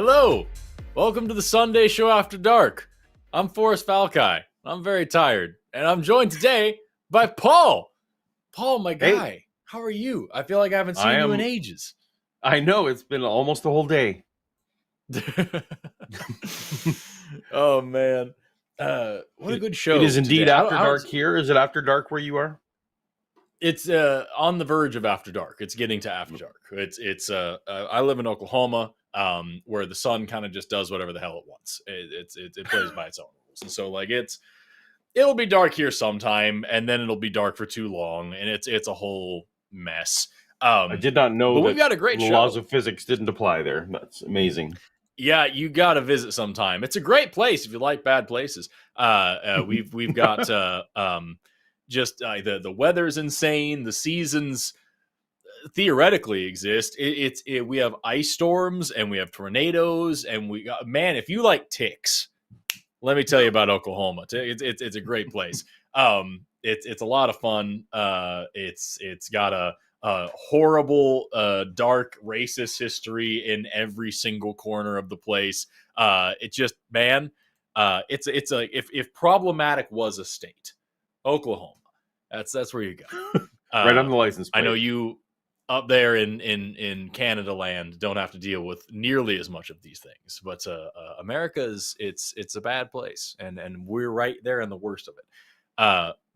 Hello, welcome to the Sunday show after dark. I'm Forrest Valkai. I'm very tired, and I'm joined today by Paul. Paul, my guy, Hey. how are you? I feel like I haven't seen you in ages. I know, it's been almost a whole day. Oh man, what a good show! It is indeed today. after dark here. Is it after dark where you are? It's on the verge of after dark. It's getting to after dark. I live in Oklahoma, where the sun kind of just does whatever the hell it wants. It plays by its own rules, and so like it'll be dark here sometime, and then it'll be dark for too long, and it's a whole mess. I did not know but that we've got a great the show. laws of physics didn't apply there. That's amazing. Yeah, you got to visit sometime. It's a great place if you like bad places. We've got the weather's insane. The seasons theoretically exist. We have ice storms and we have tornadoes and we got, man, if you like ticks, let me tell you about Oklahoma. It's a great place. It's a lot of fun. It's got a horrible, dark, racist history in every single corner of the place. It just, man, it's like if problematic was a state, Oklahoma. That's where you go. Right on the license plate. I know you up there in Canada land don't have to deal with nearly as much of these things, but America it's a bad place, and we're right there in the worst of it.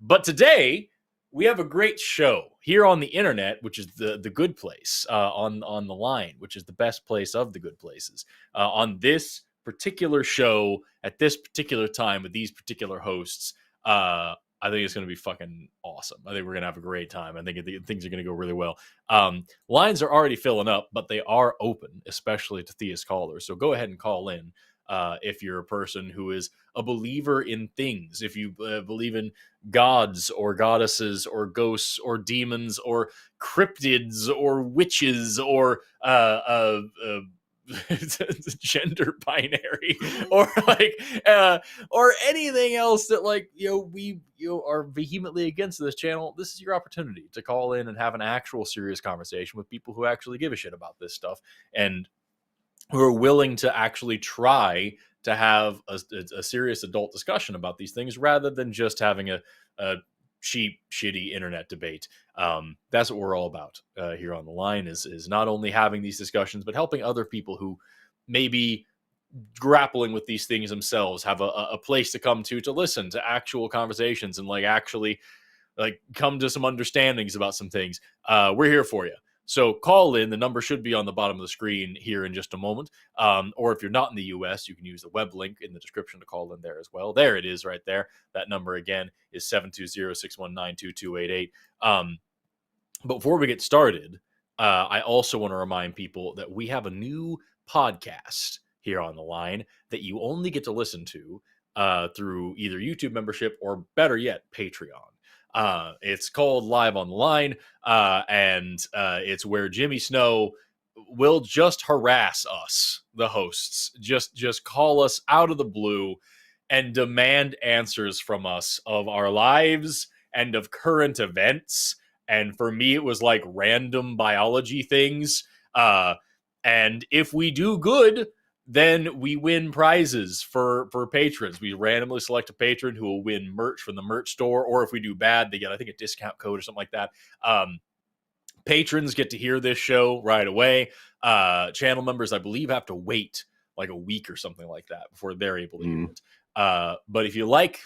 But today we have a great show here on the internet, which is the good place, on the line, which is the best place of the good places. On this particular show at this particular time with these particular hosts, I think it's going to be fucking awesome. I think we're going to have a great time. I think things are going to go really well. Lines are already filling up, but they are open, especially to theist callers. So go ahead and call in if you're a person who is a believer in things. If you believe in gods or goddesses or ghosts or demons or cryptids or witches or gender binary or or anything else that we are vehemently against this channel, this is your opportunity to call in and have an actual serious conversation with people who actually give a shit about this stuff and who are willing to actually try to have a serious adult discussion about these things rather than just having a cheap, shitty internet debate. That's what we're all about here on the line is not only having these discussions, but helping other people who may be grappling with these things themselves have a place to come to listen to actual conversations and actually come to some understandings about some things. We're here for you. So call in. The number should be on the bottom of the screen here in just a moment. Or if you're not in the US, you can use the web link in the description to call in there as well. There it is right there. That number again is 720-619-2288. But before we get started, I also want to remind people that we have a new podcast here on the line that you only get to listen to through either YouTube membership or better yet, Patreon. It's called Live on the Line, and it's where Jimmy Snow will just harass us, the hosts, just call us out of the blue and demand answers from us of our lives and of current events. And for me, it was like random biology things. And if we do good, then we win prizes for patrons. We randomly select a patron who will win merch from the merch store, or if we do bad, they get, I think, a discount code or something like that. Patrons get to hear this show right away. Channel members, I believe, have to wait like a week or something like that before they're able to hear it. But if you like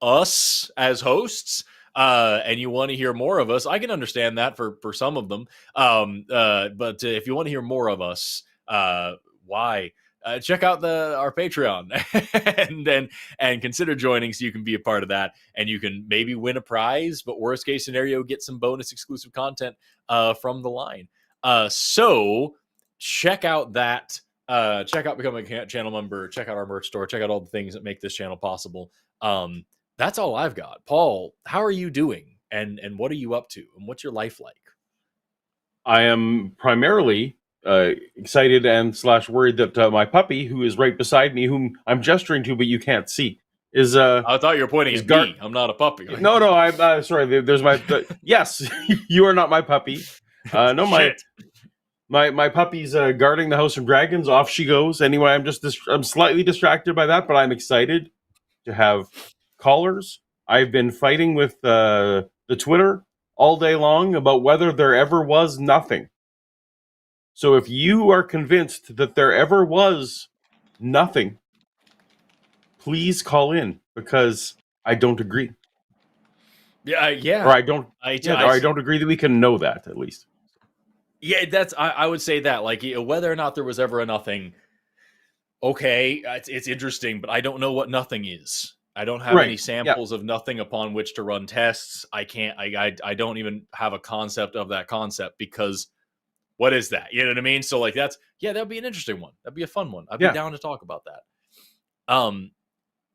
us as hosts, and you want to hear more of us, I can understand that for some of them. But if you want to hear more of us, why? Check out our Patreon and consider joining so you can be a part of that and you can maybe win a prize, but worst case scenario, get some bonus exclusive content from the line. So check out that. Check out becoming a channel member. Check out our merch store. Check out all the things that make this channel possible. That's all I've got. Paul, how are you doing? And what are you up to? And what's your life like? I am primarily excited and / worried that my puppy, who is right beside me, whom I'm gesturing to but you can't see, is I thought you were pointing at me. I'm not a puppy. No, I'm sorry. There's my yes. You are not my puppy. No, My puppy's guarding the House of Dragons. Off she goes. Anyway, I'm slightly distracted by that, but I'm excited to have callers. I've been fighting with the Twitter all day long about whether there ever was nothing. So if you are convinced that there ever was nothing, please call in, because I don't agree. Yeah. Or I don't. I don't agree that we can know that, at least. Yeah, I would say that, like, whether or not there was ever a nothing. Okay, it's interesting, but I don't know what nothing is. I don't have any samples of nothing upon which to run tests. I can't. I don't even have a concept of that concept, because what is that? You know what I mean? So, like, that'd be an interesting one. That'd be a fun one. I'd be down to talk about that.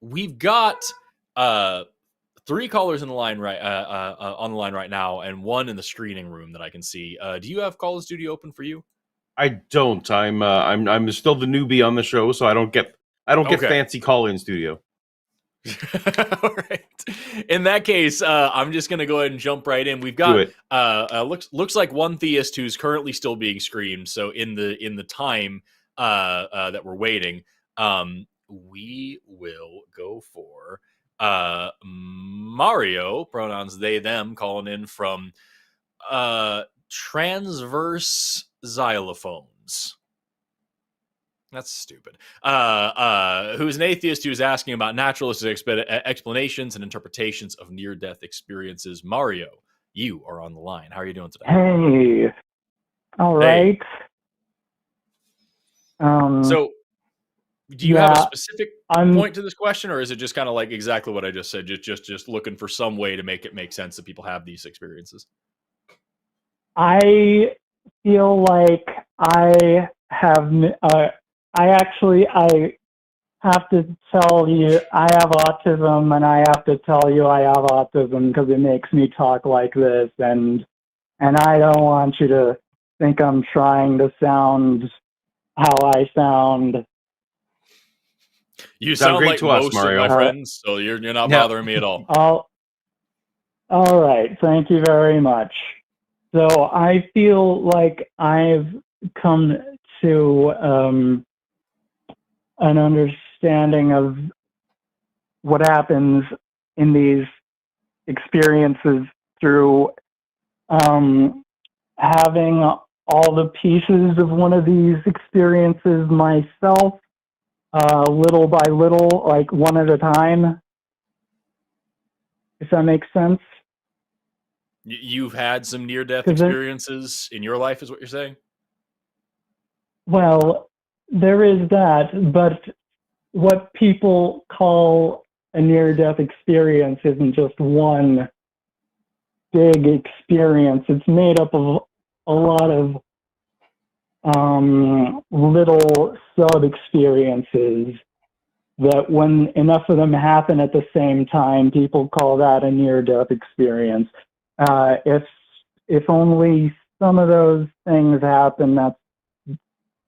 We've got 3 callers in the line on the line right now, and 1 in the screening room that I can see. Do you have Call in Studio open for you? I don't. I'm still the newbie on the show, so I don't get fancy call in studio. All right. In that case, I'm just gonna go ahead and jump right in. We've got looks like one theist who's currently still being screamed. So in the time that we're waiting, we will go for Mario, pronouns they them, calling in from transverse xylophones. That's stupid. Who's an atheist who's asking about naturalistic explanations and interpretations of near-death experiences. Mario, you are on the line. How are you doing today? Hey. All right. So, do you have a specific point to this question, or is it just kind of like exactly what I just said? Just looking for some way to make it make sense that people have these experiences. I feel like I have. I have to tell you I have autism, and I have to tell you I have autism because it makes me talk like this, and I don't want you to think I'm trying to sound how I sound. You sound great like to us, most Mario. of my friends, so you're not bothering me at all. All right, thank you very much. So I feel like I've come to an understanding of what happens in these experiences through having all the pieces of one of these experiences myself, little by little, like one at a time. If that makes sense. You've had some near-death experiences in your life, is what you're saying? Well, there is that, but what people call a near-death experience isn't just one big experience. It's made up of a lot of little sub-experiences that, when enough of them happen at the same time, people call that a near-death experience. If only some of those things happen, that's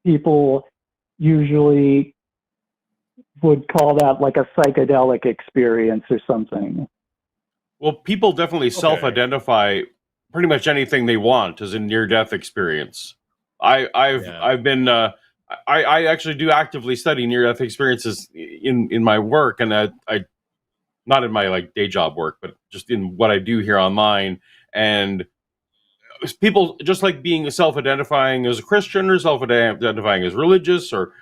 people usually would call that like a psychedelic experience or something. Well, people definitely self-identify pretty much anything they want as a near-death experience. I've been I actually do actively study near-death experiences in my work, and I not in my like day job work, but just in what I do here online. And people just like being self-identifying as a Christian or self-identifying as religious, or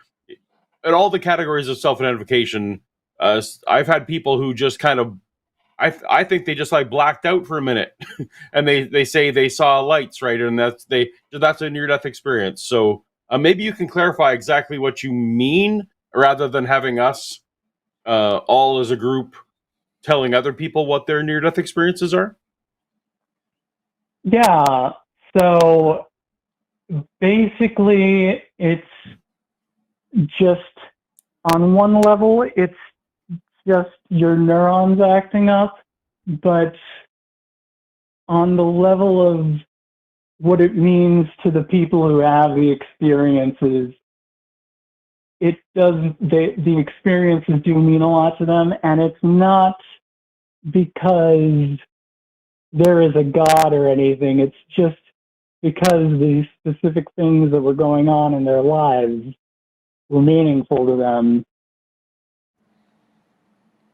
in all the categories of self-identification. I've had people who just kind of, I think they just like blacked out for a minute, and they say they saw lights, right? And that's a near-death experience. So maybe you can clarify exactly what you mean, rather than having us all as a group telling other people what their near-death experiences are. Yeah. So basically, it's just, on one level, it's just your neurons acting up, but on the level of what it means to the people who have the experiences, it does, the experiences do mean a lot to them, and it's not because there is a God or anything. It's just because these specific things that were going on in their lives were meaningful to them.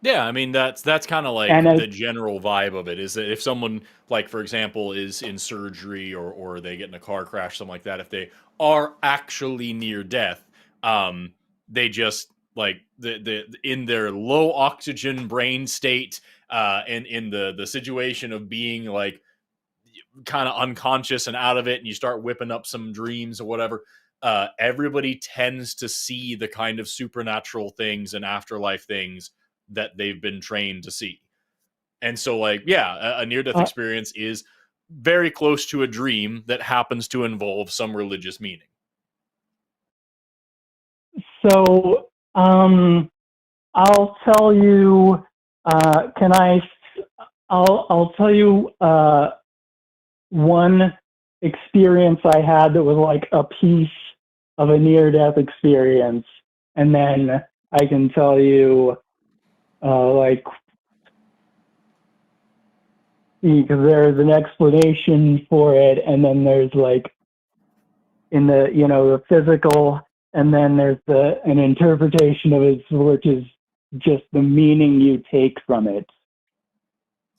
Yeah, I mean that's kind of like the general vibe of it, is that if someone, like for example, is in surgery or they get in a car crash, something like that, if they are actually near death, they just like the in their low oxygen brain state, and in the situation of being like kind of unconscious and out of it, and you start whipping up some dreams or whatever. Everybody tends to see the kind of supernatural things and afterlife things that they've been trained to see. And so, like, yeah, a near-death experience is very close to a dream that happens to involve some religious meaning. So, I'll tell you, I'll tell you one experience I had that was like a piece of a near-death experience, and then I can tell you because there's an explanation for it, and then there's like in the the physical, and then there's an interpretation of it, which is just the meaning you take from it.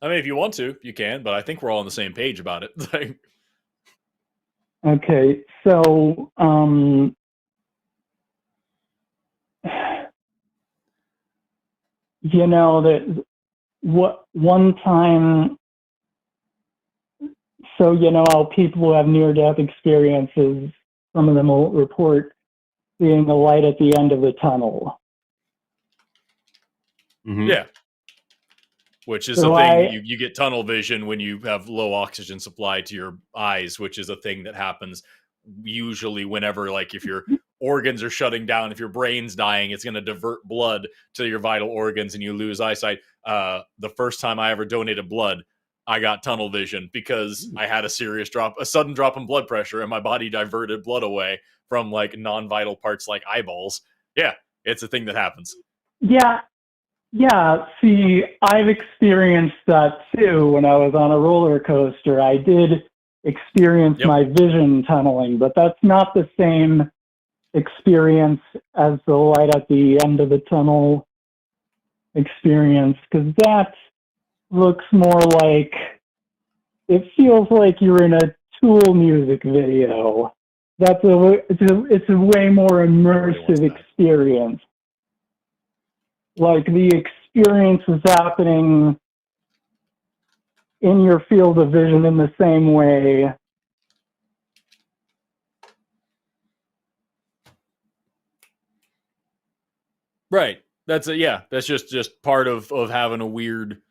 I mean, if you want to, you can, but I think we're all on the same page about it. Okay, so that what one time, so how people who have near-death experiences, some of them will report seeing a light at the end of the tunnel. Mm-hmm. Yeah. Which is a thing, you get tunnel vision when you have low oxygen supply to your eyes, which is a thing that happens usually whenever, like, if your organs are shutting down, if your brain's dying, it's going to divert blood to your vital organs and you lose eyesight. The first time I ever donated blood, I got tunnel vision because I had a sudden drop in blood pressure, and my body diverted blood away from like non-vital parts like eyeballs. Yeah, it's a thing that happens. Yeah, see, I've experienced that too when I was on a roller coaster. I did experience my vision tunneling, but that's not the same experience as the light at the end of the tunnel experience, because that looks more like, it feels like you're in a Tool music video. It's a way more immersive experience. Like the experience is happening in your field of vision in the same way. Right. That's just part of having a weird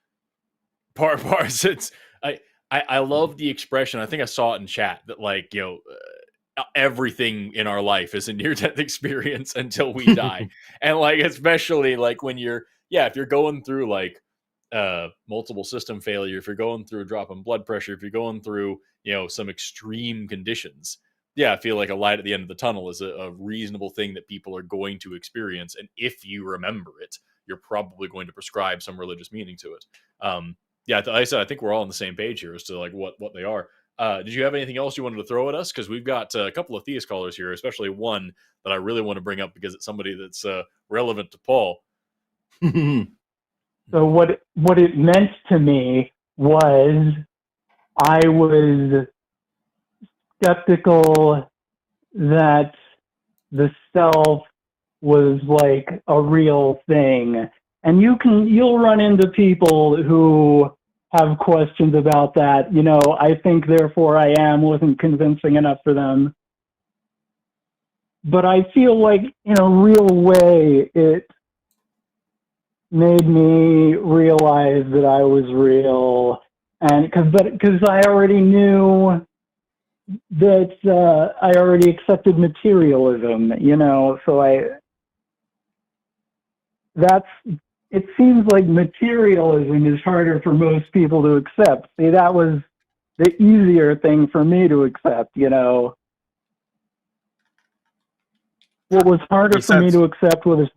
part. It's I love the expression. I think I saw it in chat that, like, everything in our life is a near-death experience until we die. And like, especially like when if you're going through like multiple system failure, if you're going through a drop in blood pressure, if you're going through some extreme conditions, I feel like a light at the end of the tunnel is a reasonable thing that people are going to experience. And if you remember it, you're probably going to prescribe some religious meaning to it. Like I said, I think we're all on the same page here as to like what they are. Did you have anything else you wanted to throw at us? Because we've got a couple of theist callers here, especially one that I really want to bring up because it's somebody that's relevant to Paul. So what it meant to me was I was skeptical that the self was like a real thing. And you'll run into people who have questions about that. I think therefore I am wasn't convincing enough for them. But I feel like in a real way it made me realize that I was real, and because I already knew that I already accepted materialism, so it seems like materialism is harder for most people to accept. See, that was the easier thing for me to accept, What was harder for me to accept was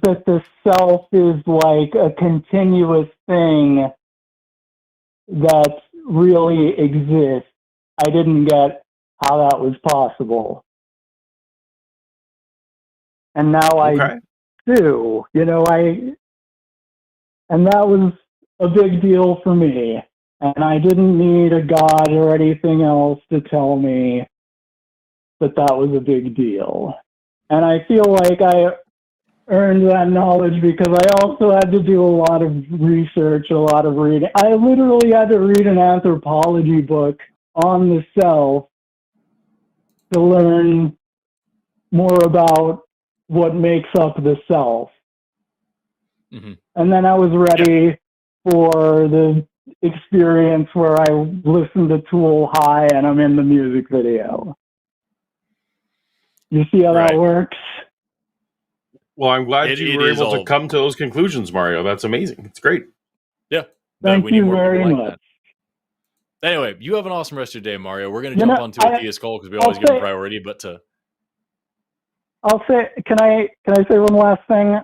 that the self is like a continuous thing that really exists. I didn't get how that was possible. And now I do, and that was a big deal for me. And I didn't need a God or anything else to tell me that was a big deal. And I feel like I earned that knowledge because I also had to do a lot of research, a lot of reading. I literally had to read an anthropology book on the self to learn more about what makes up the self. Mm-hmm. And then I was ready for the experience where I listened to Tool High and I'm in the music video. You see how that works? Well, I'm glad you were able to come to those conclusions, Mario. That's amazing. It's great. Yeah. Thank you very much. Anyway, you have an awesome rest of your day, Mario. We're going to jump onto Atheist Call because we always give them priority, but I'll say, can I say one last thing?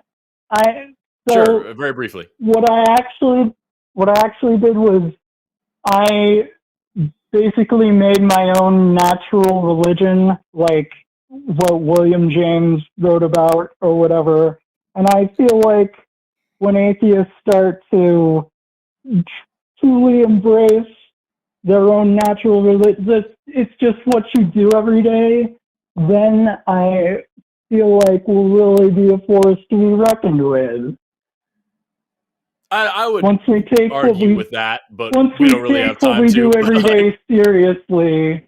Sure, very briefly. What I actually did was I basically made my own natural religion, like what William James wrote about or whatever. And I feel like when atheists start to truly embrace their own natural religion, it's just what you do every day, then I feel like we'll really be a force to be reckoned with. I would once we take argue with that, but once we don't really have time what we to. do every day seriously,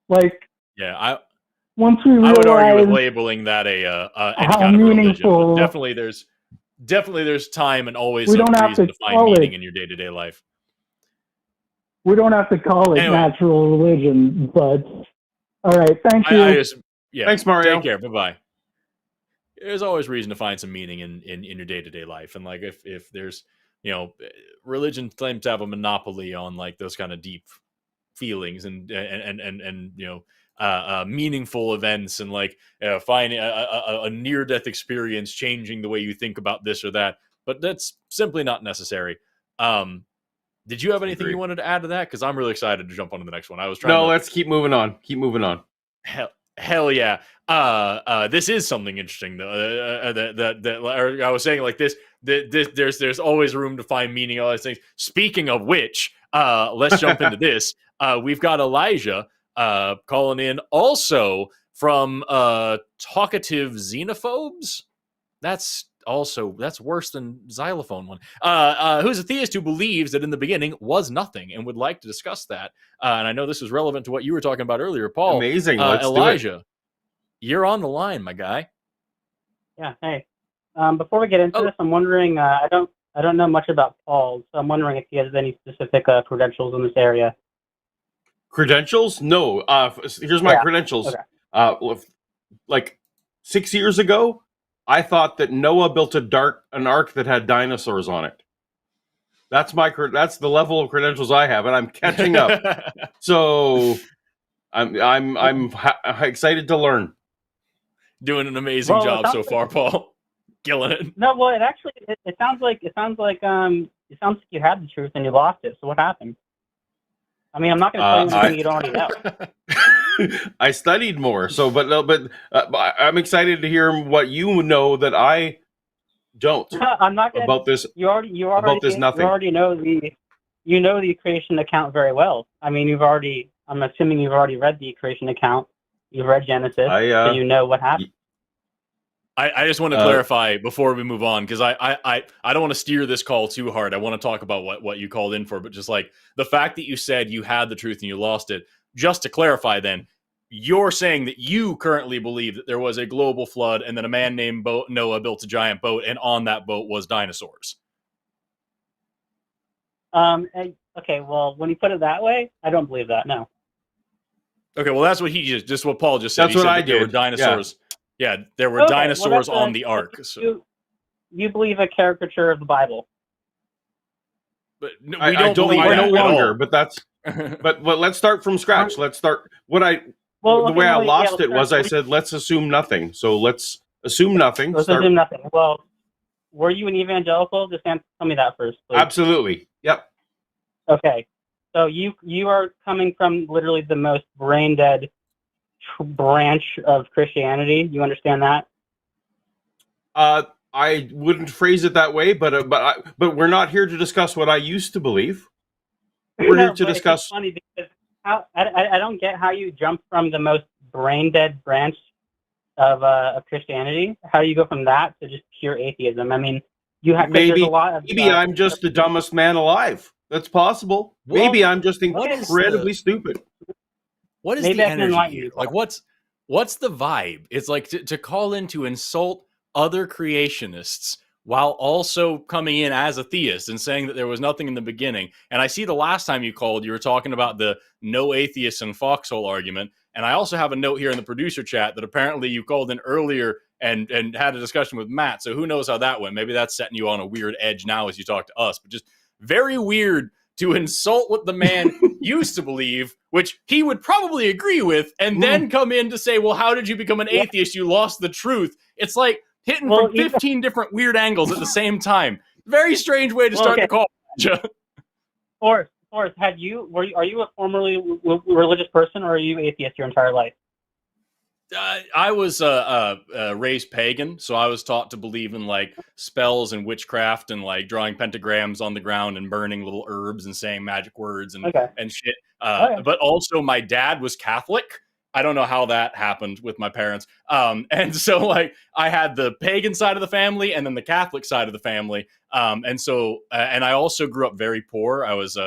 once we realize I would argue with labeling that any kind of religion. But definitely there's time and always a reason to find meaning in your day-to-day life. We don't have to call it natural religion, but all right. Thank you. Thanks, Mario. Take care. Bye-bye. There's always reason to find some meaning in your day-to-day life. And like if there's, religion claims to have a monopoly on like those kind of deep feelings and meaningful events and like finding a near-death experience changing the way you think about this or that. But that's simply not necessary. Did you have anything you wanted to add to that? Because I'm really excited to jump on to the next one. Let's keep moving on. Keep moving on. Hell yeah. This is something interesting though. That I was saying like this. There's always room to find meaning in all these things. Speaking of which, let's jump into this. We've got Elijah calling in also from talkative xenophobes. That's worse than xylophone one. Who's a theist who believes that in the beginning was nothing and would like to discuss that. And I know this is relevant to what you were talking about earlier, Paul. Amazing. Let's Elijah, do it. You're on the line, my guy. Yeah. Hey. Before we get into this, I'm wondering. I don't know much about Paul, so I'm wondering if he has any specific credentials in this area. Credentials? No. Here's my credentials. Okay. Like 6 years ago, I thought that Noah built an ark that had dinosaurs on it. That's the level of credentials I have, and I'm catching up. So I'm excited to learn. Doing an amazing job so far, Paul. Killing it. No, well, it sounds like you had the truth and you lost it. So what happened? I mean, I'm not going to tell you anything you don't already know. I studied more, but I'm excited to hear what you know that I don't. I'm not gonna, about this. You already about this nothing. You already know the creation account very well. I mean, I'm assuming you've already read the creation account. You've read Genesis, so you know what happened. I just want to clarify before we move on, because I don't want to steer this call too hard. I want to talk about what you called in for, but just like the fact that you said you had the truth and you lost it, just to clarify then, you're saying that you currently believe that there was a global flood and that a man named Noah built a giant boat and on that boat was dinosaurs. Okay, well, when you put it that way, I don't believe that, no. Okay, well, that's what just what Paul just said. That's what I did. There were dinosaurs. Yeah, there were dinosaurs on the ark. So. You believe a caricature of the Bible. But no, we don't believe that no longer, but that's... but let's start from scratch. Let's start... the way I lost it was I said, let's assume nothing. So let's assume nothing. Assume nothing. Well, were you an evangelical? Just tell me that first, please. Absolutely. Yep. Okay. So you are coming from literally the most brain dead branch of Christianity. You understand that? I wouldn't phrase it that way, but we're not here to discuss what I used to believe. We're here to discuss. It's funny because I don't get how you jump from the most brain dead branch of Christianity. How do you go from that to just pure atheism? I mean, you have maybe there's a lot of maybe I'm just the dumbest man alive. That's possible. Well, maybe I'm just incredibly stupid. What is maybe the energy here? You, like, what's the vibe? It's like to call in to insult other creationists while also coming in as a theist and saying that there was nothing in the beginning. And I see the last time you called, you were talking about the no atheists and foxhole argument. And I also have a note here in the producer chat that apparently you called in earlier and had a discussion with Matt. So who knows how that went? Maybe that's setting you on a weird edge now as you talk to us. But just very weird to insult what the man used to believe, which he would probably agree with, and then come in to say, well, how did you become an atheist? You lost the truth. It's like hitting from 15 different weird angles at the same time. Very strange way to start the call. Forrest, are you a formerly religious person, or are you atheist your entire life? I was raised pagan, so I was taught to believe in like spells and witchcraft and like drawing pentagrams on the ground and burning little herbs and saying magic words and shit. But also my dad was Catholic. I don't know how that happened with my parents. And so like I had the pagan side of the family and then the Catholic side of the family. And I also grew up very poor. I was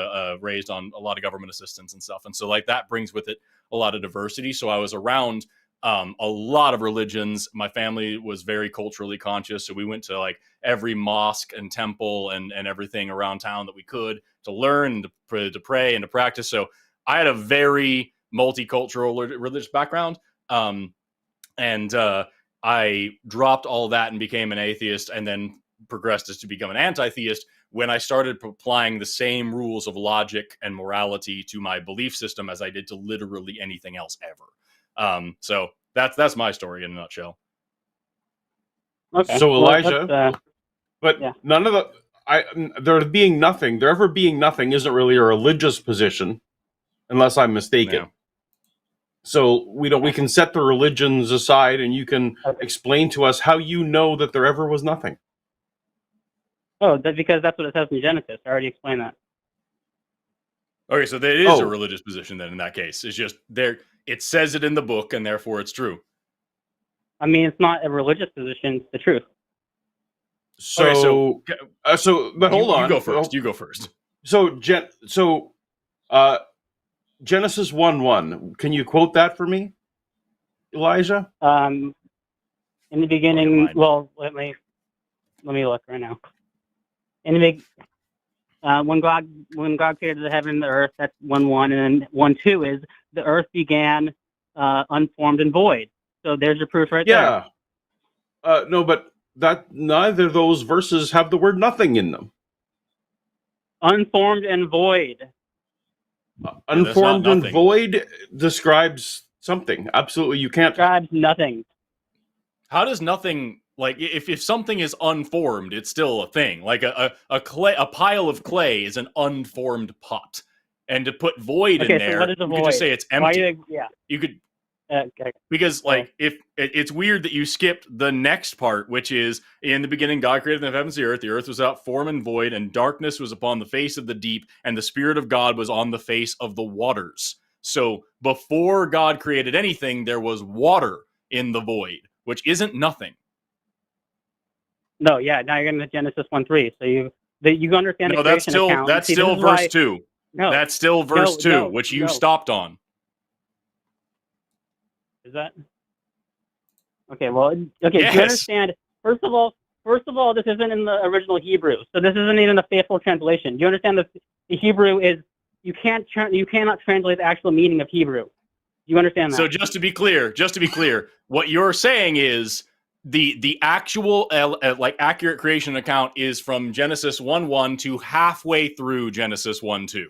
raised on a lot of government assistance and stuff. And so like that brings with it a lot of diversity. So I was around a lot of religions. My family was very culturally conscious. So we went to like every mosque and temple and everything around town that we could to learn, to pray and to practice. So I had a very multicultural religious background. And I dropped all that and became an atheist and then progressed as to become an anti-theist when I started applying the same rules of logic and morality to my belief system as I did to literally anything else ever. So that's my story in a nutshell. Okay. So Elijah, none of there ever being nothing isn't really a religious position unless I'm mistaken. Yeah. So we can set the religions aside and you can explain to us how you know that there ever was nothing. Oh, that's because that's what it says in Genesis. I already explained that. Okay, so that is a religious position then in that case. It's just it says it in the book and therefore it's true. I mean, it's not a religious position, it's the truth. But hold on. You go first. So Genesis 1:1. Can you quote that for me, Elijah? In the beginning, well, let me look right now. In the when God created the heaven and the earth, that's 1:1, and then 1:2 is the earth began unformed and void. So there's your proof right there. Yeah. No, but neither of those verses have the word nothing in them. Unformed and void. Unformed and void describes something. Absolutely, you can't. Describes nothing. How does nothing, like, if something is unformed, it's still a thing. Like a pile of clay is an unformed pot, and to put void in there, you could just say it's empty. You could. Because if it's weird that you skipped the next part, which is in the beginning God created the heavens and the earth was without form and void, and darkness was upon the face of the deep, and the Spirit of God was on the face of the waters. So before God created anything, there was water in the void, which isn't nothing. No, yeah, now you're going to Genesis 1:3. So you understand. No, that's still verse 2. No, that's still verse 2, which you stopped on. Is that okay? Well, okay. Yes. Do you understand? First of all, this isn't in the original Hebrew, so this isn't even a faithful translation. Do you understand that the Hebrew is you cannot translate the actual meaning of Hebrew? Do you understand that? So just to be clear, what you're saying is the actual accurate creation account is from Genesis 1:1 to halfway through Genesis 1:2.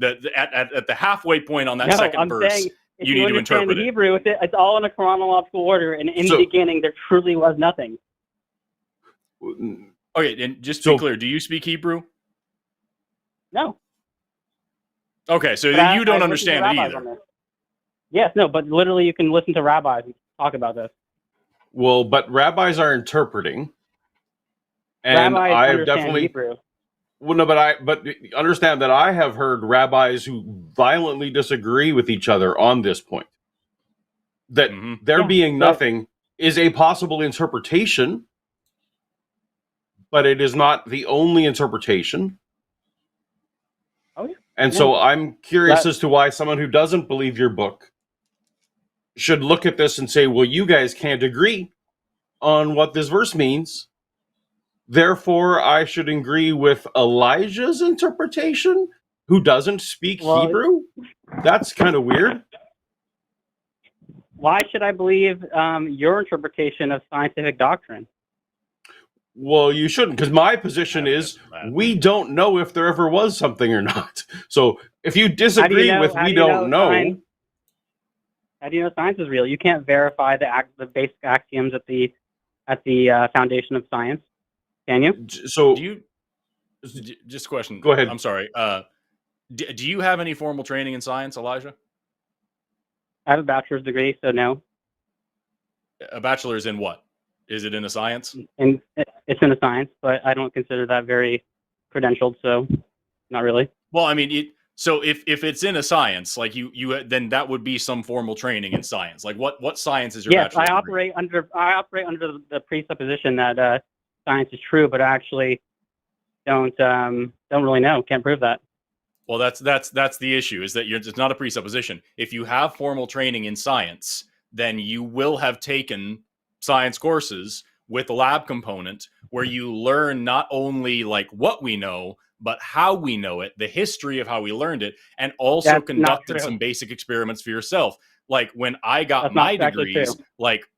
At the halfway point on that second verse. If you need to interpret the Hebrew, it's all in a chronological order, and in the beginning, there truly was nothing. Okay, and just to be clear, do you speak Hebrew? No. Okay, so you don't understand it either. Yes, no, but literally you can listen to rabbis and talk about this. Well, but rabbis are interpreting, and Rabbis I have understand definitely. Hebrew. Well, no, but understand that I have heard rabbis who violently disagree with each other on this point. That there being nothing is a possible interpretation, but it is not the only interpretation. Oh, yeah. And so I'm curious as to why someone who doesn't believe your book should look at this and say, well, you guys can't agree on what this verse means. Therefore, I should agree with Elijah's interpretation, who doesn't speak Hebrew? That's kind of weird. Why should I believe your interpretation of scientific doctrine? Well, you shouldn't, because my position is we don't know if there ever was something or not. So if you disagree with we don't know. How do you know science is real? You can't verify the basic axioms at the foundation of science, can you? So do you? Just a question. Go ahead. I'm sorry. Do you have any formal training in science, Elijah? I have a bachelor's degree, so no. A bachelor's in what? Is it in a science? And it's in a science, but I don't consider that very credentialed, so not really. Well, I mean, so if it's in a science, like you then that would be some formal training in science. Like what science is your bachelor's degree? I operate under the presupposition that science is true, but I actually don't really know. Can't prove that. Well, that's the issue, is that it's not a presupposition. If you have formal training in science, then you will have taken science courses with a lab component where you learn not only like what we know, but how we know it, the history of how we learned it, and also conducted some basic experiments for yourself. Like when I got my degrees, like,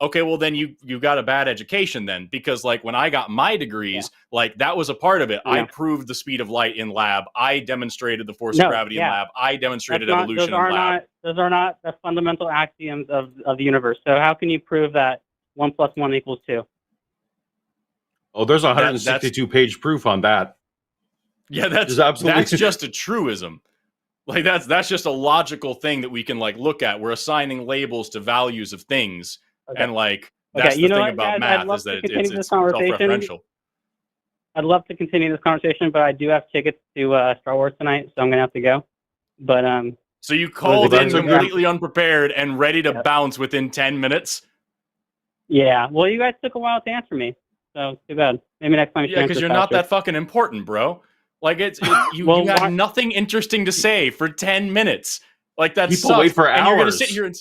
okay, well then you got a bad education then, because like when I got my degrees, like that was a part of it. I proved the speed of light in lab. I demonstrated the force of gravity in lab. I demonstrated evolution in lab. Those are not the fundamental axioms of the universe. So how can you prove that 1 + 1 = 2? Oh, there's 162-page proof on that. Yeah, that's just a truism. Like that's just a logical thing that we can like look at. We're assigning labels to values of things. Okay. And like that's the thing about math, is that it's self-referential. I'd love to continue this conversation, but I do have tickets to Star Wars tonight, so I'm gonna have to go. But so you called in completely unprepared and ready to bounce within 10 minutes? Yeah. Well, you guys took a while to answer me, so too bad. Maybe next time. Yeah, because you're not that fucking important, bro. Like you had nothing interesting to say for 10 minutes. Like that people sucks. Wait for and hours. You're gonna sit here and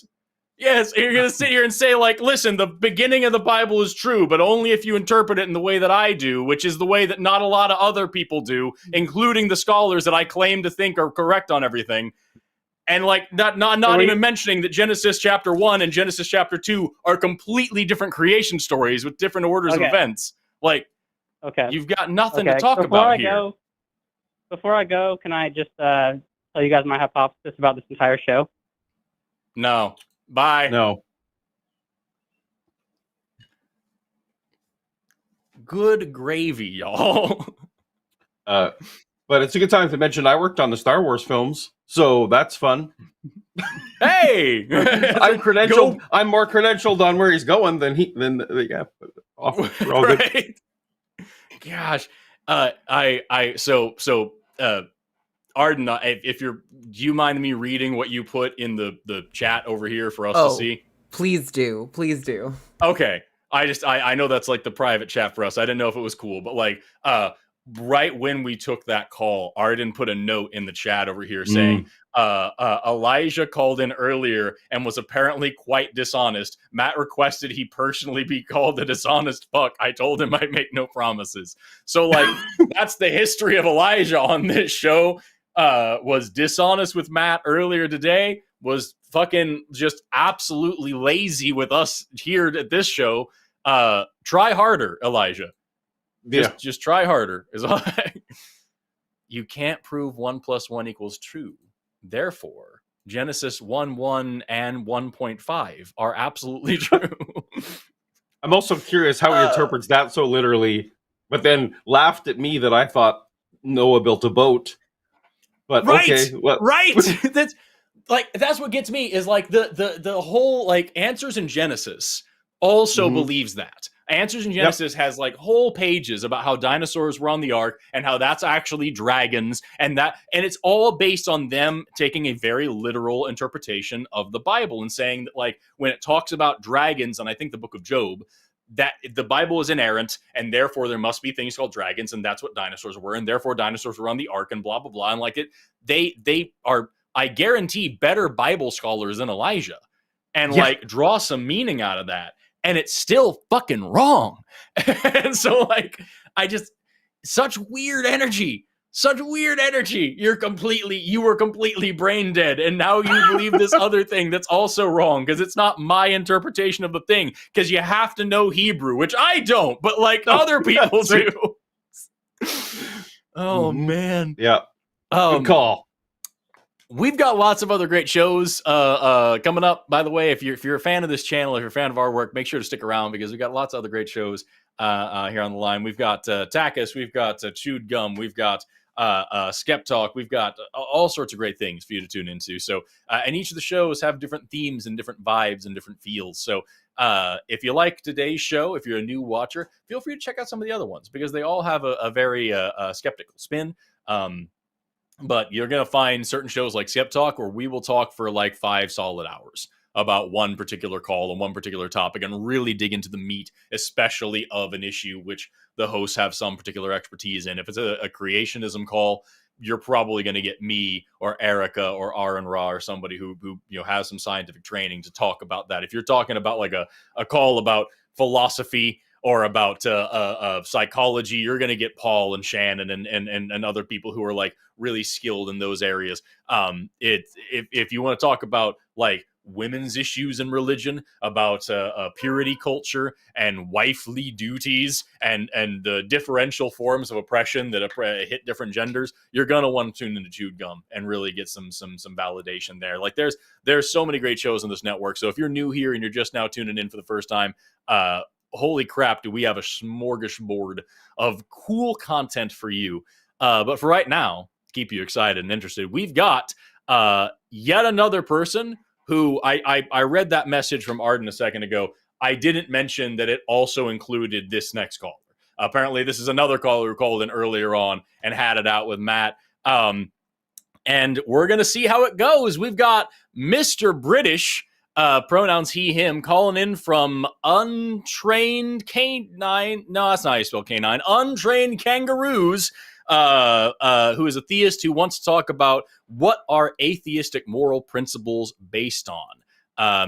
you're going to sit here and say, like, listen, the beginning of the Bible is true, but only if you interpret it in the way that I do, which is the way that not a lot of other people do, including the scholars that I claim to think are correct on everything. And, like, not even mentioning that Genesis chapter 1 and Genesis chapter 2 are completely different creation stories with different orders of events. Like, you've got nothing to talk about here. Before I go, can I just tell you guys my hypothesis about this entire show? No. Bye. No. Good gravy, y'all. But it's a good time to mention I worked on the Star Wars films, so that's fun. Hey, I'm credentialed. I'm more credentialed on where he's going than yeah. We're all good. Gosh, Arden, do you mind me reading what you put in the chat over here for us to see? Please do. Okay. I know that's like the private chat for us. I didn't know if it was cool, but like right when we took that call, Arden put a note in the chat over here saying Elijah called in earlier and was apparently quite dishonest. Matt requested he personally be called a dishonest fuck. I told him I'd make no promises. So like that's the history of Elijah on this show. Was dishonest with Matt earlier today, was fucking just absolutely lazy with us here at this show. Try harder, Elijah. Just try harder is all. You can't prove 1 + 1 = true. Therefore, Genesis 1:1 and 1.5 are absolutely true. I'm also curious how he interprets that so literally, but then laughed at me that I thought Noah built a boat. But right, okay, well, right. That's what gets me is like the whole like Answers in Genesis also believes that. Answers in Genesis has like whole pages about how dinosaurs were on the ark and how that's actually dragons and it's all based on them taking a very literal interpretation of the Bible and saying that like when it talks about dragons, and I think the book of Job, that the Bible is inerrant and therefore there must be things called dragons and that's what dinosaurs were and therefore dinosaurs were on the ark and blah blah blah, and like they are, I guarantee, better Bible scholars than Elijah and like draw some meaning out of that. And it's still fucking wrong. And so like, such weird energy. You were completely brain dead. And now you believe this other thing that's also wrong because it's not my interpretation of the thing. Because you have to know Hebrew, which I don't, but like other people do. Oh, man. Yeah. Good call. We've got lots of other great shows coming up. By the way, if you're a fan of this channel, if you're a fan of our work, make sure to stick around because we've got lots of other great shows here on the line. We've got TACIS, we've got Chewed Gum, we've got Skeptalk, we've got all sorts of great things for you to tune into. So, and each of the shows have different themes and different vibes and different feels. So, if you like today's show, if you're a new watcher, feel free to check out some of the other ones because they all have a very skeptical spin. But you're going to find certain shows like Skeptalk where we will talk for like 5 solid hours about one particular call and one particular topic and really dig into the meat, especially of an issue which the hosts have some particular expertise in. If it's a creationism call, you're probably going to get me or Erika or Aron Ra or somebody who has some scientific training to talk about that. If you're talking about like a call about philosophy or about psychology, you're going to get Paul and Shannon and other people who are like really skilled in those areas. If you want to talk about like women's issues in religion, about purity culture and wifely duties and the differential forms of oppression that hit different genders, you're going to want to tune into Chewed Gum and really get some validation there. Like there's so many great shows on this network. So if you're new here and you're just now tuning in for the first time, holy crap, do we have a smorgasbord of cool content for you. But for right now, keep you excited and interested, we've got yet another person who I read that message from Arden a second ago. I didn't mention that it also included this next caller. Apparently, this is another caller who called in earlier on and had it out with Matt. And we're going to see how it goes. We've got Mr. British, pronouns he, him, calling in from untrained canine. No, that's not how you spell canine. Untrained kangaroos, who is a theist who wants to talk about what are atheistic moral principles based on.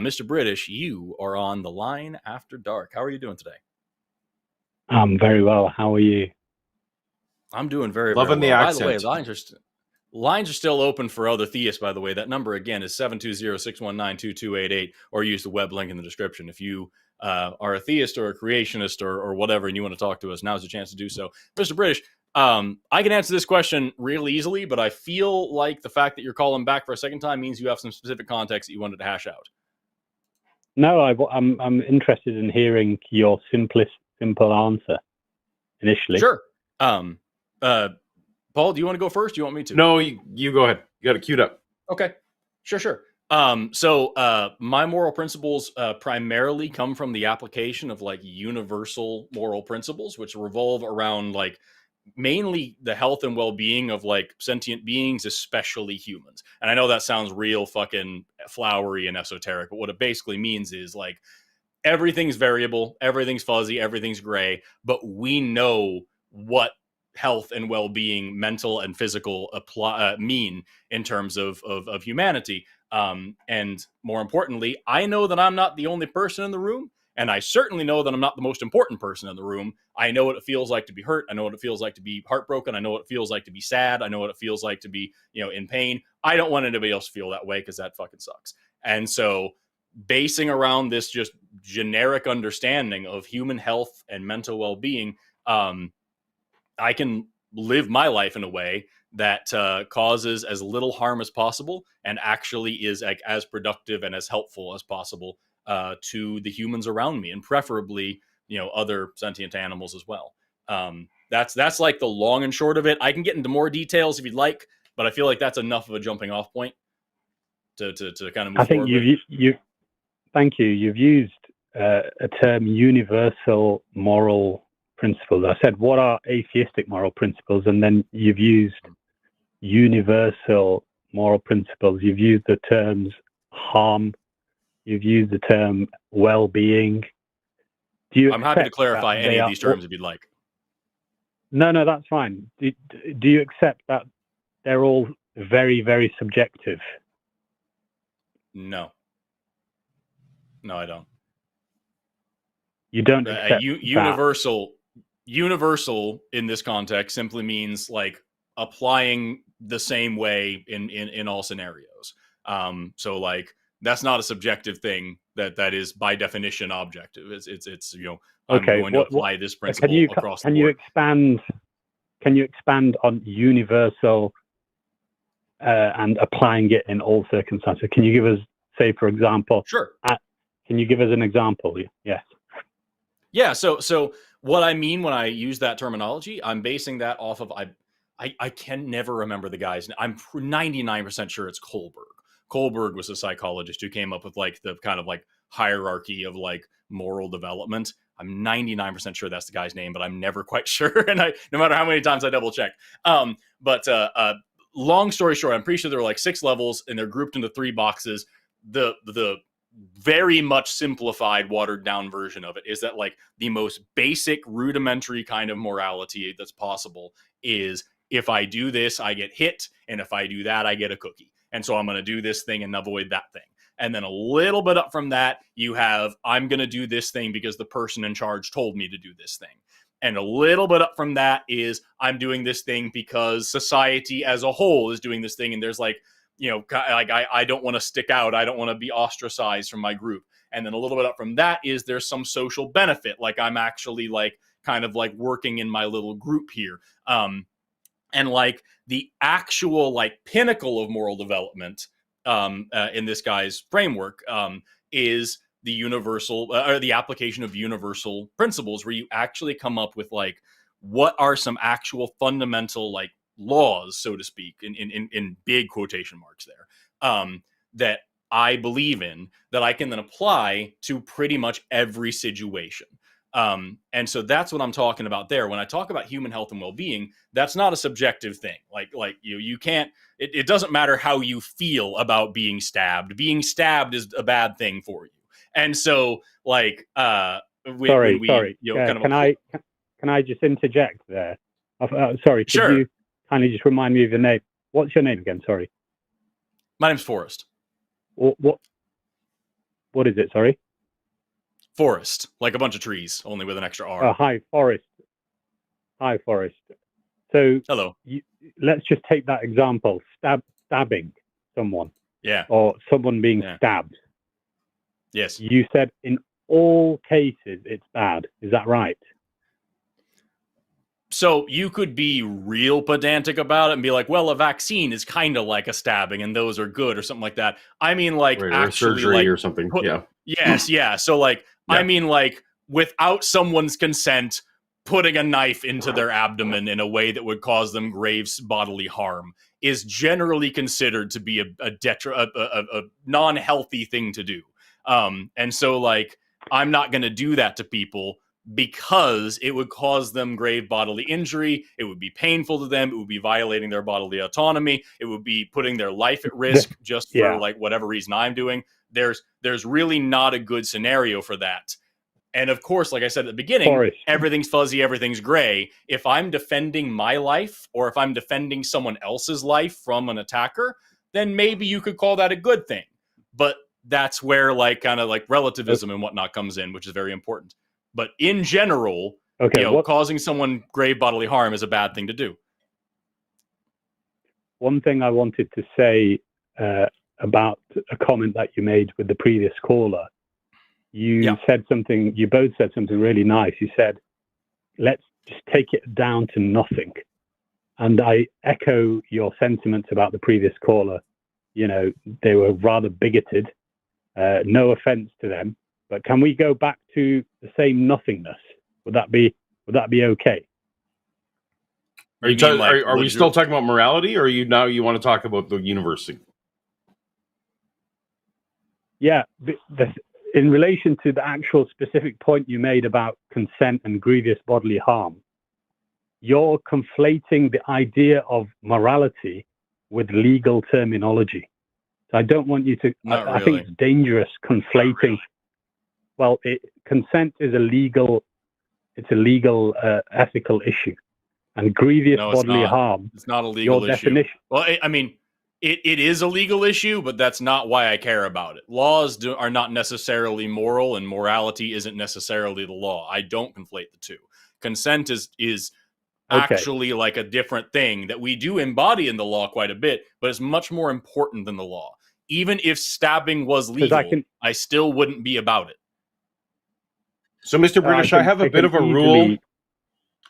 Mr. British, you are on the line after dark. How are you doing today? I'm very well. How are you? I'm doing very, Loving very well. the By the way, accent. lines are still open for other theists, by the way. That number, again, is 720-619-2288, or use the web link in the description. If you are a theist or a creationist or whatever, and you want to talk to us, now's the chance to do so. Mr. British, I can answer this question real easily, but I feel like the fact that you're calling back for a second time means you have some specific context that you wanted to hash out. No, I'm interested in hearing your simple answer initially. Sure. Paul, do you want to go first? Do you want me to? No, you go ahead. You got it queued up. Okay. Sure. So my moral principles primarily come from the application of like universal moral principles, which revolve around like mainly the health and well-being of like sentient beings, especially humans. And I know that sounds real fucking flowery and esoteric, but what it basically means is like everything's variable, everything's fuzzy, everything's gray, but we know what health and well-being, mental and physical, mean in terms of humanity. And more importantly, I know that I'm not the only person in the room, and I certainly know that I'm not the most important person in the room. I know what it feels like to be hurt. I know what it feels like to be heartbroken. I know what it feels like to be sad. I know what it feels like to be, in pain. I don't want anybody else to feel that way because that fucking sucks. And so basing around this just generic understanding of human health and mental well-being, I can live my life in a way that causes as little harm as possible and actually is like as productive and as helpful as possible to the humans around me, and preferably, other sentient animals as well. That's like the long and short of it. I can get into more details if you'd like, But I feel like that's enough of a jumping off point to kind of move I think forward. Thank you. You've used a term, universal moral principles. I said, what are atheistic moral principles? And then you've used universal moral principles. You've used the terms harm. You've used the term well-being. I'm happy to clarify any of these terms if you'd like. No, that's fine. Do you accept that they're all very, very subjective? No, I don't. You don't accept universal in this context simply means like applying the same way in all scenarios. So like that's not a subjective thing. That is by definition objective. It's I'm going to apply this principle across the board. Can you expand on universal and applying it in all circumstances? Can you give us, say, for example? Sure. Can you give us an example? Yes. Yeah. So what I mean when I use that terminology, I'm basing that off of I can never remember the guy's name. I'm 99% sure it's Kohlberg. Kohlberg was a psychologist who came up with like the kind of like hierarchy of like moral development. I'm 99% sure that's the guy's name, but I'm never quite sure. And no matter how many times I double check. But long story short, I'm pretty sure there were like 6 levels and they're grouped into 3 boxes. The very much simplified, watered down version of it is that like the most basic rudimentary kind of morality that's possible is if I do this, I get hit. And if I do that, I get a cookie. And so I'm going to do this thing and avoid that thing. And then a little bit up from that, you have, I'm going to do this thing because the person in charge told me to do this thing. And a little bit up from that is I'm doing this thing because society as a whole is doing this thing. And there's like, like I don't want to stick out. I don't want to be ostracized from my group. And then a little bit up from that is there's some social benefit. Like I'm actually like kind of like working in my little group here. And like the actual like pinnacle of moral development in this guy's framework is the universal or the application of universal principles, where you actually come up with like what are some actual fundamental like laws, so to speak, in big quotation marks there, that I believe in, that I can then apply to pretty much every situation. And so that's what I'm talking about there. When I talk about human health and well-being, that's not a subjective thing. Like you can't, it doesn't matter how you feel about being stabbed. Being stabbed is a bad thing for you. And so like, sorry. Can I just interject there? Sorry. Could you kindly just remind me of your name? What's your name again? Sorry. My name's Forrest. What is it? Sorry. Forest, like a bunch of trees, only with an extra R. Hi, Forrest. Hi, Forrest. So, hello. Let's just take that example: stabbing someone. Yeah. Or someone being stabbed. Yes. You said in all cases it's bad. Is that right? So you could be real pedantic about it and be like, well, a vaccine is kind of like a stabbing and those are good or something like that. I mean, like actually surgery like, or something. Yes. Yeah. So like, I mean, like without someone's consent, putting a knife into their abdomen in a way that would cause them grave bodily harm is generally considered to be a non-healthy thing to do. And so like, I'm not going to do that to people because it would cause them grave bodily injury. It would be painful to them. It would be violating their bodily autonomy. It would be putting their life at risk just for like whatever reason I'm doing. There's really not a good scenario for that. And of course, like I said at the beginning, everything's fuzzy, everything's gray. If I'm defending my life or if I'm defending someone else's life from an attacker, then maybe you could call that a good thing. But that's where like kind of like relativism and whatnot comes in, which is very important. But in general, causing someone grave bodily harm is a bad thing to do. One thing I wanted to say about a comment that you made with the previous caller, you both said something really nice. You said, let's just take it down to nothing. And I echo your sentiments about the previous caller. They were rather bigoted. No offense to them. But can we go back to the same nothingness? Would that be okay? Are we still talking about morality, or you want to talk about the university? Yeah, in relation to the actual specific point you made about consent and grievous bodily harm, you're conflating the idea of morality with legal terminology. So I don't want you to. I think it's dangerous conflating. Well, consent is a legal ethical issue, and grievous bodily harm. It's not a legal issue. Definition. Well, I mean, it is a legal issue, but that's not why I care about it. Laws are not necessarily moral, and morality isn't necessarily the law. I don't conflate the two. Consent is actually like a different thing that we do embody in the law quite a bit, but it's much more important than the law. Even if stabbing was legal, I still wouldn't be about it. So, Mr. British, I have a bit of a rule.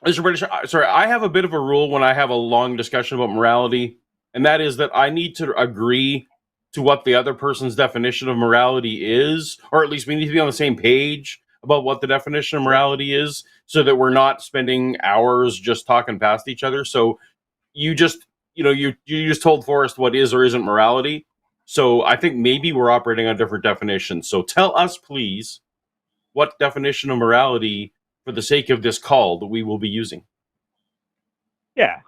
Mr. British, sorry, I have a bit of a rule when I have a long discussion about morality, and that is that I need to agree to what the other person's definition of morality is, or at least we need to be on the same page about what the definition of morality is, so that we're not spending hours just talking past each other. So you just told Forrest what is or isn't morality. So I think maybe we're operating on different definitions. So tell us, please, what definition of morality, for the sake of this call, that we will be using. Yeah.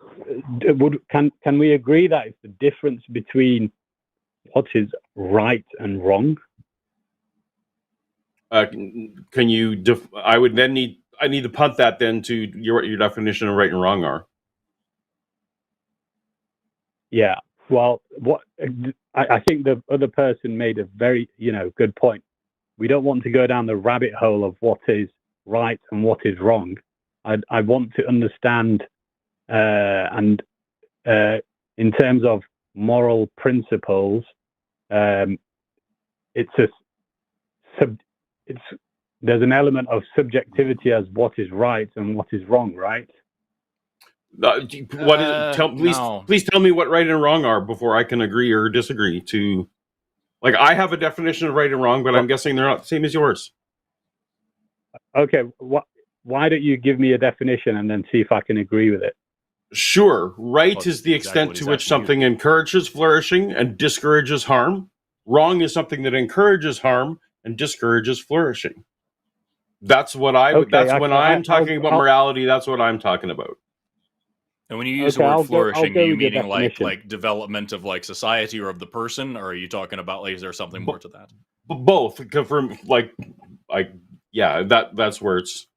Can we agree that it's the difference between what is right and wrong? Can you? I need to punt that then to what your definition of right and wrong are. Yeah. Well, what I think the other person made a very good point. We don't want to go down the rabbit hole of what is right and what is wrong. I want to understand, and in terms of moral principles, there's an element of subjectivity as what is right and what is wrong, right? Please tell me what right and wrong are before I can agree or disagree. I have a definition of right and wrong, but I'm guessing they're not the same as yours. Okay, why don't you give me a definition and then see if I can agree with it? Sure. Right is the extent to which something encourages flourishing and discourages harm. Wrong is something that encourages harm and discourages flourishing. That's what I'm talking about morality. That's what I'm talking about. And when you use the word flourishing, are you meaning like development of like society or of the person, or are you talking about is there something more to that? Both, from that's where it's,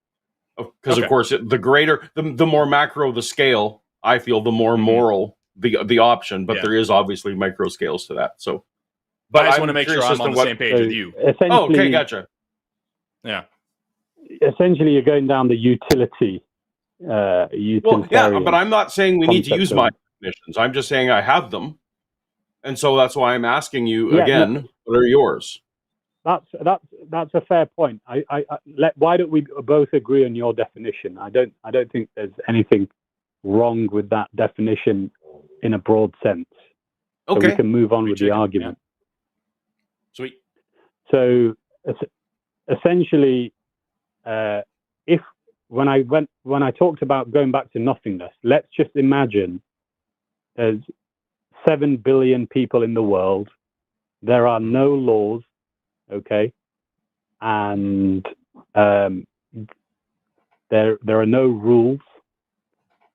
because of course the greater, the more macro the scale, I feel the more moral the option, but there is obviously micro scales to that. So, but I just want to make sure I'm on the same page with you. Oh, okay, gotcha. Yeah. Essentially, you're going down the utility. Well, yeah, but I'm not saying we need to use my definitions. I'm just saying I have them, and so that's why I'm asking you again. What are yours? That's a fair point. Why don't we both agree on your definition? I don't think there's anything wrong with that definition in a broad sense. Okay, so we can move on with the argument. Yeah. Sweet. So essentially, when I talked about going back to nothingness, let's just imagine there's 7 billion people in the world. There are no laws, okay, and there are no rules.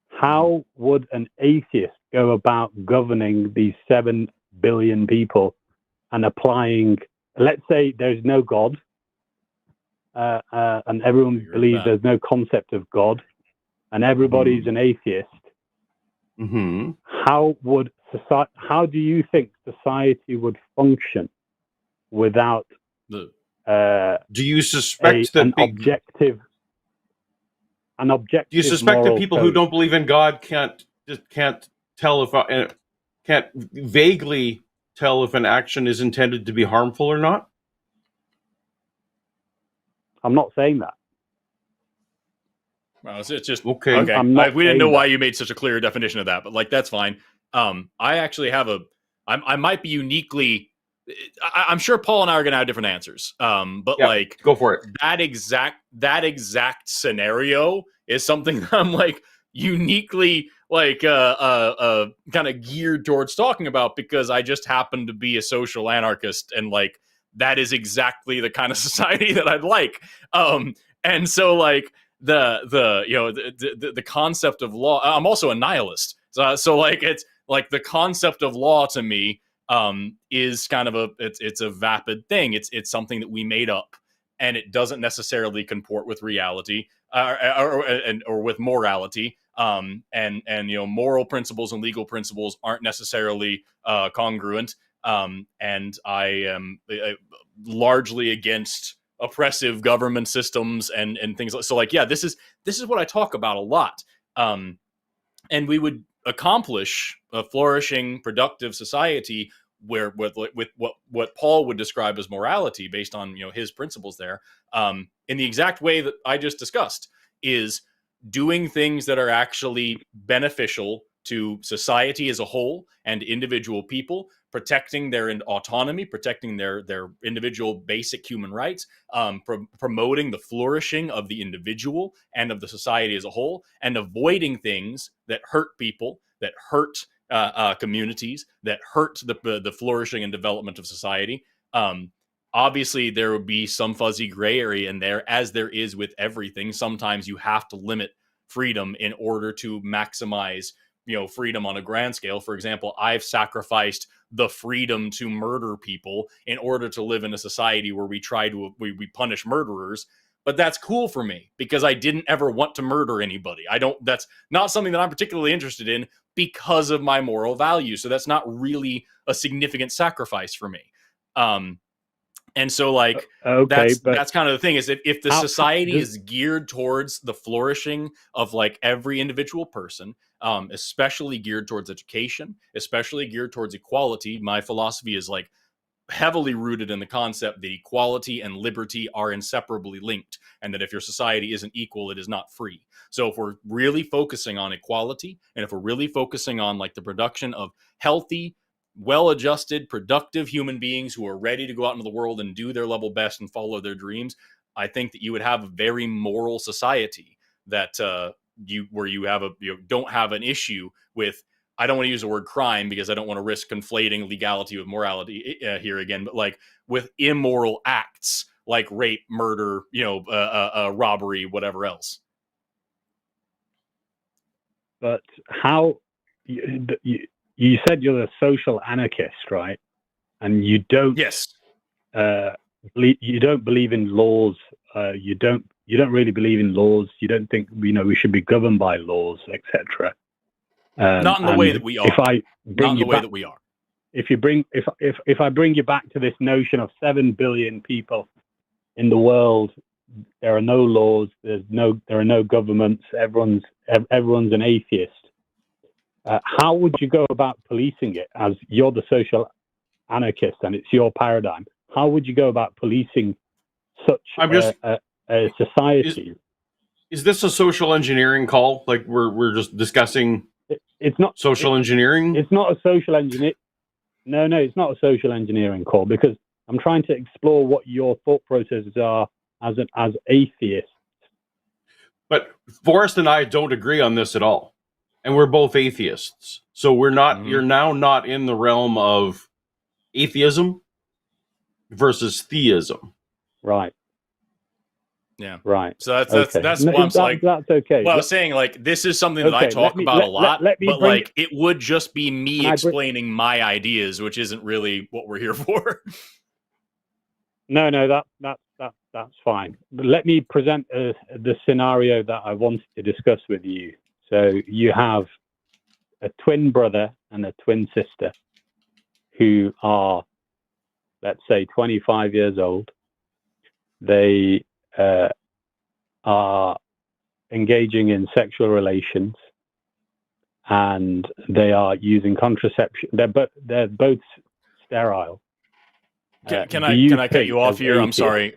How would an atheist go about governing these 7 billion people and applying? Let's say there's no God. And everyone believes there's no concept of God, and everybody's an atheist. Mm-hmm. How do you think society would function without? Do you suspect an objective? Do you suspect that people who don't believe in God can't tell can't vaguely tell if an action is intended to be harmful or not? I'm not saying that. Well, it's just okay. We didn't know why you made such a clear definition of that, but that's fine. I actually have I might be uniquely. I'm sure Paul and I are going to have different answers. But go for it. That exact scenario is something that I'm uniquely like kind of geared towards talking about, because I just happen to be a social anarchist, and like that is exactly the kind of society that I'd like. And so like the concept of law. I'm also a nihilist, so like it's like the concept of law to me is kind of it's a vapid thing. It's something that we made up, and it doesn't necessarily comport with reality or with morality. And moral principles and legal principles aren't necessarily congruent. And I am largely against oppressive government systems and things like so. Like, yeah, this is what I talk about a lot. And we would accomplish a flourishing, productive society where with what Paul would describe as morality, based on his principles there, in the exact way that I just discussed, is doing things that are actually beneficial to society as a whole and individual people, protecting their autonomy, protecting their individual basic human rights, promoting the flourishing of the individual and of the society as a whole, and avoiding things that hurt people, that hurt communities, that hurt the flourishing and development of society. Obviously, there would be some fuzzy gray area in there, as there is with everything. Sometimes you have to limit freedom in order to maximize freedom on a grand scale. For example, I've sacrificed the freedom to murder people in order to live in a society where we punish murderers. But that's cool for me because I didn't ever want to murder anybody. That's not something that I'm particularly interested in because of my moral values. So that's not really a significant sacrifice for me. And so like, that's kind of the thing, is if the society is geared towards the flourishing of like every individual person, especially geared towards education, especially geared towards equality. My philosophy is like heavily rooted in the concept that equality and liberty are inseparably linked, and that if your society isn't equal, it is not free. So if we're really focusing on equality, and if we're really focusing on like the production of healthy, well-adjusted, productive human beings who are ready to go out into the world and do their level best and follow their dreams, I think that you would have a very moral society that you don't have an issue with. I don't want to use the word crime because I don't want to risk conflating legality with morality here again, but like with immoral acts like rape, murder, robbery, whatever else. But how you said you're a social anarchist, right? And you don't. Yes. You don't believe in laws. You don't really believe in laws. You don't think we should be governed by laws, etc. Not in the way that we are. If I bring not in you the way back, that we are. If I bring you back to this notion of 7 billion people in the world, there are no laws. There are no governments. Everyone's an atheist. How would you go about policing it? As you're the social anarchist and it's your paradigm, how would you go about policing such a society? Is this a social engineering call? Like we're just discussing? It's not social engineering. It's not a social engineer. No, it's not a social engineering call, because I'm trying to explore what your thought processes are as atheists. But Forrest and I don't agree on this at all, and we're both atheists. So we're not. Mm-hmm. You're now not in the realm of atheism versus theism. Right. Yeah. Right. So that's why I'm like, that's okay. Well, I was saying like this is something that I talk about a lot, but like it would just be me explaining my ideas, which isn't really what we're here for. No, that's fine. But let me present the scenario that I wanted to discuss with you. So you have a twin brother and a twin sister who are, let's say, 25 years old. They are engaging in sexual relations, and they are using contraception. They're both sterile. Can I cut you off here? I'm sorry.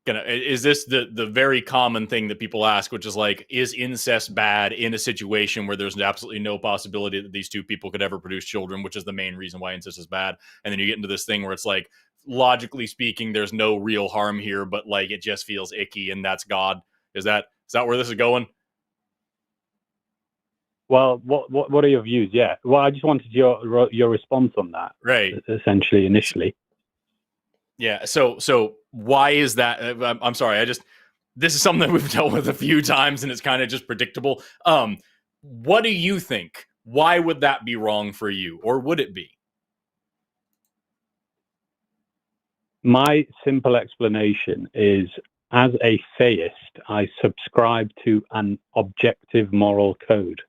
Is this the very common thing that people ask, which is like, is incest bad in a situation where there's absolutely no possibility that these two people could ever produce children, which is the main reason why incest is bad? And then you get into this thing where it's like, logically speaking, there's no real harm here, but like it just feels icky, and that's God. Is that where this is going? Well, what are your views? Yeah. Well, I just wanted your response on that. Right. Essentially, initially. Yeah. So why is that? I'm sorry. This is something that we've dealt with a few times, and it's kind of just predictable. What do you think? Why would that be wrong for you, or would it be? My simple explanation is, as a theist, I subscribe to an objective moral code.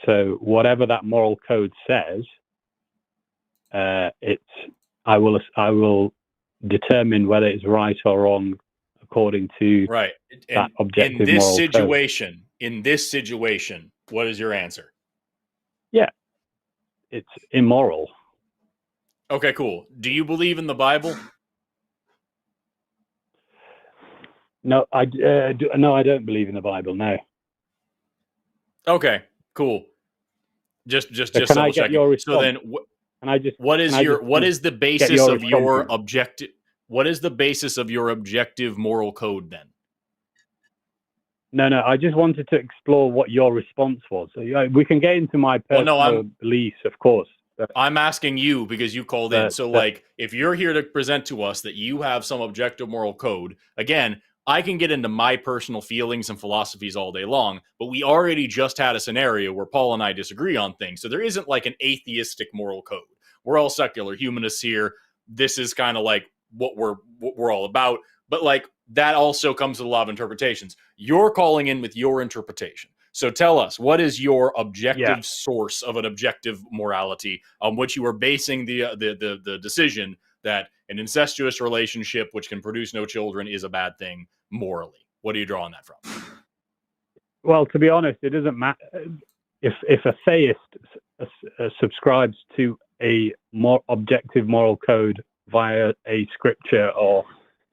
So whatever that moral code says, I will determine whether it's right or wrong according to right. that objective moral code. In this situation, what is your answer? Yeah, it's immoral. Okay, cool. Do you believe in the Bible? No, I don't believe in the Bible. No. Okay, cool. Just can I get your response? So then, what is the basis of your objective? What is the basis of your objective moral code then? No. I just wanted to explore what your response was. So, we can get into my personal beliefs, of course. I'm asking you because you called in. So, if you're here to present to us that you have some objective moral code, again, I can get into my personal feelings and philosophies all day long, but we already just had a scenario where Paul and I disagree on things. So there isn't like an atheistic moral code. We're all secular humanists here. This is kind of like what we're all about. But like that also comes with a lot of interpretations. You're calling in with your interpretation. So tell us, what is your objective source of an objective morality on which you are basing the decision that an incestuous relationship which can produce no children is a bad thing morally? What are you drawing that from? Well, to be honest, it doesn't matter if a theist subscribes to a more objective moral code via a scripture or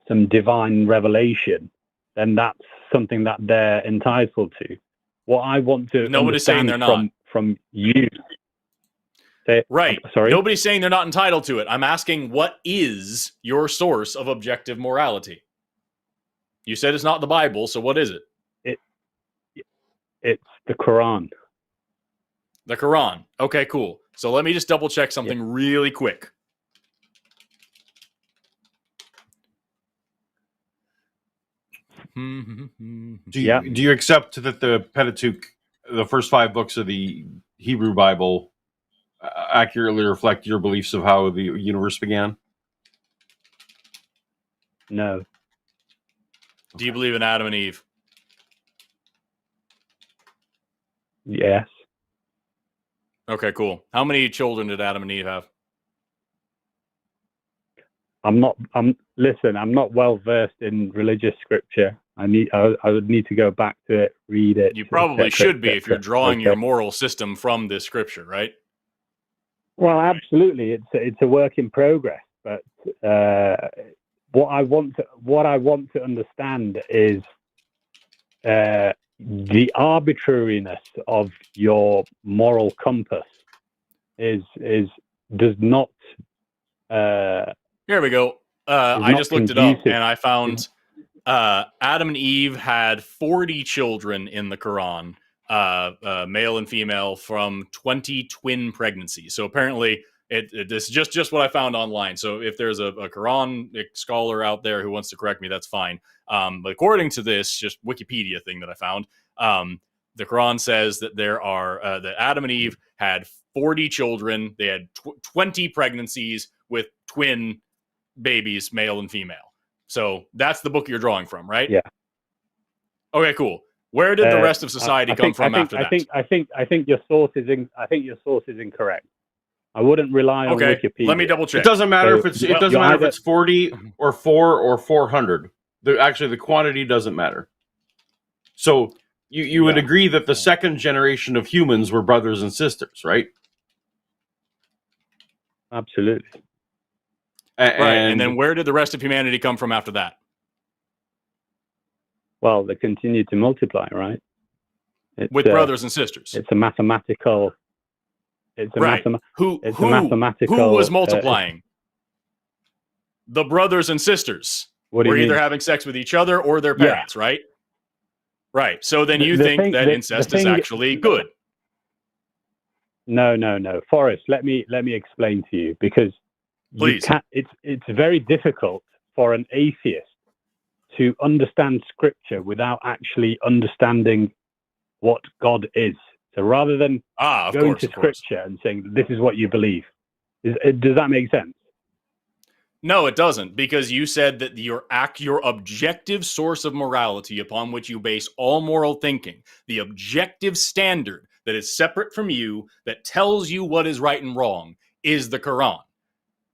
some divine revelation, then that's something that they're entitled to. What I want to nobody's saying they're not from you. Right. Sorry. Nobody's saying they're not entitled to it. I'm asking, what is your source of objective morality? You said it's not the Bible, so what is it? It's the Quran. The Quran. Okay, cool. So let me just double check something really quick. Do you accept that the Pentateuch, the first 5 books of the Hebrew Bible, accurately reflect your beliefs of how the universe began? No. Do you believe in Adam and Eve? Yes. Okay, cool. How many children did Adam and Eve have? I'm not well versed in religious scripture. I would need to go back to it, read it. You probably should be if you're drawing your moral system from this scripture, right? Well, absolutely. It's a work in progress, but what I want to understand is the arbitrariness of your moral compass does not. Here we go. I just looked it up and I found Adam and Eve had 40 children in the Quran, male and female, from 20 twin pregnancies. So apparently, this is just what I found online. So if there's a Quranic scholar out there who wants to correct me, that's fine. But according to this, just Wikipedia thing that I found, the Quran says that that Adam and Eve had 40 children. They had 20 pregnancies with twin babies, male and female. So that's the book you're drawing from, right? Yeah. Okay, cool. Where did the rest of society come from after that? I think your source is incorrect. I wouldn't rely on Wikipedia. Let me double check. It doesn't matter if it's 40 or 4 or 400. The quantity doesn't matter. So you would agree that the second generation of humans were brothers and sisters, right? Absolutely. And then where did the rest of humanity come from after that? Well, they continue to multiply, right? With brothers and sisters. It's a mathematical. Who was multiplying? The brothers and sisters were either having sex with each other or their parents, right? Right. So then you think that incest is actually good. No. Forrest, let me explain to you, because Please. It's very difficult for an atheist to understand scripture without actually understanding what God is. So rather than going to scripture and saying, this is what you believe, does that make sense? No, it doesn't, because you said that your objective source of morality upon which you base all moral thinking, the objective standard that is separate from you, that tells you what is right and wrong, is the Quran.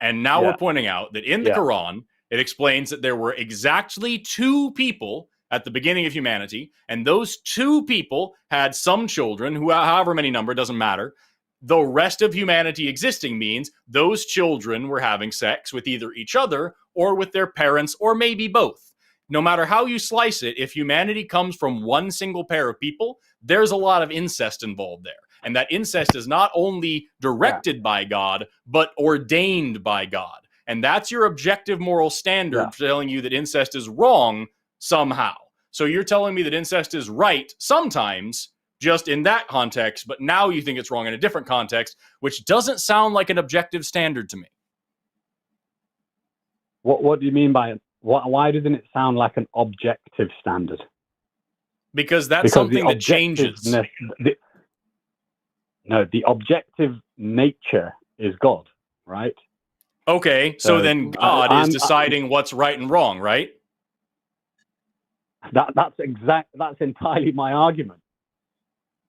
And now we're pointing out that in the Quran, it explains that there were exactly 2 people at the beginning of humanity, and those 2 people had some children, who, however many number, doesn't matter. The rest of humanity existing means those children were having sex with either each other or with their parents, or maybe both. No matter how you slice it, if humanity comes from one single pair of people, there's a lot of incest involved there. And that incest is not only directed by God, but ordained by God. And that's your objective moral standard for telling you that incest is wrong somehow. So you're telling me that incest is right sometimes, just in that context, but now you think it's wrong in a different context, which doesn't sound like an objective standard to me. What do you mean by it? Why doesn't it sound like an objective standard? Because that's something that changes. The objective nature is God, right? Okay, so then God is deciding what's right and wrong, right? That's entirely my argument.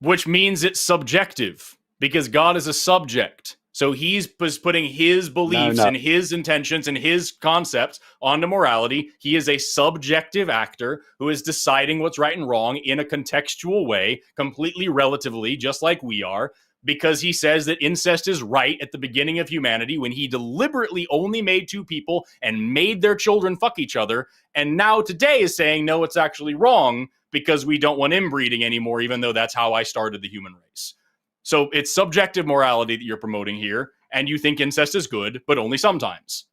Which means it's subjective, because God is a subject. So he's putting his beliefs and his intentions and his concepts onto morality. He is a subjective actor who is deciding what's right and wrong in a contextual way, completely relatively, just like we are, because he says that incest is right at the beginning of humanity when he deliberately only made 2 people and made their children fuck each other. And now today is saying, no, it's actually wrong, because we don't want inbreeding anymore, even though that's how I started the human race. So it's subjective morality that you're promoting here, and you think incest is good, but only sometimes.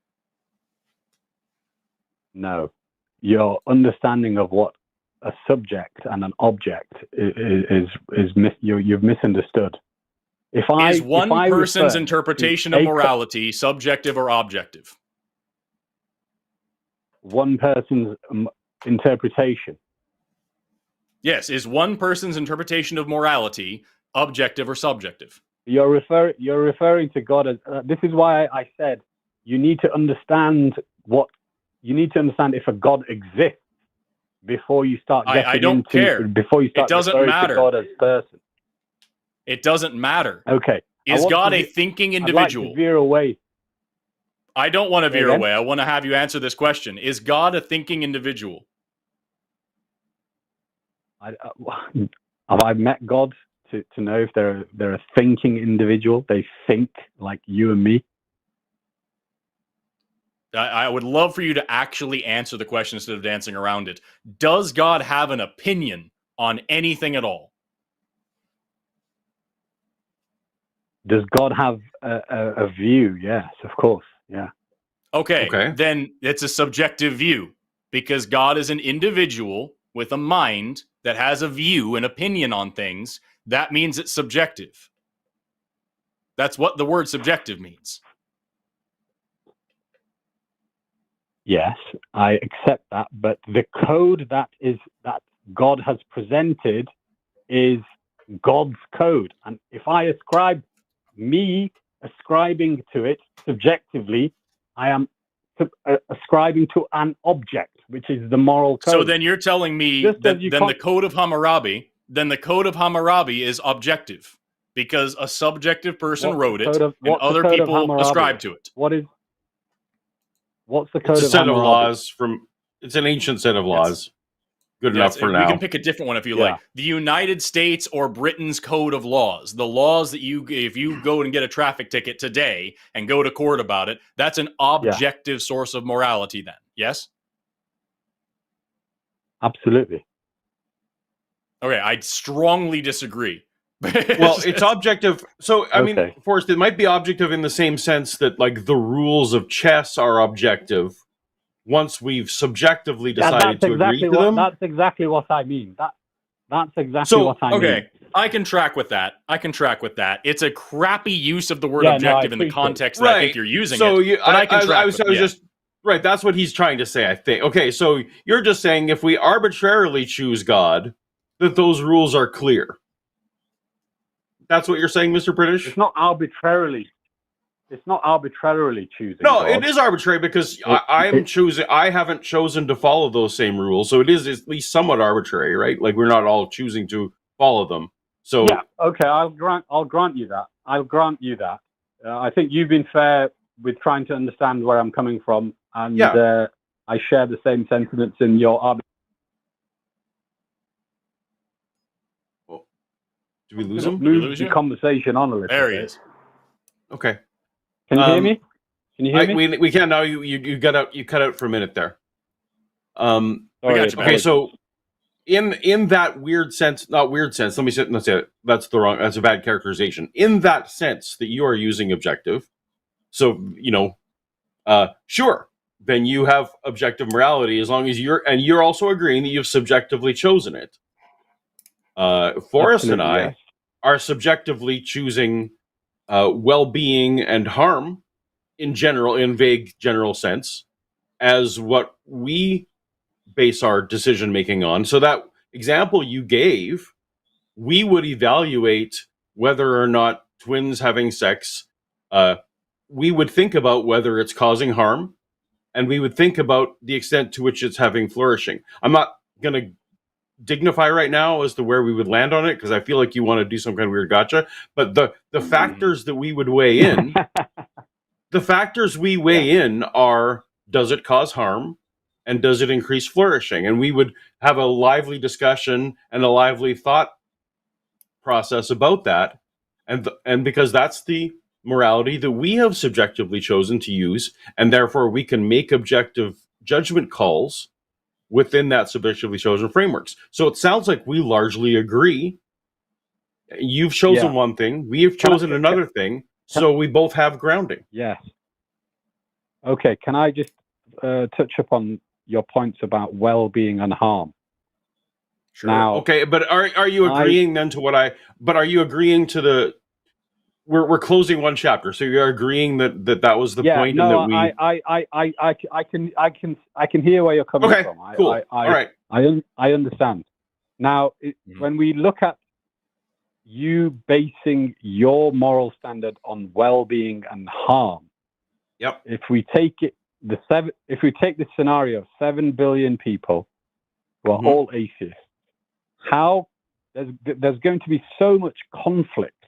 No. Your understanding of what a subject and an object is you've misunderstood. Is one person's interpretation of morality subjective or objective? One person's interpretation. Yes, is one person's interpretation of morality objective or subjective? You're referring to God as. This is why I said you need to understand if a God exists before you start getting I don't care. Before you start referring to God as person. It doesn't matter. Okay. Is God a thinking individual? I'd like to veer away. I don't want to veer away. I want to have you answer this question. Is God a thinking individual? Have I met God to know if they're a thinking individual? They think like you and me? I would love for you to actually answer the question instead of dancing around it. Does God have an opinion on anything at all? Does God have a view? Yes, of course. Yeah. Okay. Then it's a subjective view, because God is an individual with a mind that has a view, an opinion on things. That means it's subjective. That's what the word subjective means. Yes, I accept that, but the code that God has presented is God's code. And if I ascribing to it subjectively, I am ascribing to an object, which is the moral code. So then you're telling me that the Code of Hammurabi, is objective, because a subjective person wrote it and other people ascribe to it. What's the Code of Hammurabi? It's a set of laws it's an ancient set of laws. Good enough for now. We can pick a different one if you like. The United States or Britain's Code of Laws. The laws that if you go and get a traffic ticket today and go to court about it, that's an objective source of morality then. Yes? Absolutely. Okay, I strongly disagree. Well, it's objective. So, I mean, Forrest, it might be objective in the same sense that, like, the rules of chess are objective once we've subjectively decided to agree to them. That's exactly what I mean. That's exactly what I mean. Okay, I can track with that. It's a crappy use of the word objective in the context that I think you're using it. But I can track with it. Just right. That's what he's trying to say, I think. Okay, so you're just saying if we arbitrarily choose God, that those rules are clear. That's what you're saying, Mr. British? It's not arbitrarily choosing. No, God. it is arbitrary because I haven't chosen to follow those same rules, so it is at least somewhat arbitrary, right? Like we're not all choosing to follow them. So yeah, okay, I'll grant you that. I think you've been fair with trying to understand where I'm coming from, and I share the same sentiments in your argument. Did we lose him? Move the conversation on a little There he bit. is. Okay. Can you hear me? Can you hear me? We can now. You got out. You cut out for a minute there. We got you, okay, so in that weird sense, not weird sense. Let's say it. That's a bad characterization. In that sense that you are using objective. So sure. Then you have objective morality as long as you're also agreeing that you've subjectively chosen it. Forrest and I are subjectively choosing well-being and harm in vague general sense, as what we base our decision making on. So that example you gave, we would evaluate whether or not twins having sex. We would think about whether it's causing harm, and we would think about the extent to which it's having flourishing. I'm not going to dignify right now as to where we would land on it, because I feel like you want to do some kind of weird gotcha. But the factors that we would weigh in, in are, does it cause harm, and does it increase flourishing? And we would have a lively discussion and a lively thought process about that. And because that's the morality that we have subjectively chosen to use, and therefore we can make objective judgment calls within that subjectively chosen frameworks. So it sounds like we largely agree. You've chosen one thing, we have chosen another thing, so we both have grounding. Yes. Okay, can I just touch upon your points about well-being and harm? Sure. Now, okay, but are you agreeing then to are you agreeing to the we're closing one chapter, so you're agreeing that was the point? No, and that I can hear where you're coming from. Cool. All right. I understand. Now, when we look at you basing your moral standard on well-being and harm, if we take this scenario of 7 billion people who are all atheists, how there's going to be so much conflict.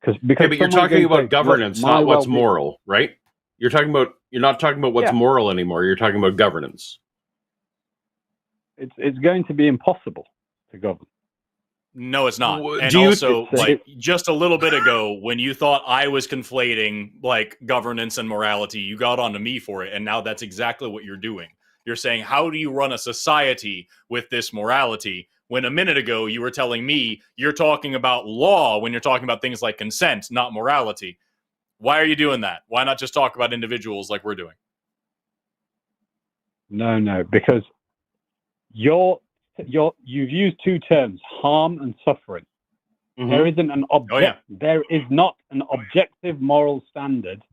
Because but you're talking about governance, not what's moral, right? You're not talking about what's moral anymore. You're talking about governance. It's going to be impossible to govern. No, it's not. And also, just a little bit ago, when you thought I was conflating like governance and morality, you got onto me for it, and now that's exactly what you're doing. You're saying, how do you run a society with this morality? When a minute ago you were telling me you're talking about law when you're talking about things like consent, not morality. Why are you doing that? Why not just talk about individuals like we're doing? No, because you've used two terms, harm and suffering. There isn't there is not an objective moral standard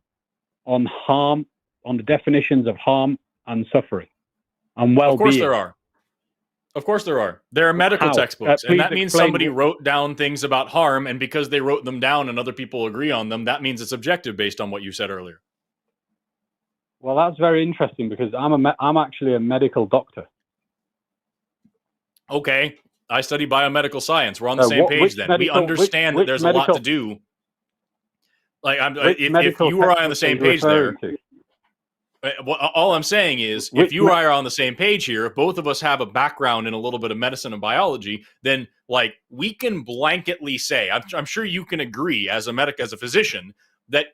on harm, on the definitions of harm and suffering and well-being. Of course there are. Of course there are. There are medical textbooks, and that means somebody wrote down things about harm, and because they wrote them down and other people agree on them, that means it's objective based on what you said earlier. Well, that's very interesting because I'm actually a medical doctor. Okay, I study biomedical science. We're on the same page then. We understand that there's a lot to do. Like, if you or I are on the same page there. All I'm saying is, if you and I are on the same page here, if both of us have a background in a little bit of medicine and biology, then like we can blanketly say, I'm sure you can agree as a physician that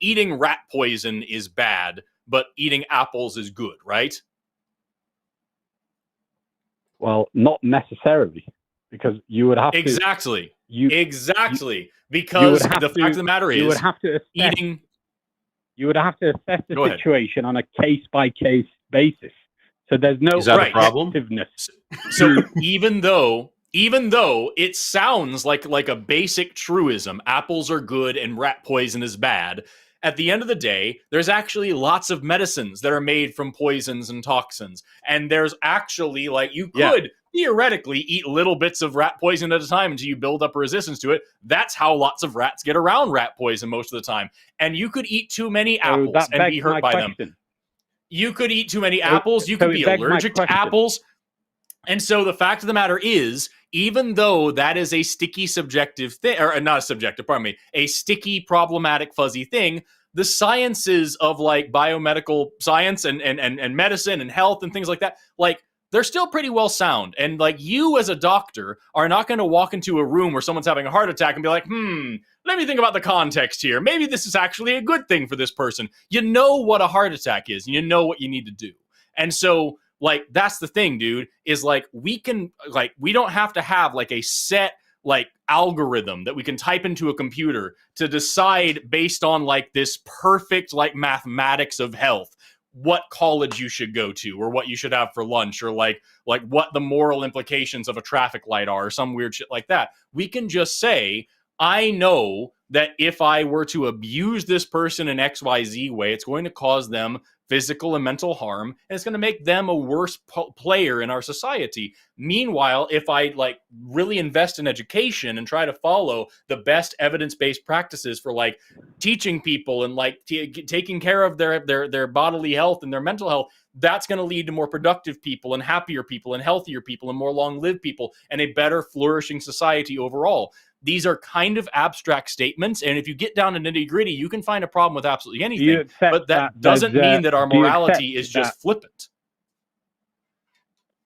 eating rat poison is bad, but eating apples is good, right? Well, not necessarily, because you would have to exactly because the fact of the matter is you would have to eating. You would have to assess the situation on a case-by-case basis. So there's no Is that a problem? So even though even though it sounds like a basic truism, apples are good and rat poison is bad, at the end of the day, there's actually lots of medicines that are made from poisons and toxins. And there's actually, like, you could theoretically eat little bits of rat poison at a time until you build up a resistance to it. That's how lots of rats get around rat poison most of the time. And you could eat too many apples and be hurt by them. You could eat too many apples. You could be allergic to apples. And so the fact of the matter is, even though that is a sticky subjective thing, or not a subjective, pardon me, a sticky, problematic, fuzzy thing, the sciences of like biomedical science and medicine and health and things like that, like, they're still pretty well sound. And like, you as a doctor are not going to walk into a room where someone's having a heart attack and be like, let me think about the context here. Maybe this is actually a good thing for this person. You know what a heart attack is, and you know what you need to do. And so, like, that's the thing, dude, is like, we don't have to have like a set like algorithm that we can type into a computer to decide based on like this perfect like mathematics of health what college you should go to or what you should have for lunch or like what the moral implications of a traffic light are or some weird shit like that. We can just say, I know that if I were to abuse this person in XYZ way, it's going to cause them physical and mental harm, and it's going to make them a worse player in our society. Meanwhile, if I like really invest in education and try to follow the best evidence-based practices for like teaching people and like taking care of their bodily health and their mental health, that's going to lead to more productive people and happier people and healthier people and more long-lived people and a better flourishing society overall. These are kind of abstract statements, and if you get down to nitty-gritty, you can find a problem with absolutely anything, but that doesn't mean that our morality is just flippant.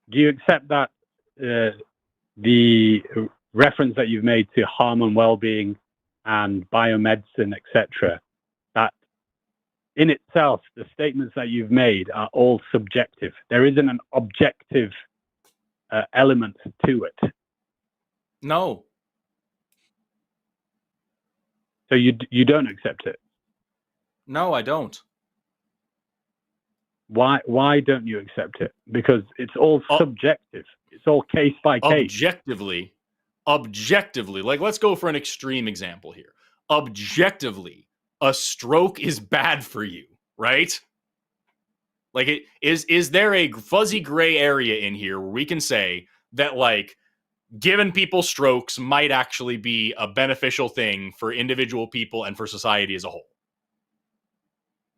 Do you accept that the reference that you've made to harm and well-being and biomedicine, etc., that in itself, the statements that you've made are all subjective? There isn't an objective element to it. No. So you don't accept it? No, I don't. Why don't you accept it? Because it's all subjective. It's all case by case. Objectively, like, let's go for an extreme example here. Objectively, a stroke is bad for you, right? Like, is there a fuzzy gray area in here where we can say that, like, giving people strokes might actually be a beneficial thing for individual people and for society as a whole?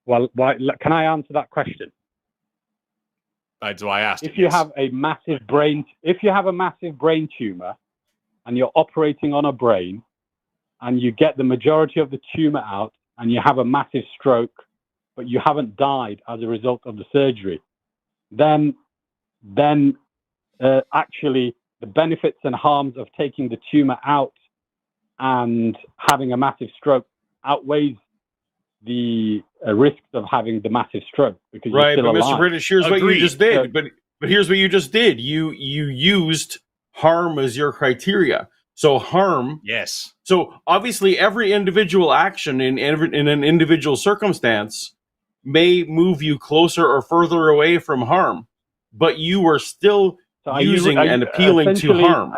Well, can I answer that question? So I asked. If you have a massive brain tumor and you're operating on a brain and you get the majority of the tumor out and you have a massive stroke, but you haven't died as a result of the surgery, then actually the benefits and harms of taking the tumor out and having a massive stroke outweighs the risks of having the massive stroke, because you're still alive. Mr. British, here's what you just did. But here's what you just did. You used harm as your criteria. So harm. Yes. So obviously, every individual action in an individual circumstance may move you closer or further away from harm, but you are still using and appealing to harm.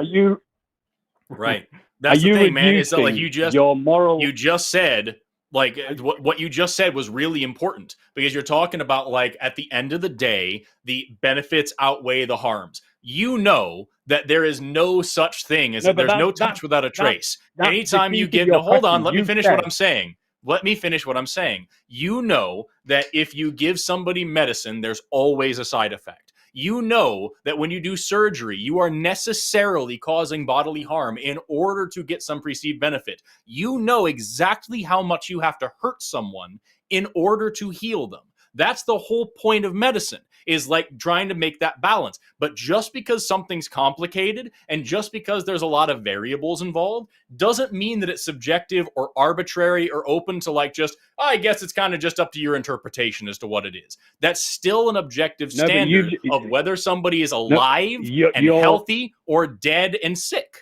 Right. That's the thing, man. It's like you just said, like, what you just said was really important, because you're talking about, like, at the end of the day, the benefits outweigh the harms. You know that there is no such thing as there's no touch without a trace. Anytime you give, hold on, let me finish what I'm saying. Let me finish what I'm saying. You know that if you give somebody medicine, there's always a side effect. You know that when you do surgery, you are necessarily causing bodily harm in order to get some perceived benefit. You know exactly how much you have to hurt someone in order to heal them. That's the whole point of medicine, is like trying to make that balance. But just because something's complicated and just because there's a lot of variables involved doesn't mean that it's subjective or arbitrary or open to, like, just, I guess it's kind of just up to your interpretation as to what it is. That's still an objective standard of whether somebody is alive and healthy or dead and sick.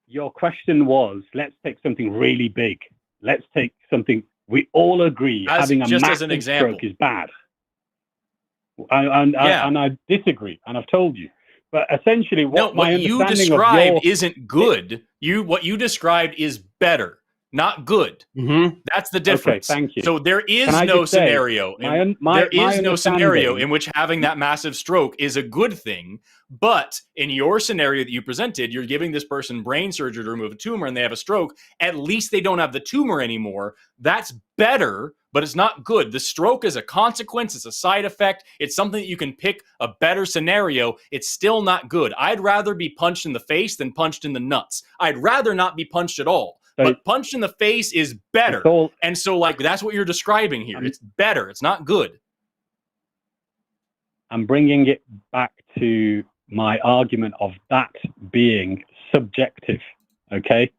Your question was, let's take something really big. Let's take something we all agree having a massive stroke is bad. And I disagree, and I've told you. But essentially, what you described isn't good. What you described is better, not good. Mm-hmm. That's the difference. Okay, thank you. So there is no scenario. There is no scenario in which having that massive stroke is a good thing. But in your scenario that you presented, you're giving this person brain surgery to remove a tumor, and they have a stroke. At least they don't have the tumor anymore. That's better, but it's not good. The stroke is a consequence. It's a side effect. It's something that you can pick a better scenario. It's still not good. I'd rather be punched in the face than punched in the nuts. I'd rather not be punched at all. But punched in the face is better. And so, like, that's what you're describing here. It's better. It's not good. I'm bringing it back to my argument of that being subjective. Okay?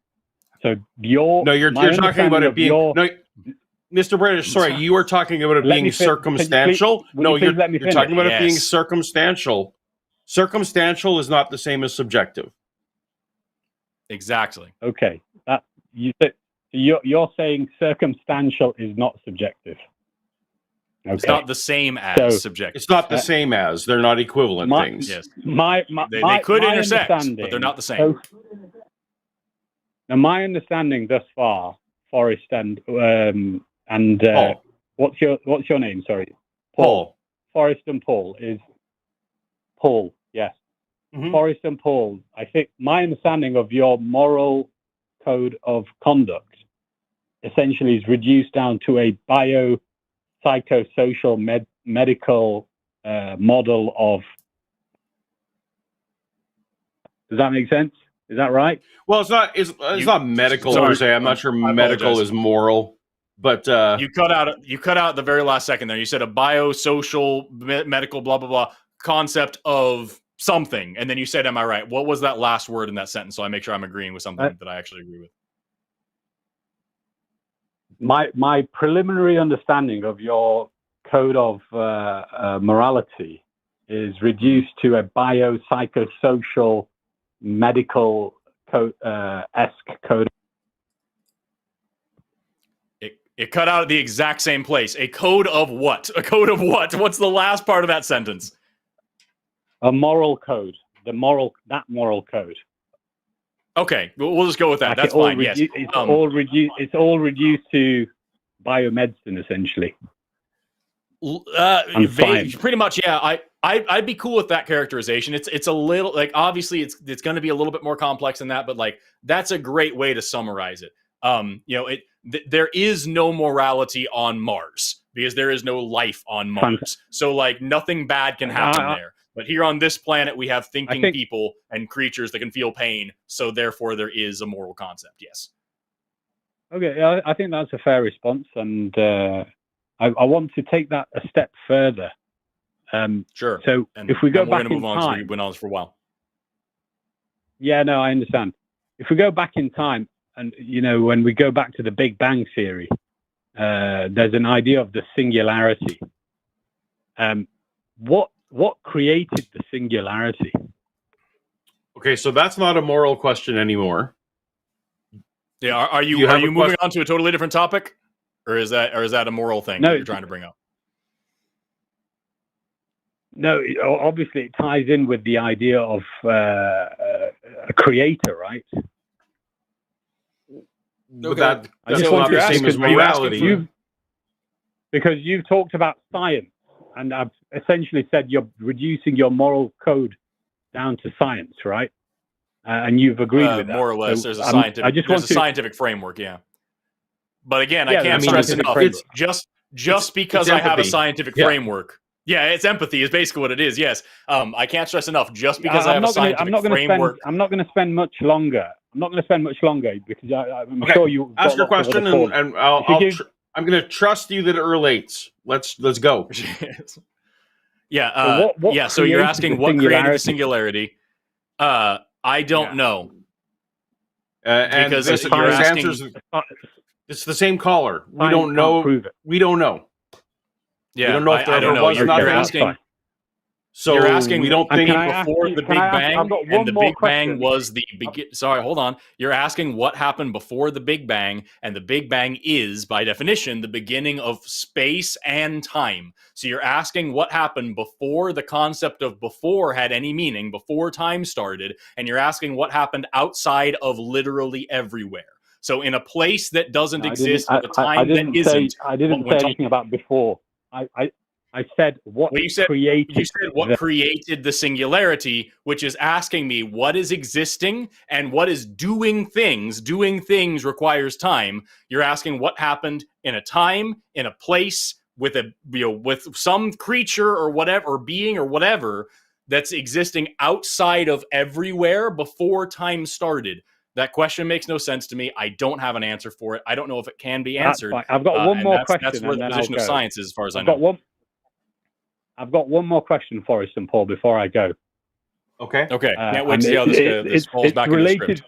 So you're talking about it being... No, Mr. British, sorry, you are talking about it being circumstantial. You're talking about it being circumstantial. Circumstantial is not the same as subjective. Exactly. Okay. You're saying circumstantial is not subjective. Okay. It's not the same as subjective. It's not the same as. They're not equivalent things. Yes. They could intersect, but they're not the same. Now, my understanding thus far, Forrest and what's your name? Sorry, Paul. Forrest and Paul is Paul. Yes, Forrest and Paul. I think my understanding of your moral code of conduct essentially is reduced down to a biopsychosocial medical model of. Does that make sense? Is that right? Well, it's not medical per se. I'm not sure medical is moral, but you cut out the very last second there. You said a biosocial medical blah blah blah concept of something, and then you said, "Am I right?" What was that last word in that sentence? So I make sure I'm agreeing with something that I actually agree with. My preliminary understanding of your code of morality is reduced to a biopsychosocial medical esque code. It cut out at the exact same place. A code of what? A code of what? What's the last part of that sentence? A moral code. That moral code. Okay, we'll just go with that. Like that's fine. Yes, it's all reduced to biomedicine essentially. Pretty much, yeah. I'd be cool with that characterization. It's a little like obviously it's going to be a little bit more complex than that, but like that's a great way to summarize it. There is no morality on Mars because there is no life on Mars. So like nothing bad can happen there. But here on this planet, we have thinking people and creatures that can feel pain. So therefore, there is a moral concept. Yes. Okay, I think that's a fair response, and I want to take that a step further. Sure. So if we go back in time, we've been on this for a while. Yeah, no, I understand. If we go back in time, and when we go back to the Big Bang Theory, there's an idea of the singularity. What created the singularity? Okay, so that's not a moral question anymore. Yeah, are you moving on to a totally different topic, or is that a moral thing that you're trying to bring up? No, obviously it ties in with the idea of a creator, right? Okay. That's not the same as morality. Because you've talked about science, and I've essentially said you're reducing your moral code down to science, right? And you've agreed with that. More or less, there's a scientific framework, yeah. But again, I can't stress enough. It's just because I have a scientific framework. Yeah, it's empathy is basically what it is. Yes, I can't stress enough. Just because I have a scientific framework, I'm not going to spend much longer. Because I'm sure you ask your question, and I'm going to trust you that it relates. Let's go. Yeah, so you're asking what created the singularity? I don't know. Because you're asking, it's the same caller. We don't know. We don't know. Yeah, we don't know if there was nothing. So you're asking, we don't think before the Big Bang, and the Big Bang was the begin. Sorry, hold on. You're asking what happened before the Big Bang, and the Big Bang is, by definition, the beginning of space and time. So you're asking what happened before the concept of before had any meaning, before time started, and you're asking what happened outside of literally everywhere. So in a place that doesn't exist, at a time that isn't. I didn't say anything about before. I said what created. You said what created the singularity, which is asking me what is existing and what is doing things. Doing things requires time. You're asking what happened in a time, in a place, with with some creature or whatever, or being or whatever that's existing outside of everywhere before time started. That question makes no sense to me. I don't have an answer for it. I don't know if it can be answered. I've got one more question. That's where the position of science is, as far as I know. I've got one more question, Forrest and Paul, before I go. Okay. Can't wait to see how this falls back into the script.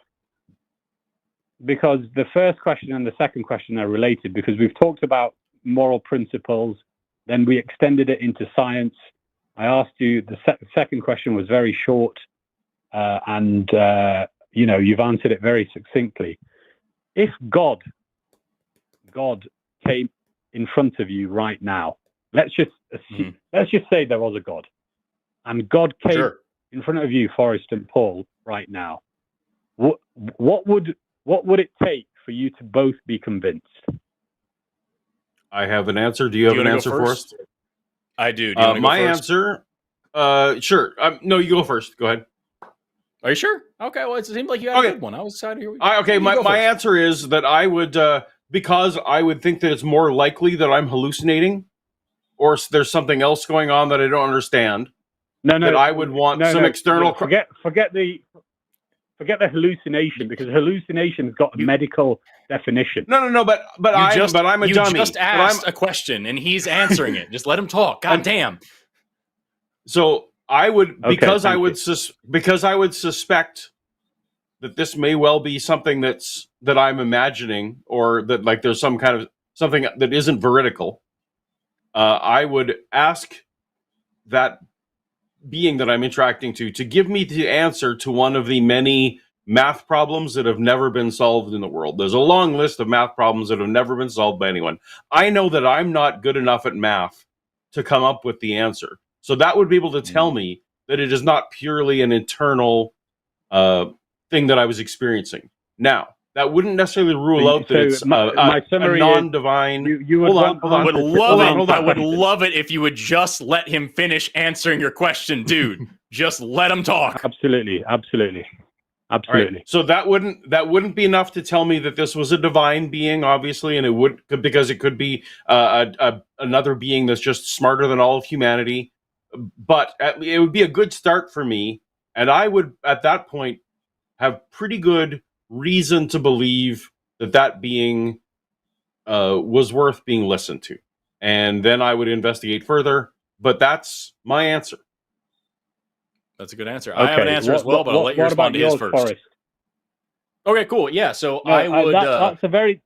Because the first question and the second question are related, because we've talked about moral principles, then we extended it into science. I asked you, the second question was very short, and you've answered it very succinctly. If God came in front of you right now, let's just say there was a God, and God came in front of you, Forrest and Paul, right now. What would it take for you to both be convinced? I have an answer. Do you have an answer, Forrest? I do. My answer, sure. No, you go first. Go ahead. Are you sure? Okay. Well, it seemed like you had a good one. I was excited to hear. Okay. My answer is that I would, because I would think that it's more likely that I'm hallucinating, or there's something else going on that I don't understand. That I would want some external. Forget the hallucination, because hallucination has got a medical definition. But I'm a dummy. You just asked a question and he's answering it. Just let him talk. God damn. So I would, because I would suspect that this may well be something that I'm imagining, or that like there's some kind of something that isn't veridical. I would ask that being that I'm interacting to give me the answer to one of the many math problems that have never been solved in the world. There's a long list of math problems that have never been solved by anyone. I know that I'm not good enough at math to come up with the answer. So that would be able to tell me that it is not purely an internal thing that I was experiencing. Now, that wouldn't necessarily rule out that it's a non-divine. I would love it if you would just let him finish answering your question, dude. Just let him talk. Absolutely. Right. So that wouldn't be enough to tell me that this was a divine being, obviously, and it would, because it could be another being that's just smarter than all of humanity. But it would be a good start for me, and I would at that point have pretty good reason to believe that being was worth being listened to, and then I would investigate further. But that's my answer. That's a good answer. Okay. I have an answer as well, but I'll let you respond to his first. Forrest? Okay, cool. Yeah, so I would. That's a very.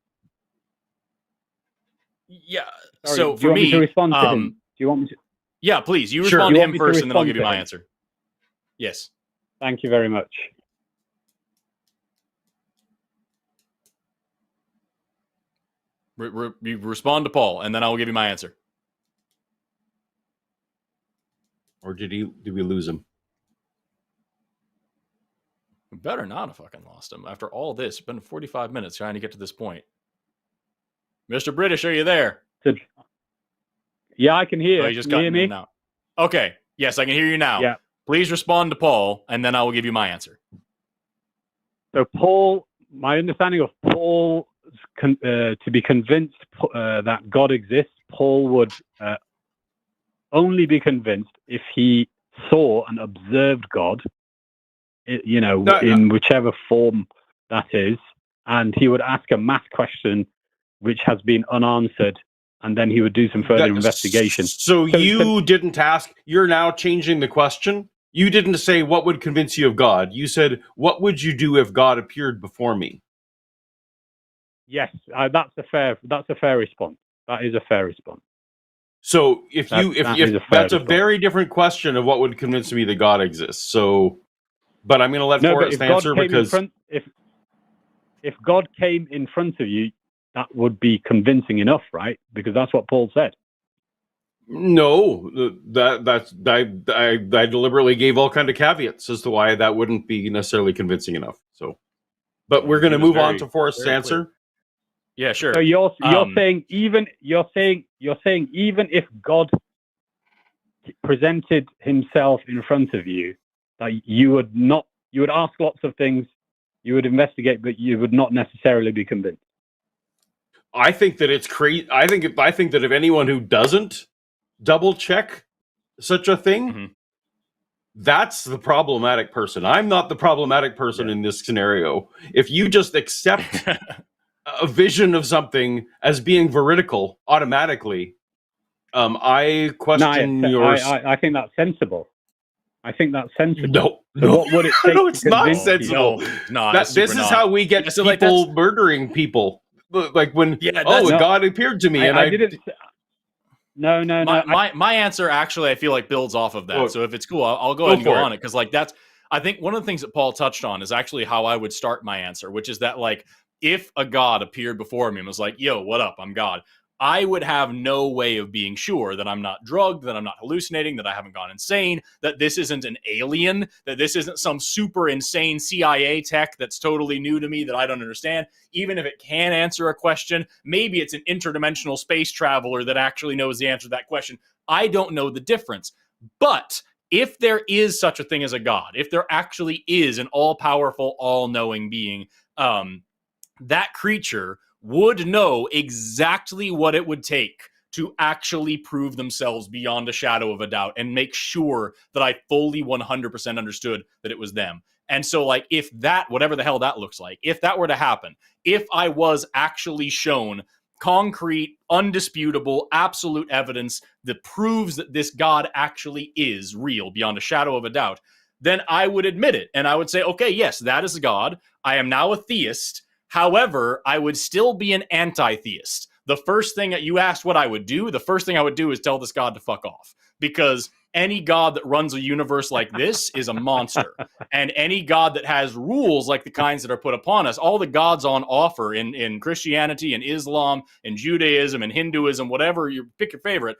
Yeah. Sorry, so for me, to respond to him? Do you want me to? Yeah, please. You respond to him first, and then I'll give you my answer. Yes. Thank you very much. You respond to Paul, and then I'll give you my answer. Or did we lose him? We better not have fucking lost him. After all this, it's been 45 minutes trying to get to this point. Mr. British, are you there? Yeah, I can hear. Oh, you just got me now. Okay. Yes, I can hear you now. Yeah. Please respond to Paul, and then I will give you my answer. So Paul, my understanding of Paul, to be convinced that God exists, Paul would only be convinced if he saw and observed God, in whichever form that is, and he would ask a math question which has been unanswered, and then he would do some further investigation. So you didn't ask, you're now changing the question. You didn't say what would convince you of God. You said, what would you do if God appeared before me? Yes, that's a fair response. That is a fair response. So if that's a very different question of what would convince me that God exists. So, but I'm going to let Forrest answer because if God came in front of you, that would be convincing enough, right? Because that's what Paul said. No, I deliberately gave all kind of caveats as to why that wouldn't be necessarily convincing enough. So, but we're going to move on to Forrest's answer. Clear. Yeah, sure. So you're saying even if God presented himself in front of you, that you would ask lots of things, you would investigate, but you would not necessarily be convinced. I think that it's crazy. I think that if anyone who doesn't double check such a thing, that's the problematic person. I'm not the problematic person in this scenario. If you just accept a vision of something as being veridical automatically, I question yours. I think that's sensible. No, so what would it take? No, it's not sensible. This is how we get people murdering people. Like when God appeared to me, and I didn't. No. My answer actually, I feel like builds off of that. So if it's cool, I'll go ahead and go on it because that's. I think one of the things that Paul touched on is actually how I would start my answer, which is that like if a God appeared before me and was like, "Yo, what up? I'm God." I would have no way of being sure that I'm not drugged, that I'm not hallucinating, that I haven't gone insane, that this isn't an alien, that this isn't some super insane CIA tech that's totally new to me that I don't understand. Even if it can answer a question, maybe it's an interdimensional space traveler that actually knows the answer to that question. I don't know the difference. But if there is such a thing as a God, if there actually is an all-powerful, all-knowing being, that creature would know exactly what it would take to actually prove themselves beyond a shadow of a doubt and make sure that I fully 100% understood that it was them. And so, like, if that, whatever the hell that looks like, if that were to happen, if I was actually shown concrete, undisputable, absolute evidence that proves that this God actually is real beyond a shadow of a doubt, then I would admit it. And I would say, okay, yes, that is a God. I am now a theist. However, I would still be an anti-theist. The first thing that you asked what I would do, the first thing I would do is tell this God to fuck off. Because any God that runs a universe like this is a monster. And any God that has rules like the kinds that are put upon us, all the gods on offer in Christianity and Islam and Judaism and Hinduism, whatever, you pick your favorite,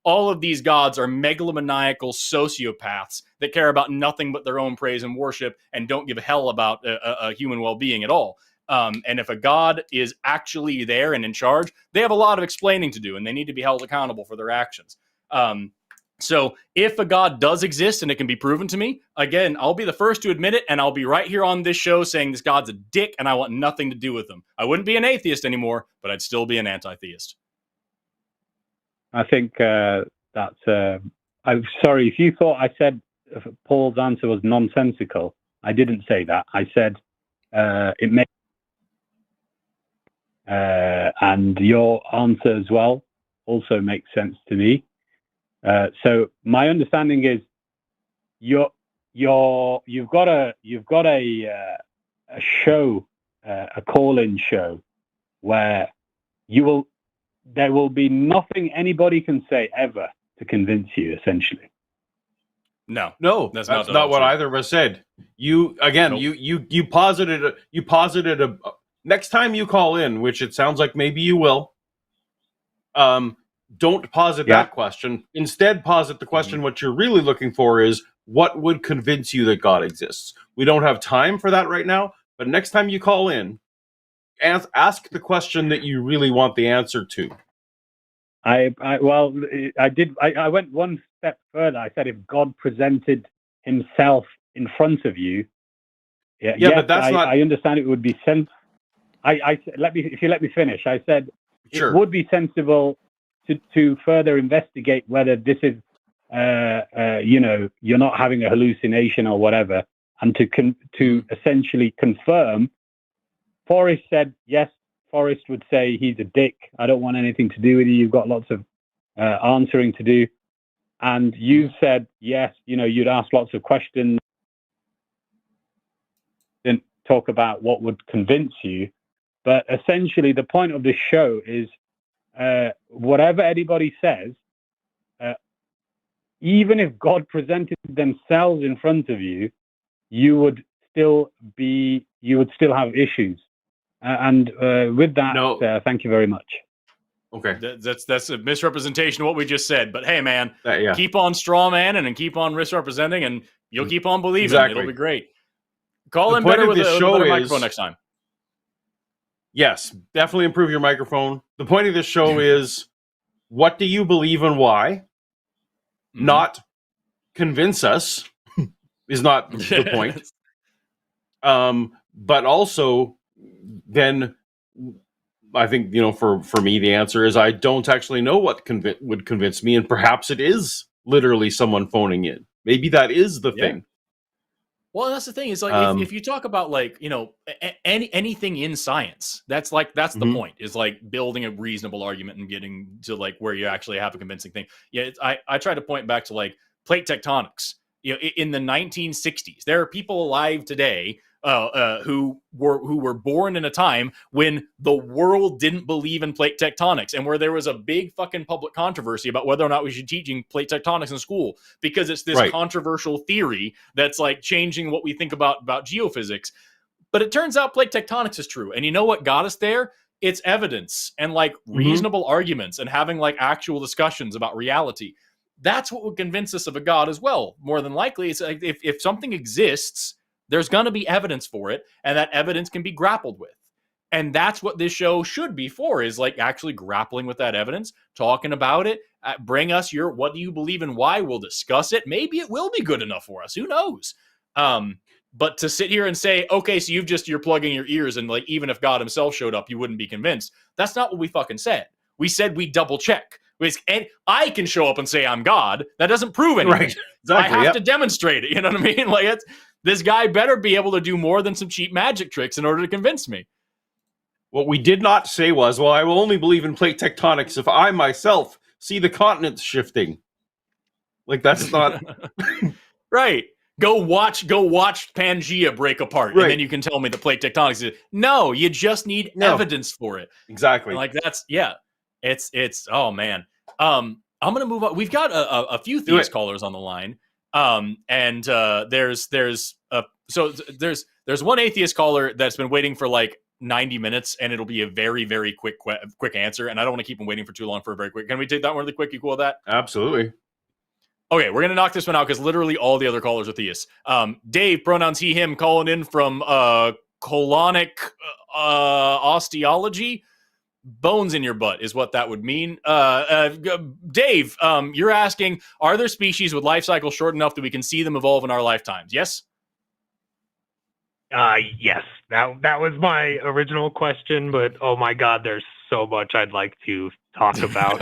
all of these gods are megalomaniacal sociopaths that care about nothing but their own praise and worship and don't give a hell about a human well-being at all. And if a God is actually there and in charge, they have a lot of explaining to do, and they need to be held accountable for their actions. So if a God does exist and it can be proven to me, again, I'll be the first to admit it, and I'll be right here on this show saying this God's a dick and I want nothing to do with him. I wouldn't be an atheist anymore, but I'd still be an anti-theist. I think that's... I'm sorry, if you thought I said Paul's answer was nonsensical, I didn't say that. I said it may... and your answer as well also makes sense to me. So my understanding is you've got a show, a call-in show, where there will be nothing anybody can say ever to convince you, essentially. No, that's not what either of us said. You posited a next time you call in, which it sounds like maybe you will. Don't posit that question. Instead, posit the question. What you're really looking for is what would convince you that God exists. We don't have time for that right now, but next time you call in, ask the question that you really want the answer to. I went one step further. I said if God presented himself in front of you, but that's not. I understand it would be sense. If you let me finish, I said it would be sensible to further investigate whether this is, you're not having a hallucination or whatever, and to essentially confirm. Forrest said yes. Forrest would say he's a dick. I don't want anything to do with you. You've got lots of answering to do, and you said yes. You'd ask lots of questions, then talk about what would convince you. But essentially, the point of this show is whatever anybody says, even if God presented themselves in front of you, you would still have issues. And with that, thank you very much. Okay, that's a misrepresentation of what we just said. But hey, man, yeah. Keep on straw manning and keep on misrepresenting, and you'll keep on believing. Exactly. It'll be great. Call in better with a better microphone next time. Yes, definitely improve your microphone. The point of this show is, what do you believe and why? Mm-hmm. Not convince us is not the point. But also, then I think, for me, the answer is I don't actually know what would convince me, and perhaps it is literally someone phoning in. Maybe that is the thing. Well, that's the thing. Is like if you talk about anything in science, that's the point. Is like building a reasonable argument and getting to like where you actually have a convincing thing. Yeah, I try to point back to like plate tectonics. In the 1960s, there are people alive today who were born in a time when the world didn't believe in plate tectonics, and where there was a big fucking public controversy about whether or not we should be teaching plate tectonics in school, because it's this controversial theory that's like changing what we think about geophysics. But it turns out plate tectonics is true. And you know what got us there? It's evidence and like reasonable arguments and having like actual discussions about reality. That's what would convince us of a God as well. More than likely, it's like if something exists, there's going to be evidence for it, and that evidence can be grappled with. And that's what this show should be for, is like actually grappling with that evidence, talking about it, bring us your, what do you believe and why? We'll discuss it. Maybe it will be good enough for us. Who knows? But to sit here and say, okay, so you're plugging your ears, and like, even if God himself showed up, you wouldn't be convinced. That's not what we fucking said. We said we double check. And I can show up and say I'm God. That doesn't prove anything. Right. Exactly. I have to demonstrate it. You know what I mean? Like, this guy better be able to do more than some cheap magic tricks in order to convince me. What we did not say was, well, I will only believe in plate tectonics if I myself see the continents shifting. Like, that's not right. Go watch Pangea break apart, and then you can tell me the plate tectonics is. No, you just need evidence for it. Exactly. And like, that's It's oh man. I'm gonna move on. We've got a few theist callers on the line. And there's one atheist caller that's been waiting for like 90 minutes, and it'll be a very, very quick answer. And I don't want to keep him waiting for too long for a very quick. Can we take that one really quick? You cool with that? Absolutely. Okay, we're gonna knock this one out because literally all the other callers are theists. Dave, pronouns he, him, calling in from colonic osteology. Bones in your butt is what that would mean. Dave, you're asking, are there species with life cycles short enough that we can see them evolve in our lifetimes? Yes? Yes. That was my original question, but oh my God, there's so much I'd like to talk about.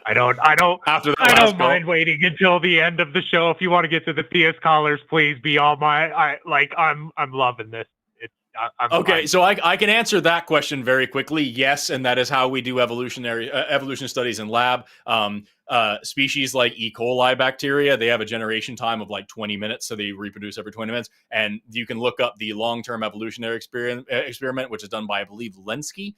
I don't mind waiting until the end of the show. If you want to get to the theist callers, please be all I'm loving this. Okay, so I can answer that question very quickly. Yes, and that is how we do evolution studies in lab. Species like E. coli bacteria, they have a generation time of like 20 minutes, so they reproduce every 20 minutes. And you can look up the long-term evolutionary experiment, which is done by, I believe, Lenski,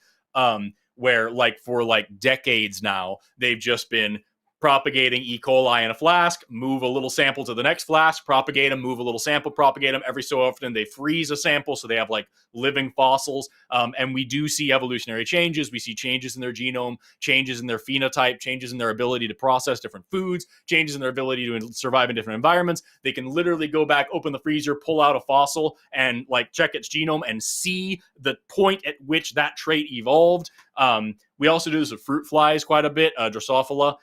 where like for like decades now, they've just been propagating E. coli in a flask, move a little sample to the next flask, propagate them, move a little sample, propagate them. Every so often they freeze a sample, so they have like living fossils. And we do see evolutionary changes. We see changes in their genome, changes in their phenotype, changes in their ability to process different foods, changes in their ability to survive in different environments. They can literally go back, open the freezer, pull out a fossil, and like check its genome and see the point at which that trait evolved. We also do this with fruit flies quite a bit. Drosophila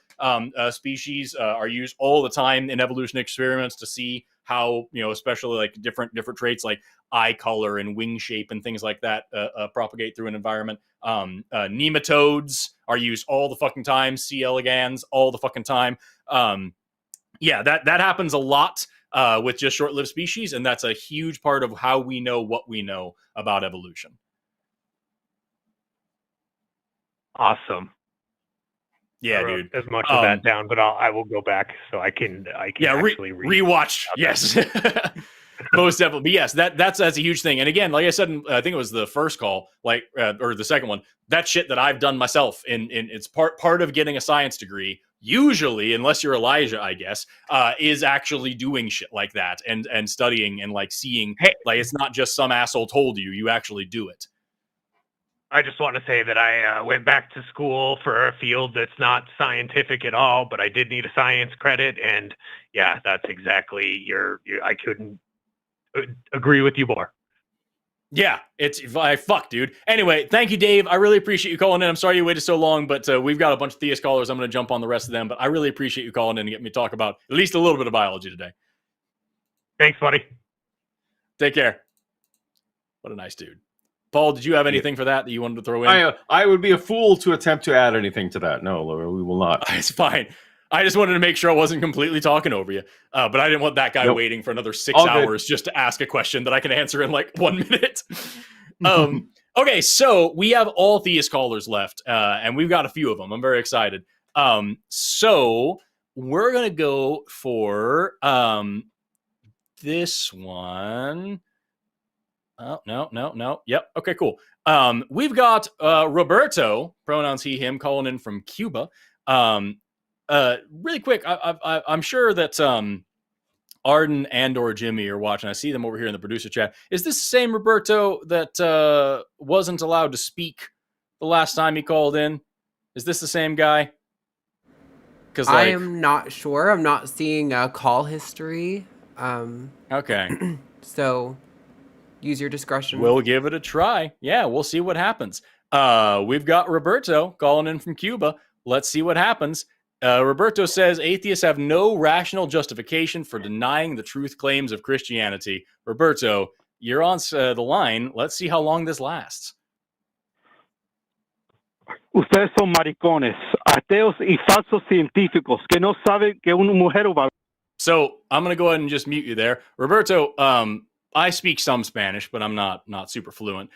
species are used all the time in evolution experiments to see how, especially like different traits like eye color and wing shape and things like that propagate through an environment. Nematodes are used all the fucking time. C. elegans all the fucking time. That happens a lot with just short-lived species, and that's a huge part of how we know what we know about evolution. Awesome. Yeah, dude. As much of that down, but I will go back so I can actually rewatch. Yes. Most definitely. But yes, that's a huge thing. And again, like I said, I think it was the first call, or the second one. That shit that I've done myself. In it's part of getting a science degree. Usually, unless you're Elijah, I guess, is actually doing shit like that and studying and like seeing. Like it's not just some asshole told you. You actually do it. I just want to say that I went back to school for a field that's not scientific at all, but I did need a science credit, and yeah, that's exactly I couldn't agree with you more. Yeah, fuck, dude. Anyway, thank you, Dave. I really appreciate you calling in. I'm sorry you waited so long, but we've got a bunch of theist callers. I'm going to jump on the rest of them, but I really appreciate you calling in and getting me to talk about at least a little bit of biology today. Thanks, buddy. Take care. What a nice dude. Paul, did you have anything for that you wanted to throw in? I would be a fool to attempt to add anything to that. No, we will not. It's fine. I just wanted to make sure I wasn't completely talking over you. But I didn't want that guy waiting for another 6 hours just to ask a question that I can answer in like 1 minute. Okay, so we have all theist callers left, and we've got a few of them. I'm very excited. So we're going to go for this one. Oh, no. Yep. Okay, cool. We've got Roberto, pronouns he, him, calling in from Cuba. Really quick, I'm sure that Arden and or Jimmy are watching. I see them over here in the producer chat. Is this the same Roberto that wasn't allowed to speak the last time he called in? Is this the same guy? Because I am not sure. I'm not seeing a call history. Okay. So use your discretion. We'll give it a try. Yeah, we'll see what happens. We've got Roberto calling in from Cuba. Let's see what happens. Roberto says atheists have no rational justification for denying the truth claims of Christianity. Roberto, you're on the line. Let's see how long this lasts. Ustedes son maricones, ateos y falsos científicos que no saben que una mujer va. So I'm going to go ahead and just mute you there. Roberto, I speak some Spanish, but I'm not super fluent.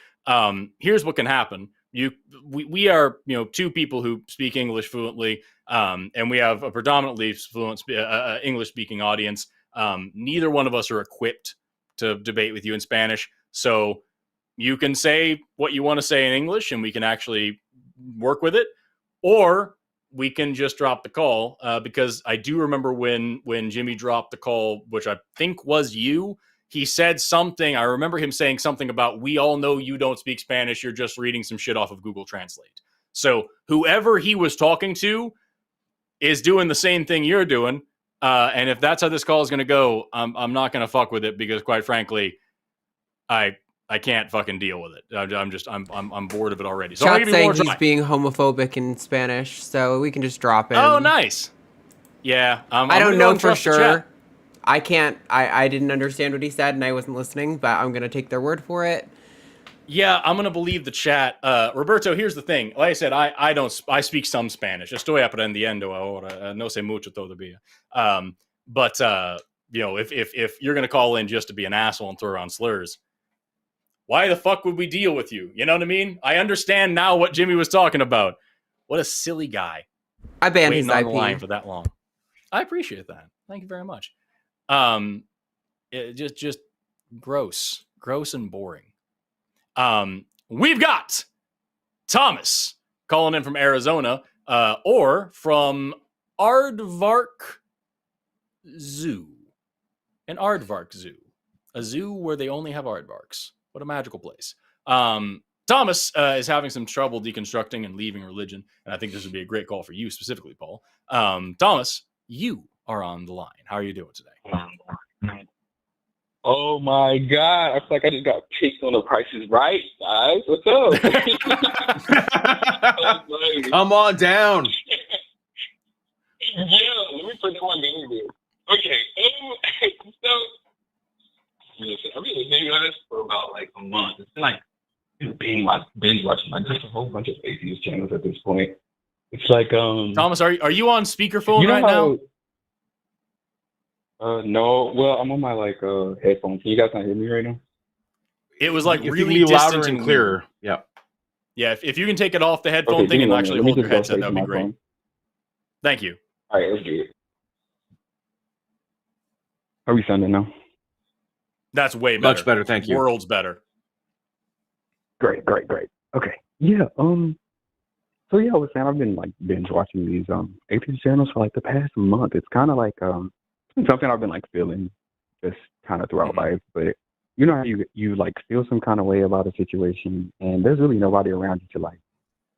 Here's what can happen. We are, two people who speak English fluently, and we have a predominantly fluent English-speaking audience. Neither one of us are equipped to debate with you in Spanish, so you can say what you want to say in English, and we can actually work with it, or we can just drop the call, because I do remember when Jimmy dropped the call, which I think was you. He said something. I remember him saying something about, we all know you don't speak Spanish. You're just reading some shit off of Google Translate. So whoever he was talking to is doing the same thing you're doing. And if that's how this call is going to go, I'm not going to fuck with it, because quite frankly, I can't fucking deal with it. I'm bored of it already. So Chat's saying he's being homophobic in Spanish, so we can just drop him. Oh, nice. Yeah. I don't know for sure. I can't. I didn't understand what he said, and I wasn't listening, but I'm gonna take their word for it. Yeah, I'm gonna believe the chat. Roberto, here's the thing. Like I said, I speak some Spanish. Estoy aprendiendo ahora. No sé mucho todavía. But if you're gonna call in just to be an asshole and throw around slurs, why the fuck would we deal with you? You know what I mean? I understand now what Jimmy was talking about. What a silly guy. I banned his IP. On the line for that long. I appreciate that. Thank you very much. Just gross and boring. We've got Thomas calling in from Arizona, or from Aardvark Zoo. An Aardvark Zoo. A zoo where they only have aardvarks. What a magical place. Thomas is having some trouble deconstructing and leaving religion, and I think this would be a great call for you specifically, Paul. Thomas, you are on the line. How are you doing today? Oh my God. I feel like I just got picked on The Price is Right, guys. What's up? Come on down. Yeah, let me put that one in there. Okay. So, listen, I've been listening to this for about like a month. It's been like binge watching like just a whole bunch of atheist channels at this point. It's like Thomas, are you on speakerphone right now? No. Well, I'm on my headphones. Can you guys not hear me right now? It was like really distant louder and clearer. Yeah. Yeah. If you can take it off the headphone thing and actually hold your headset, that'd be great. Phone. Thank you. All right, let's do it. How are we sounding now? That's way better. Much better, thank you. Worlds better. Great. Okay. Yeah. So yeah, I was saying I've been like binge watching these atheist channels for like the past month. It's kind of like something I've been like feeling just kind of throughout life. But you know how you like feel some kind of way about a situation, and there's really nobody around you to like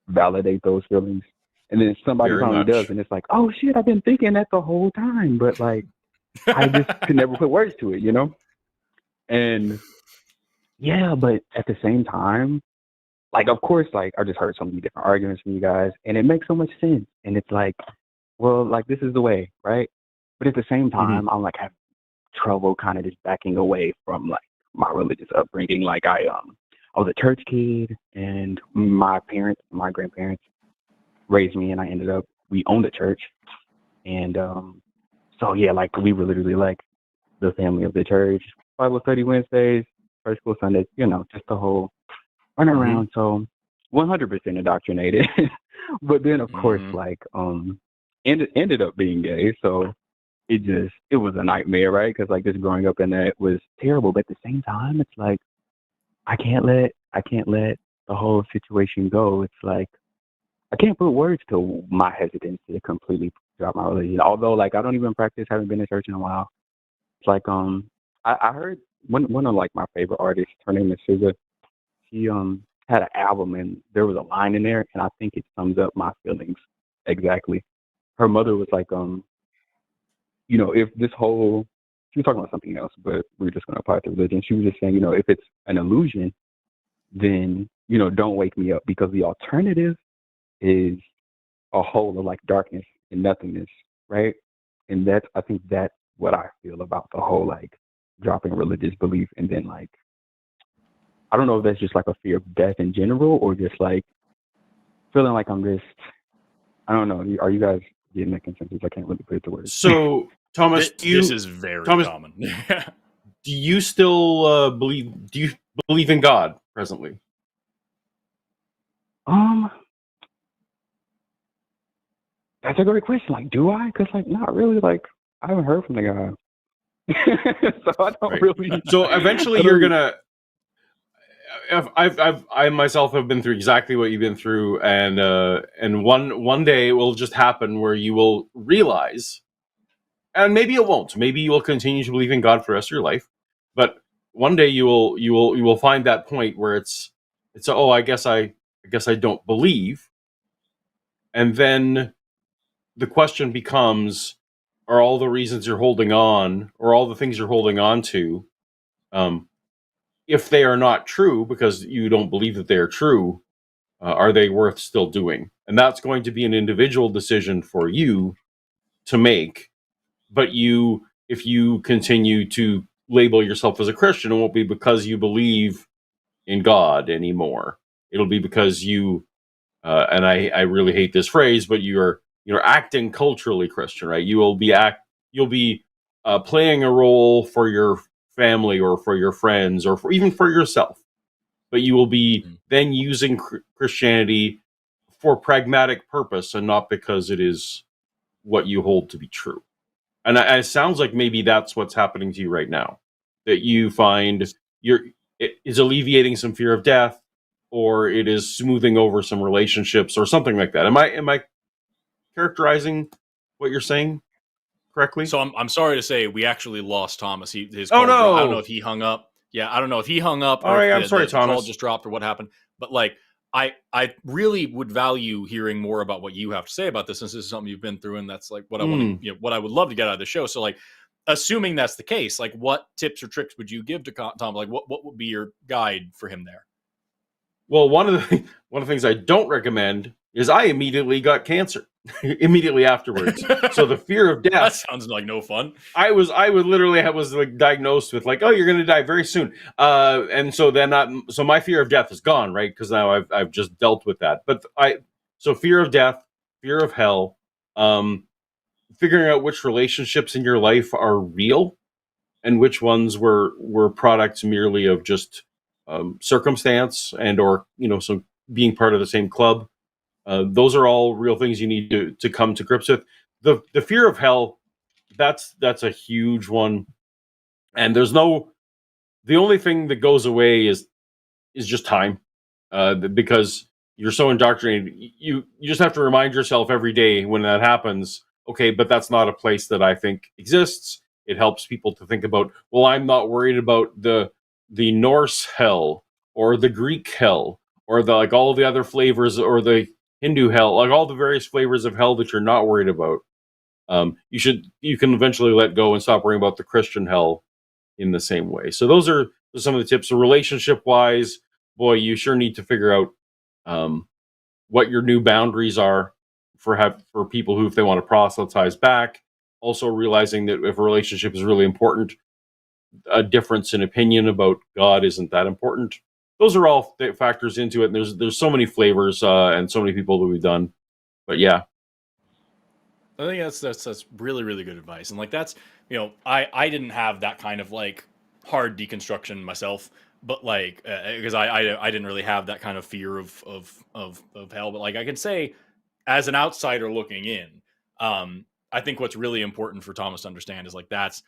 validate those feelings. And then somebody finally does, and it's like, oh shit, I've been thinking that the whole time, but like I just could never put words to it, you know? And yeah, but at the same time, like, of course, like, I just heard so many different arguments from you guys, and it makes so much sense. And it's like, well, like, this is the way, right? But at the same time, I'm, like, having trouble kind of just backing away from, like, my religious upbringing. Like, I was a church kid, and my grandparents raised me, and we owned a church. And so, yeah, like, we were literally, like, the family of the church. Bible study Wednesdays, first school Sundays, you know, just the whole run around. So 100% indoctrinated. But then of course like ended up being gay. So it was a nightmare, right? Because like just growing up in that was terrible. But at the same time, it's like I can't let the whole situation go. It's like I can't put words to my hesitance to completely drop my religion. Although like I don't even practice, haven't been to church in a while. It's like I heard one of like my favorite artists, her name is SZA. She had an album and there was a line in there, and I think it sums up my feelings exactly. Her mother was like, you know, if this whole, she was talking about something else, but we're just going to apply it to religion. She was just saying, you know, if it's an illusion, then, you know, don't wake me up, because the alternative is a hole of like darkness and nothingness, right? And I think that's what I feel about the whole like dropping religious belief. And then like, I don't know if that's just like a fear of death in general, or just like feeling like I'm just, I don't know. Are you guys getting that consensus? I can't really put it to words. So, Thomas, this is very common. Do you still believe in God presently? That's a great question. Like, do I? Because like, not really. Like, I haven't heard from the guy. So I don't really. So eventually you're gonna. I myself have been through exactly what you've been through, and one day it will just happen where you will realize, and maybe it won't. Maybe you will continue to believe in God for the rest of your life, but one day you will find that point where it's oh, I guess I don't believe, and then the question becomes, are all the reasons you're holding on, or all the things you're holding on to, if they are not true because you don't believe that they are true, are they worth still doing? And that's going to be an individual decision for you to make. But if you continue to label yourself as a Christian, it won't be because you believe in God anymore. It'll be because you, and I really hate this phrase, but you're acting culturally Christian, right? You'll be playing a role for your family or for your friends or even for yourself, but you will be then using Christianity for pragmatic purpose and not because it is what you hold to be true. And it sounds like maybe that's what's happening to you right now, that you find it is alleviating some fear of death, or it is smoothing over some relationships or something like that. Am I characterizing what you're saying correctly? So I'm sorry to say we actually lost Thomas. His call no! I don't know if he hung up. Yeah, I don't know if he hung up. All right, I'm sorry, Thomas. The call just dropped or what happened. But like, I really would value hearing more about what you have to say about this, since this is something you've been through, and that's like what I want to, what I would love to get out of the show. So like, assuming that's the case, like, what tips or tricks would you give to Tom? Like, what would be your guide for him there? Well, one of the things I don't recommend is I immediately got cancer immediately afterwards. So the fear of death. That sounds like no fun. I was like diagnosed with like, oh, you're going to die very soon. And so then so my fear of death is gone, right? Because now I've just dealt with that. But so fear of death, fear of hell, figuring out which relationships in your life are real and which ones were products merely of just circumstance and or so being part of the same club. Those are all real things you need to come to grips with. The fear of hell, that's a huge one, and there's no The only thing that goes away is just time, because you're so indoctrinated. You just have to remind yourself every day when that happens. Okay, but that's not a place that I think exists. It helps people to think about, well, I'm not worried about the Norse hell or the Greek hell or the like all the other flavors or the Hindu hell, like all the various flavors of hell that you're not worried about. You can eventually let go and stop worrying about the Christian hell in the same way. So those are some of the tips. So relationship wise, boy, you sure need to figure out what your new boundaries are for people who, if they want to proselytize back. Also realizing that if a relationship is really important, a difference in opinion about God isn't that important. Those are all factors into it. And there's so many flavors and so many people that we've done. But yeah, I think that's really, really good advice. And like that's, I didn't have that kind of like hard deconstruction myself, but like because I didn't really have that kind of fear of hell. But like I can say, as an outsider looking in, I think what's really important for Thomas to understand is like that's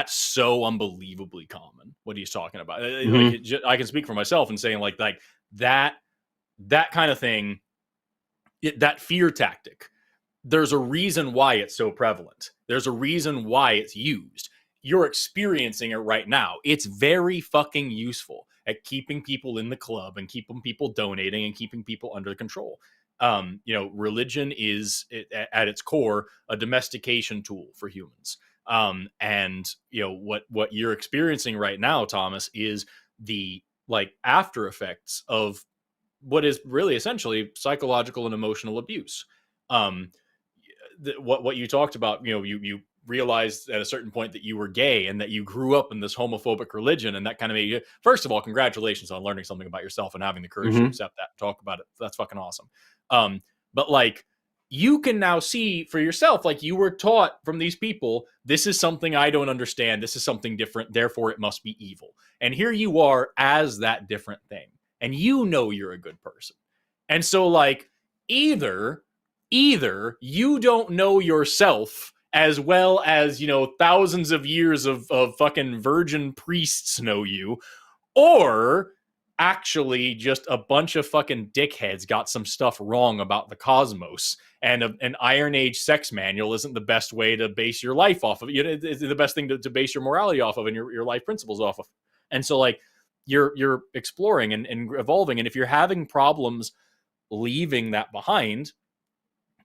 so unbelievably common what he's talking about. Mm-hmm. Like I can speak for myself and saying like that kind of thing, that fear tactic. There's a reason why it's so prevalent. There's a reason why it's used. You're experiencing it right now. It's very fucking useful at keeping people in the club and keeping people donating and keeping people under control. Religion is at its core a domestication tool for humans. And what you're experiencing right now, Thomas, is the like after effects of what is really essentially psychological and emotional abuse. What you talked about, you realized at a certain point that you were gay and that you grew up in this homophobic religion, and that kind of made you, first of all, congratulations on learning something about yourself and having the courage to accept that and talk about it. That's fucking awesome. But like you can now see for yourself, like you were taught from these people, this is something I don't understand, this is something different, therefore it must be evil. And here you are as that different thing, and you're a good person. And so like either you don't know yourself as well as, thousands of years of fucking virgin priests know you, or actually just a bunch of fucking dickheads got some stuff wrong about the cosmos, and an Iron Age sex manual isn't the best way to base your life off of. It's the best thing to base your morality off of and your life principles off of. And so like you're exploring and evolving. And if you're having problems leaving that behind,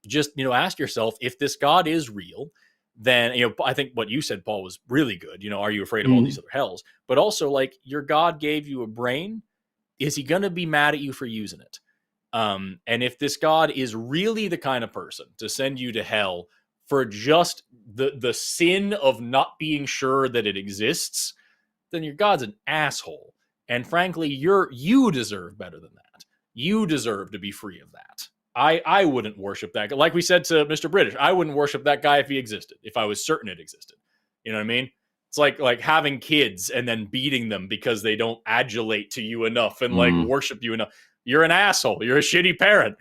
just ask yourself, if this God is real, then I think what you said, Paul, was really good. Are you afraid of all these other hells? But also, like, your God gave you a brain. Is he gonna be mad at you for using it? And if this God is really the kind of person to send you to hell for just the sin of not being sure that it exists, then your God's an asshole. And frankly, you deserve better than that. You deserve to be free of that. I wouldn't worship that guy. Like we said to Mr. British, I wouldn't worship that guy if he existed, if I was certain it existed. You know what I mean? It's like having kids and then beating them because they don't adulate to you enough and like worship you enough. You're an asshole. You're a shitty parent.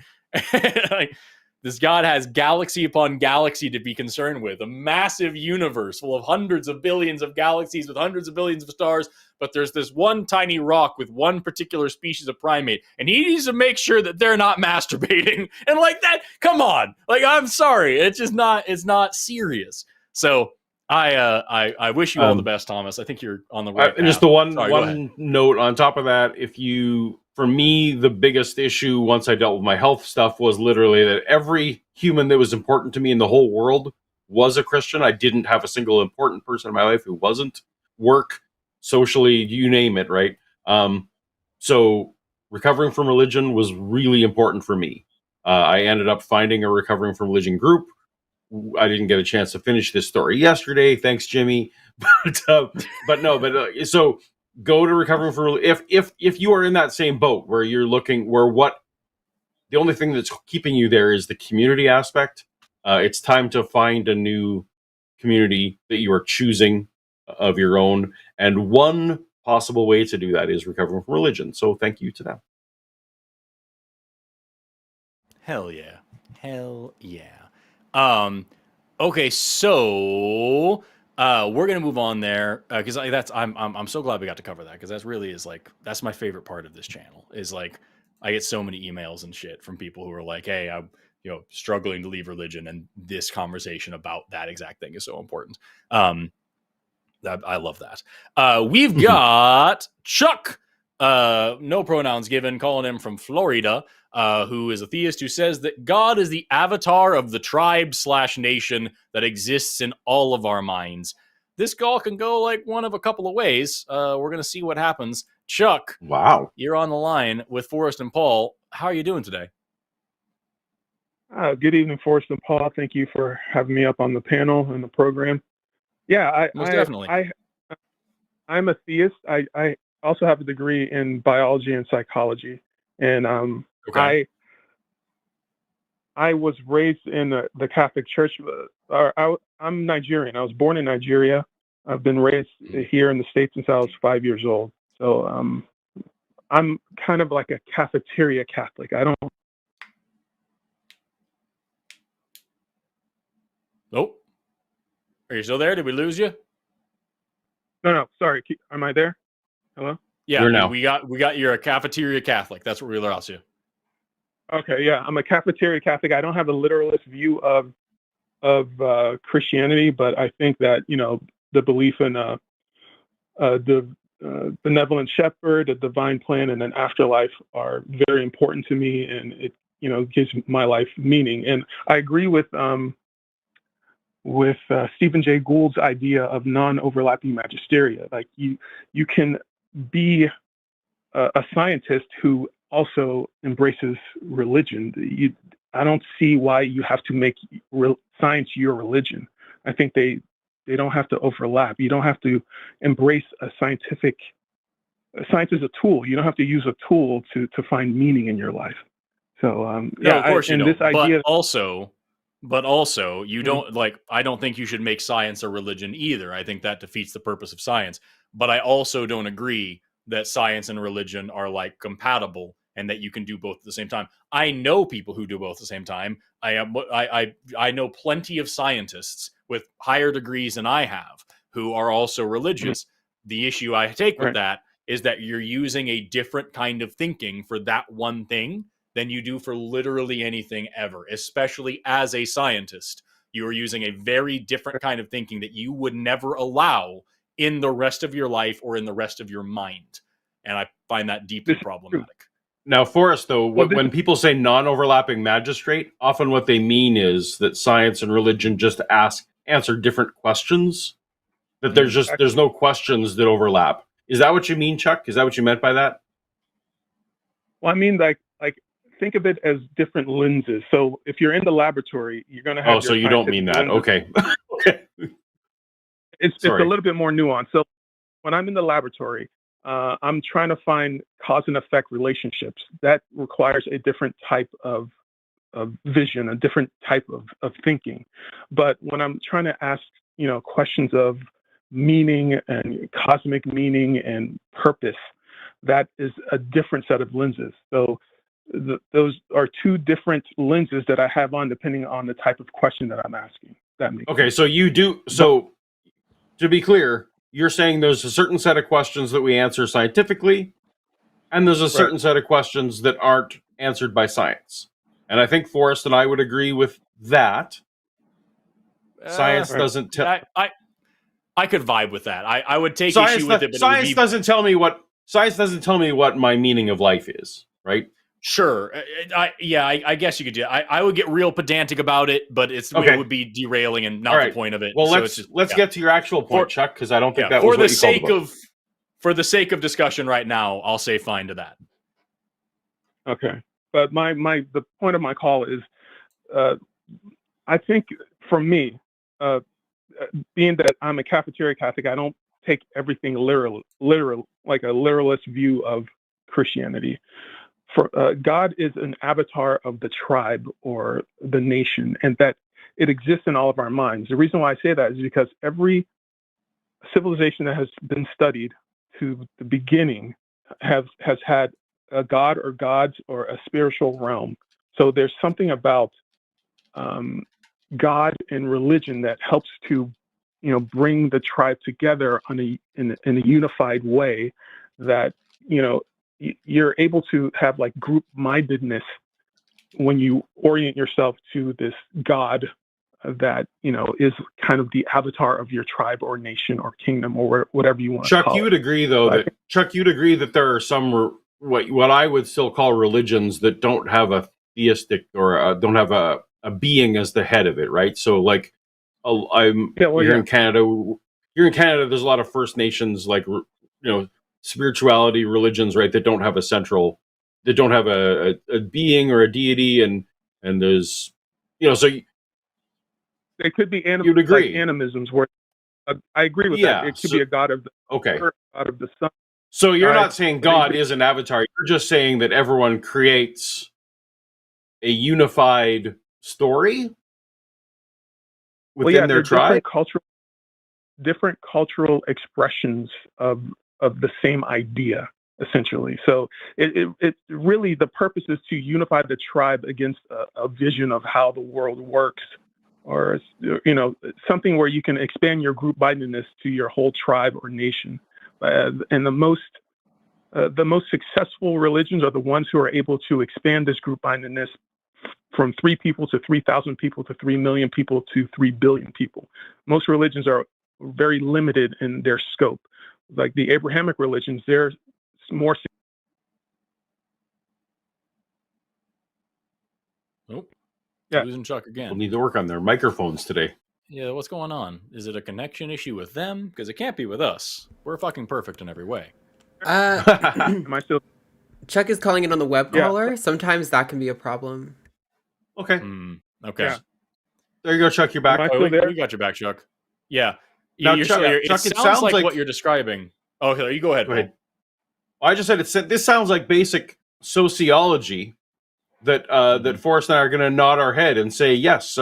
Like, this God has galaxy upon galaxy to be concerned with, a massive universe full of hundreds of billions of galaxies with hundreds of billions of stars. But there's this one tiny rock with one particular species of primate, and he needs to make sure that they're not masturbating. And like that, come on. Like, I'm sorry. It's not serious. So I wish you all the best, Thomas. I think you're on the right path. Just the one note on top of that, for me, the biggest issue once I dealt with my health stuff was literally that every human that was important to me in the whole world was a Christian. I didn't have a single important person in my life who wasn't. Work, socially, you name it, right? So recovering from religion was really important for me. I ended up finding a recovering from religion group. I didn't get a chance to finish this story yesterday. Thanks, Jimmy. So go to recovering from if you are in that same boat where you're looking the only thing that's keeping you there is the community aspect. It's time to find a new community that you are choosing of your own, and one possible way to do that is recovering from religion. So thank you to them. Hell yeah. Okay, so We're gonna move on there because I'm so glad we got to cover that because that's my favorite part of this channel is like I get so many emails and shit from people who are like, hey, I'm struggling to leave religion, and this conversation about that exact thing is so important. I love that. We've got Chuck, no pronouns given, calling him from Florida, who is a theist who says that God is the avatar of the tribe/nation that exists in all of our minds. This call can go like one of a couple of ways. We're going to see what happens. Chuck, wow, you're on the line with Forrest and Paul. How are you doing today? Good evening, Forrest and Paul. Thank you for having me up on the panel and the program. Yeah, definitely. I'm a theist. I also have a degree in biology and psychology, and okay. I was raised in the Catholic Church. I'm Nigerian. I was born in Nigeria. I've been raised here in the States since I was 5 years old. So I'm kind of like a cafeteria Catholic. I don't. Nope. Are you still there? Did we lose you? No. Sorry. Am I there? Hello? Yeah, we got you're a cafeteria Catholic. That's what we lost you. Okay, yeah, I'm a cafeteria Catholic. I don't have a literalist view of Christianity, but I think that the belief in the benevolent shepherd, a divine plan, and an afterlife are very important to me, and it gives my life meaning. And I agree with Stephen Jay Gould's idea of non-overlapping magisteria. Like you can be a scientist who also embraces religion. I don't see why you have to make science your religion. I think they don't have to overlap. You don't have to embrace a scientific. Science is a tool. You don't have to use a tool to find meaning in your life. So of course you don't. This idea, but also you don't I don't think you should make science a religion either. I think that defeats the purpose of science. But I also don't agree that science and religion are like compatible and that you can do both at the same time. I know people who do both at the same time. I know plenty of scientists with higher degrees than I have who are also religious. The issue I take with that is that you're using a different kind of thinking for that one thing than you do for literally anything ever, especially as a scientist. You are using a very different kind of thinking that you would never allow in the rest of your life or in the rest of your mind. And I find that deeply problematic. Now, Forrest, though, when people say non-overlapping magistrate, often what they mean is that science and religion just answer different questions. That there's no questions that overlap. Is that what you mean, Chuck? Is that what you meant by that? Well, I mean, like think of it as different lenses. So if you're in the laboratory, you're going to have. Oh, so you don't mean that? Lenses. Okay. Okay. It's a little bit more nuanced. So when I'm in the laboratory, I'm trying to find cause and effect relationships. That requires a different type of vision, a different type of thinking. But when I'm trying to ask, questions of meaning and cosmic meaning and purpose, that is a different set of lenses. So those are two different lenses that I have on depending on the type of question that I'm asking. That makes sense. So you do. So to be clear, you're saying there's a certain set of questions that we answer scientifically, and there's a certain set of questions that aren't answered by science. And I think Forrest and I would agree with that. Science doesn't tell. I could vibe with that. I would take science issue with it. But science doesn't tell me what my meaning of life is, right? Sure. I guess you could do it. I would get real pedantic about it, but it would be derailing and not the point of it. Well, let's get to your actual point, Chuck, because I don't think that was what you called about. For the sake of discussion right now, I'll say fine to that. Okay. But the point of my call is, I think for me, being that I'm a cafeteria Catholic, I don't take everything literal, like a literalist view of Christianity. For God is an avatar of the tribe or the nation, and that it exists in all of our minds. The reason why I say that is because every civilization that has been studied to the beginning has had a god or gods or a spiritual realm. So there's something about God and religion that helps to bring the tribe together in a unified way that, you're able to have like group mindedness when you orient yourself to this God that, is kind of the avatar of your tribe or nation or kingdom or whatever you want to call it. Chuck, you would agree though that there are some what I would still call religions that don't have a theistic or don't have a being as the head of it, right? So like here in Canada, there's a lot of First Nations, like, spirituality religions, right, that don't have a being or a deity, and there's, so they could be you'd agree. Like animisms where I agree with that. It could be a god of the earth, god of the sun. So you're not saying God is an avatar. You're just saying that everyone creates a unified story within their tribe. Different cultural expressions of the same idea, essentially. So it really, the purpose is to unify the tribe against a vision of how the world works, or something where you can expand your group mindedness to your whole tribe or nation. And the most successful religions are the ones who are able to expand this group mindedness from 3 people to 3,000 people to 3 million people to 3 billion people. Most religions are very limited in their scope. Like the Abrahamic religions, they're more. Nope. Losing Chuck again. We'll need to work on their microphones today. Yeah, what's going on? Is it a connection issue with them? Because it can't be with us. We're fucking perfect in every way. Am I still? Chuck is calling in on the web caller. Sometimes that can be a problem. Okay. Okay. Yeah. There you go, Chuck. You're back. We got your back, Chuck. Yeah. Now, Chuck, it sounds like what you're describing. Oh, you go ahead. Go ahead. Well, I just said this sounds like basic sociology that that Forrest and I are going to nod our head and say yes.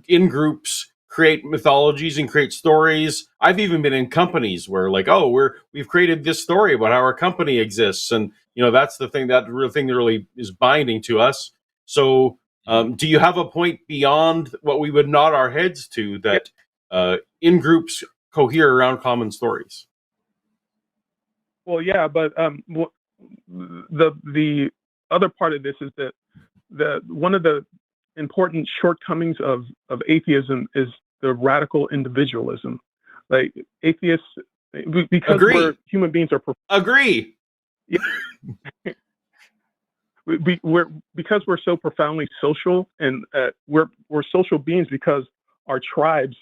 In groups create mythologies and create stories. I've even been in companies where we've created this story about how our company exists, and that's the thing that really is binding to us. So do you have a point beyond what we would nod our heads to that in groups cohere around common stories? Well, yeah, but the other part of this is that one of the important shortcomings of atheism is the radical individualism. Like atheists, because we're human beings, agree. Yeah. Because we're so profoundly social, and we're social beings because our tribes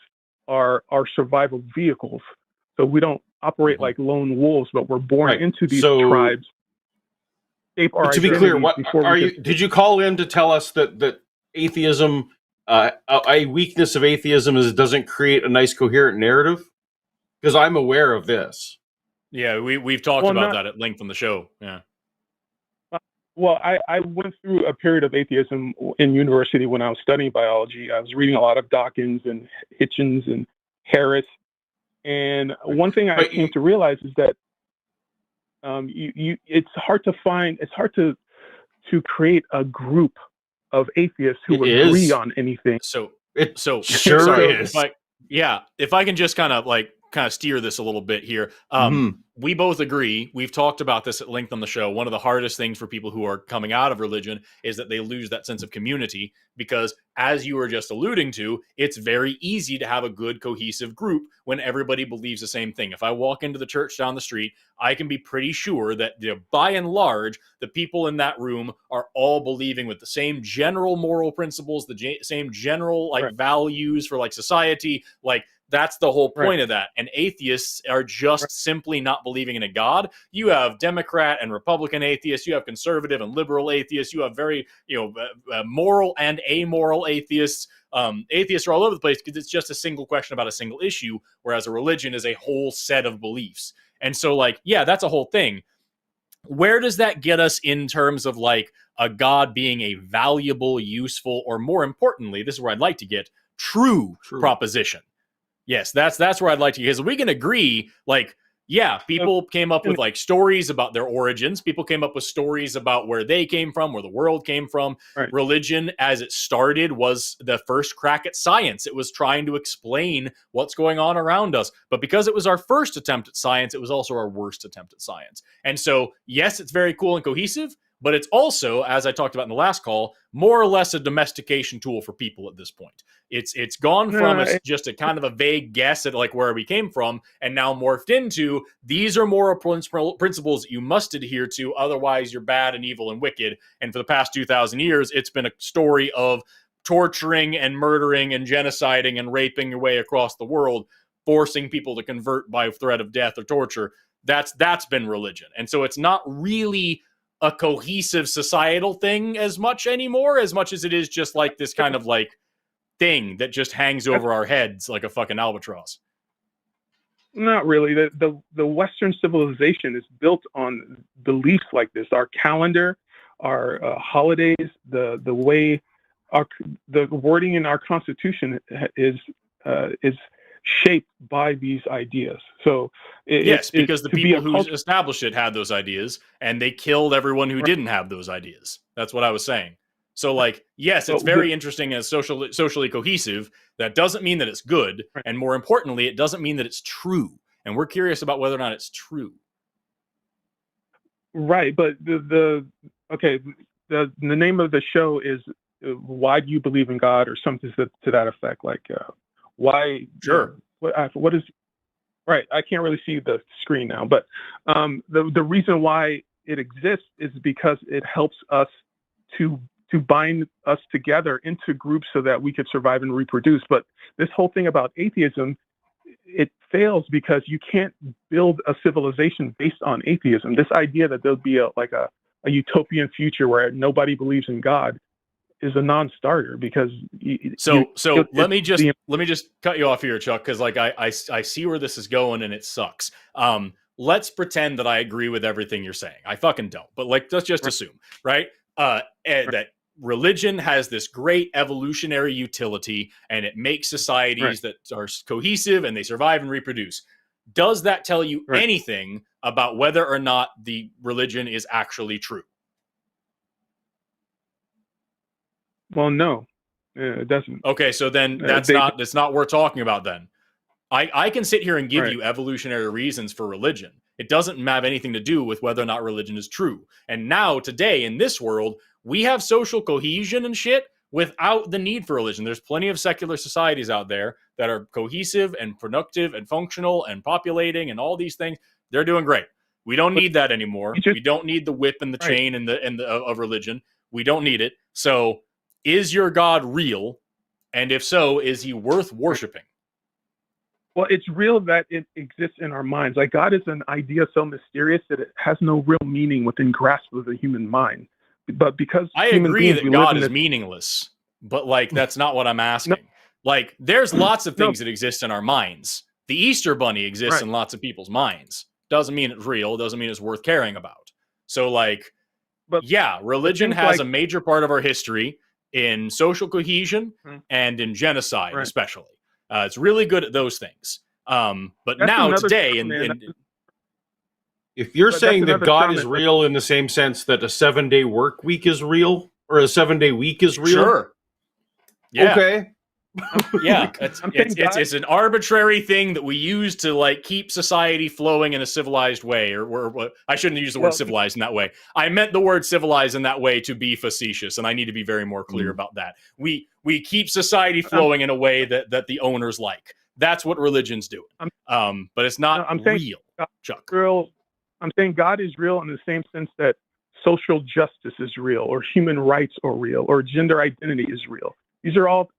are our survival vehicles. So we don't operate like lone wolves, but we're born into these tribes. To be clear, did you call in to tell us that atheism, a weakness of atheism is it doesn't create a nice coherent narrative? Because I'm aware of this. Yeah, we've talked about that at length on the show. Yeah. Well, I went through a period of atheism in university when I was studying biology. I was reading a lot of Dawkins and Hitchens and Harris. And one thing I came to realize is that it's hard to create a group of atheists who agree on anything. If I can just kind of steer this a little bit here. We both agree. We've talked about this at length on the show. One of the hardest things for people who are coming out of religion is that they lose that sense of community because, as you were just alluding to, it's very easy to have a good cohesive group when everybody believes the same thing. If I walk into the church down the street, I can be pretty sure that by and large, the people in that room are all believing with the same general moral principles, the same general values for society. That's the whole point of that. And atheists are just simply not believing in a God. You have Democrat and Republican atheists. You have conservative and liberal atheists. You have very, moral and amoral atheists. Atheists are all over the place because it's just a single question about a single issue, whereas a religion is a whole set of beliefs. And so, that's a whole thing. Where does that get us in terms of a God being a valuable, useful, or more importantly, this is where I'd like to get, true. proposition? Yes, that's where I'd like to, because we can agree, Yeah, people came up with like stories about their origins. People came up with stories about where they came from, where the world came from. Right. Religion, as it started, was the first crack at science. It was trying to explain what's going on around us. But because it was our first attempt at science, it was also our worst attempt at science. And so, yes, it's very cool and cohesive, but it's also, as I talked about in the last call, more or less a domestication tool for people at this point. It's gone from just a kind of a vague guess at like where we came from, and now morphed into these are moral principles that you must adhere to, otherwise you're bad and evil and wicked. And for the past 2,000 years, it's been a story of torturing and murdering and genociding and raping your way across the world, forcing people to convert by threat of death or torture. That's been religion. And so it's not really a cohesive societal thing as much anymore, as much as it is just like this kind of like thing that just hangs over our heads like a fucking albatross. Not really. The Western civilization is built on beliefs like this. Our calendar, our holidays, the way the wording in our Constitution is shaped by these ideas. So because the people who established it had those ideas, and they killed everyone who didn't have those ideas. That's what I was saying. So, like, yes, it's very interesting as socially cohesive. That doesn't mean that it's good, and more importantly, it doesn't mean that it's true. And we're curious about whether or not it's true. Right, but the name of the show is "Why Do You Believe in God?" or something to that effect. Like, why? Sure. What is? Right, I can't really see the screen now, but the reason why it exists is because it helps us to bind us together into groups so that we could survive and reproduce. But this whole thing about atheism, it fails because you can't build a civilization based on atheism. This idea that there'll be a utopian future where nobody believes in God is a non-starter, because let me just cut you off here, Chuck, because like I see where this is going and it sucks. Let's pretend that I agree with everything you're saying. I fucking don't, but like let's just assume, right? That religion has this great evolutionary utility, and it makes societies that are cohesive and they survive and reproduce. Does that tell you anything about whether or not the religion is actually true? Well, no, it doesn't. Okay, so then that's not worth talking about then. I can sit here and give you evolutionary reasons for religion. It doesn't have anything to do with whether or not religion is true. And now, today, in this world, we have social cohesion and shit without the need for religion. There's plenty of secular societies out there that are cohesive and productive and functional and populating and all these things. They're doing great. We don't need that anymore. We don't need the whip and the chain and the of religion. We don't need it. So, is your God real? And if so, is he worth worshiping? Well, it's real that it exists in our minds. Like, God is an idea so mysterious that it has no real meaning within grasp of the human mind. But because I agree that God is meaningless, but like that's not what I'm asking. Like, there's lots of things that exist in our minds. The Easter Bunny exists in lots of people's minds. Doesn't mean it's real. Doesn't mean it's worth caring about. So, like, religion has a major part of our history in social cohesion and in genocide, especially. It's really good at those things. But now, today, if you're saying that God is real in the same sense that a 7-day work week is real, or a 7-day week is real, sure, yeah, okay, yeah, it's an arbitrary thing that we use to like keep society flowing in a civilized way. Or I shouldn't use the word civilized in that way. I meant the word civilized in that way to be facetious, and I need to be very more clear about that. We keep society flowing in a way that the owners like. That's what religion's doing. But it's not real, Chuck. I'm saying God is real in the same sense that social justice is real, or human rights are real, or gender identity is real. These are all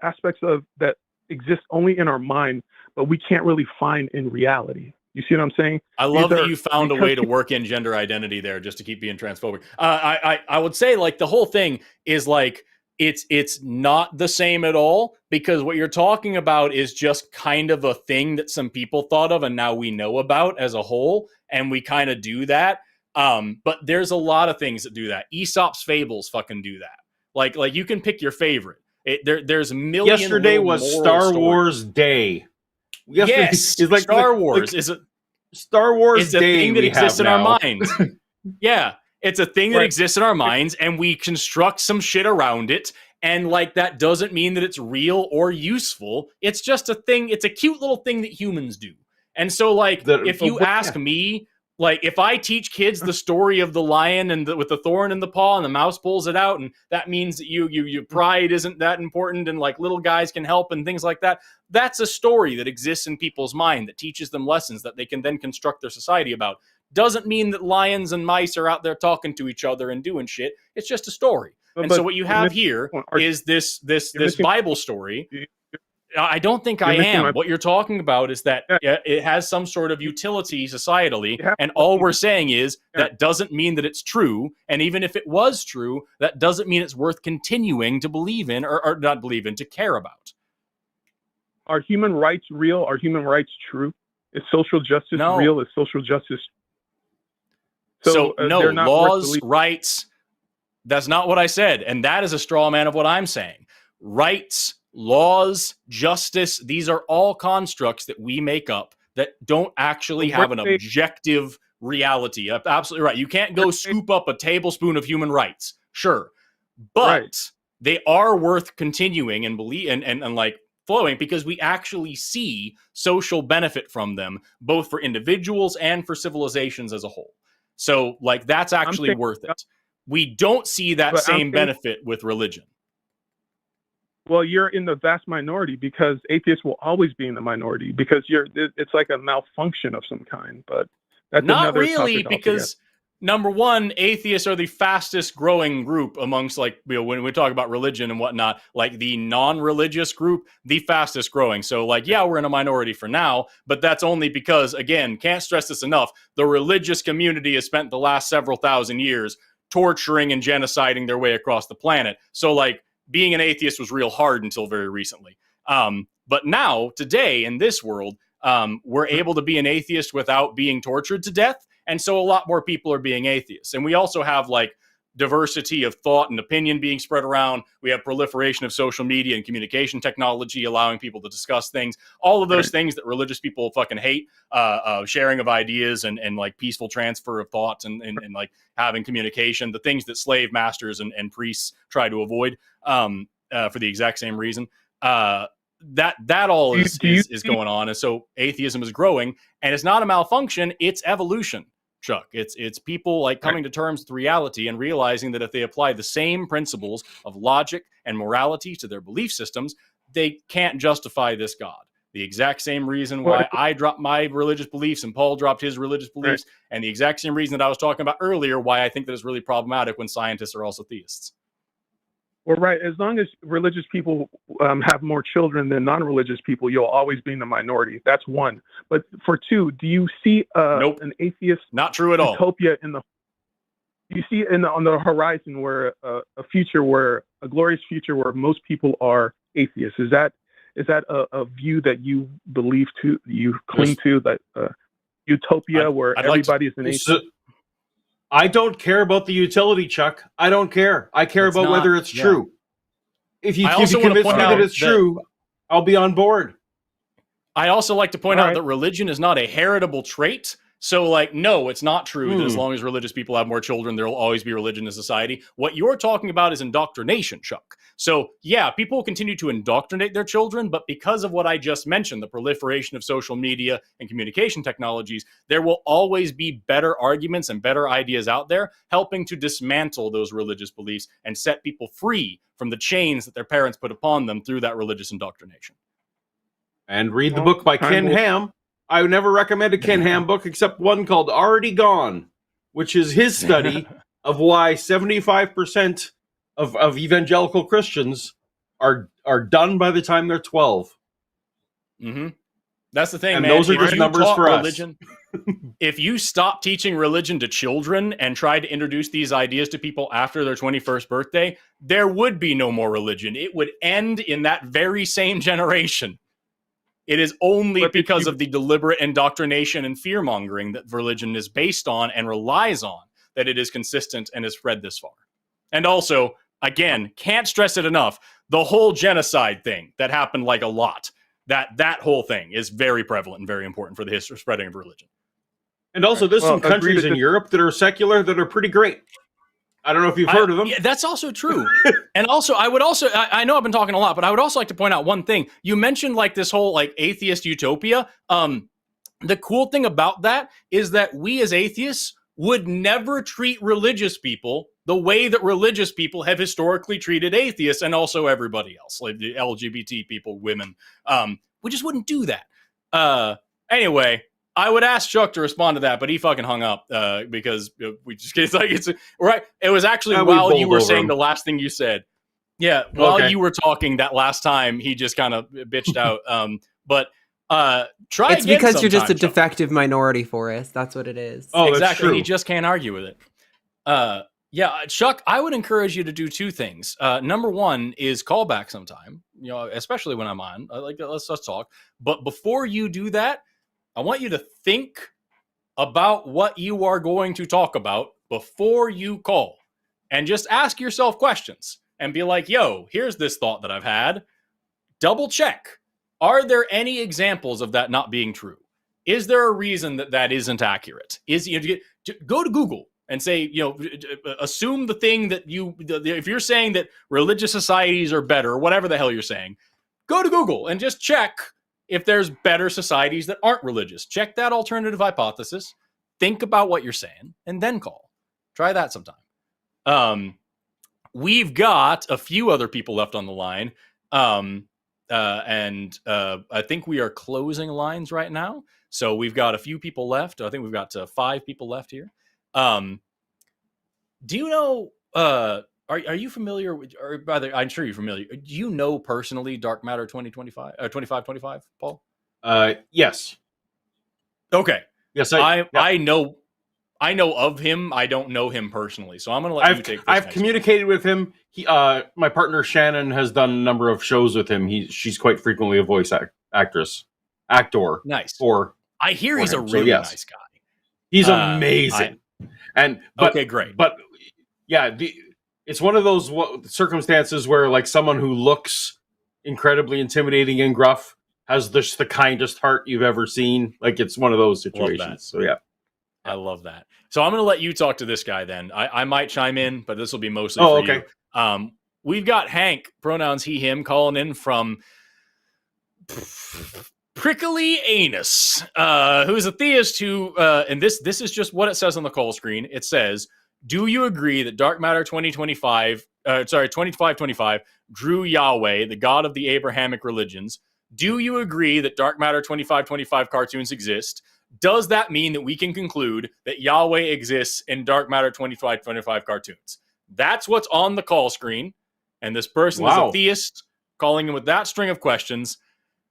aspects of that exist only in our mind, but we can't really find in reality. You see what I'm saying? I love that you found a way to work in gender identity there, just to keep being transphobic. I would say like the whole thing is like it's not the same at all, because what you're talking about is just kind of a thing that some people thought of and now we know about as a whole, and we kind of do that. But there's a lot of things that do that. Aesop's fables fucking do that. Like you can pick your favorite. There's a million. Yesterday was Star Wars Day. Yes, it's like Star Wars is it. Star Wars It's a Day thing that we exists have in our now. minds. Yeah, it's a thing that exists in our minds, and we construct some shit around it. And like that doesn't mean that it's real or useful. It's just a thing. It's a cute little thing that humans do. And so, like, if you ask me, like, if I teach kids the story of the lion and with the thorn in the paw and the mouse pulls it out, and that means that your pride isn't that important, and like little guys can help and things like that. That's a story that exists in people's mind that teaches them lessons that they can then construct their society about. Doesn't mean that lions and mice are out there talking to each other and doing shit. It's just a story. And so what you have here is this Bible story. I don't think I am. What you're talking about is that it has some sort of utility societally, and all we're saying is that doesn't mean that it's true. And even if it was true, that doesn't mean it's worth continuing to believe in or not believe in, to care about. Are human rights real? Are human rights true? Is social justice real? Is social justice? So no, laws, rights. That's not what I said. And that is a straw man of what I'm saying. Rights, laws, justice, these are all constructs that we make up that don't actually have an objective reality. Absolutely right. You can't go scoop up a tablespoon of human rights. Sure. But they are worth continuing and believe and like flowing, because we actually see social benefit from them, both for individuals and for civilizations as a whole. So like that's actually worth it. We don't see that same benefit with religion. Well, you're in the vast minority, because atheists will always be in the minority, because it's like a malfunction of some kind. But that's not really, because number one, atheists are the fastest growing group amongst, like, you know, when we talk about religion and whatnot, like the non-religious group, the fastest growing. So like, yeah, we're in a minority for now, but that's only because, again, can't stress this enough, the religious community has spent the last several thousand years torturing and genociding their way across the planet. So like being an atheist was real hard until very recently. But now, today, in this world, we're able to be an atheist without being tortured to death. And so a lot more people are being atheists. And we also have like diversity of thought and opinion being spread around. We have proliferation of social media and communication technology, allowing people to discuss things. All of those things that religious people fucking hate, sharing of ideas and like peaceful transfer of thoughts and like having communication, the things that slave masters and priests try to avoid for the exact same reason. That all is going on. And so atheism is growing, and it's not a malfunction, it's evolution. Chuck, it's people like coming to terms with reality and realizing that if they apply the same principles of logic and morality to their belief systems, they can't justify this God. The exact same reason why I dropped my religious beliefs and Paul dropped his religious beliefs, and the exact same reason that I was talking about earlier, why I think that it's really problematic when scientists are also theists. Well, right. As long as religious people have more children than non-religious people, you'll always be in the minority. That's one. But for two, do you see an atheist? Not true at all. Utopia you see on the horizon where a glorious future where most people are atheists? Is that a view that you believe to, you cling to, that utopia where everybody's an atheist? I don't care about the utility, Chuck. I don't care. I care about whether it's true. If you convince me that it's true, I'll be on board. I also like to point out that religion is not a heritable trait. So, like, no, it's not true that as long as religious people have more children, there will always be religion in society. What you're talking about is indoctrination, Chuck. So, yeah, people will continue to indoctrinate their children, but because of what I just mentioned, the proliferation of social media and communication technologies, there will always be better arguments and better ideas out there helping to dismantle those religious beliefs and set people free from the chains that their parents put upon them through that religious indoctrination. And read the book by Ken Ham. I would never recommend a Ken Ham book except one called Already Gone, which is his study of why 75% of evangelical Christians are done by the time they're 12. Mm-hmm. That's the thing, and man. Those are just numbers for religion, us. If you stop teaching religion to children and try to introduce these ideas to people after their 21st birthday, there would be no more religion. It would end in that very same generation. It is only because of the deliberate indoctrination and fear-mongering that religion is based on and relies on that it is consistent and has spread this far. And also, again, can't stress it enough, the whole genocide thing that happened like a lot, that whole thing is very prevalent and very important for the history spreading of religion. And also, there's some countries in Europe that are secular that are pretty great. I don't know if you've heard of them. Yeah, that's also true. And also, I know I've been talking a lot, but I would also like to point out one thing. You mentioned like this whole like atheist utopia. The cool thing about that is that we as atheists would never treat religious people the way that religious people have historically treated atheists and also everybody else, like the LGBT people, women. We just wouldn't do that. Anyway, I would ask Chuck to respond to that, but he fucking hung up because we just it's right. It was actually while you were saying the last thing you said. Yeah, while you were talking that last time, he just kind of bitched out. But try it's again because you're just a Chuck. defective minority, Forrest. That's what it is. Oh, exactly. He just can't argue with it. Yeah, Chuck, I would encourage you to do two things. Number one is call back sometime, especially when I'm on. Let's talk. But before you do that, I want you to think about what you are going to talk about before you call. And just ask yourself questions and be like, yo, here's this thought that I've had. Double check. Are there any examples of that not being true? Is there a reason that that isn't accurate? Go to Google and say, assume the thing that if you're saying that religious societies are better, or whatever the hell you're saying, go to Google and just check if there's better societies that aren't religious. Check that alternative hypothesis. Think about what you're saying and then call. Try that sometime. We've got a few other people left on the line. And I think we are closing lines right now. So we've got a few people left. I think we've got 5 people left here. Do you know, are you familiar with, or rather, I'm sure you're familiar. Do you know personally Dark Matter 2525, Paul? Yes. Okay. Yes, I know of him. I don't know him personally. So I'm going to let you take this. I've communicated with him. My partner Shannon has done a number of shows with him. She's quite frequently a voice actor. Nice. I hear he's a really nice guy. He's amazing. Okay, great. But yeah, it's one of those circumstances where like someone who looks incredibly intimidating and gruff has the kindest heart you've ever seen. Like it's one of those situations. So yeah. I love that. So I'm going to let you talk to this guy then. I might chime in, but this will be mostly for you. We've got Hank, pronouns he, him, calling in from Prickly Anus, who's a theist who, and this is just what it says on the call screen. It says, do you agree that Dark Matter 2525 drew Yahweh, the god of the Abrahamic religions? Do you agree that Dark Matter 2525 cartoons exist? Does that mean that we can conclude that Yahweh exists in Dark Matter 2525 cartoons? That's what's on the call screen. And this person is a theist calling in with that string of questions.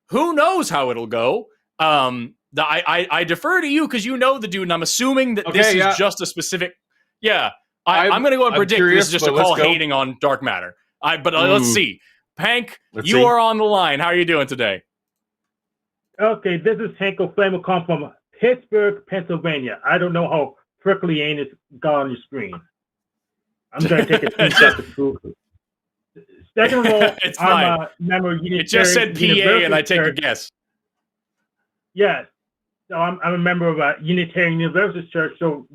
Who knows how it'll go? I defer to you because you know the dude, and I'm assuming that this is just a specific. Yeah, I'm going to go and predict this is just a call hating on Dark Matter. But let's see. Hank, you are on the line. How are you doing today? Okay, this is Hank O'Flame come from Pittsburgh, Pennsylvania. I don't know how Prickly Anus got on your screen. I'm going to take a screenshot to prove it. Second of all, I'm a member of Unitarian. It just said PA, and I take a guess. Yes. So I'm a member of a Unitarian Universalist Church, so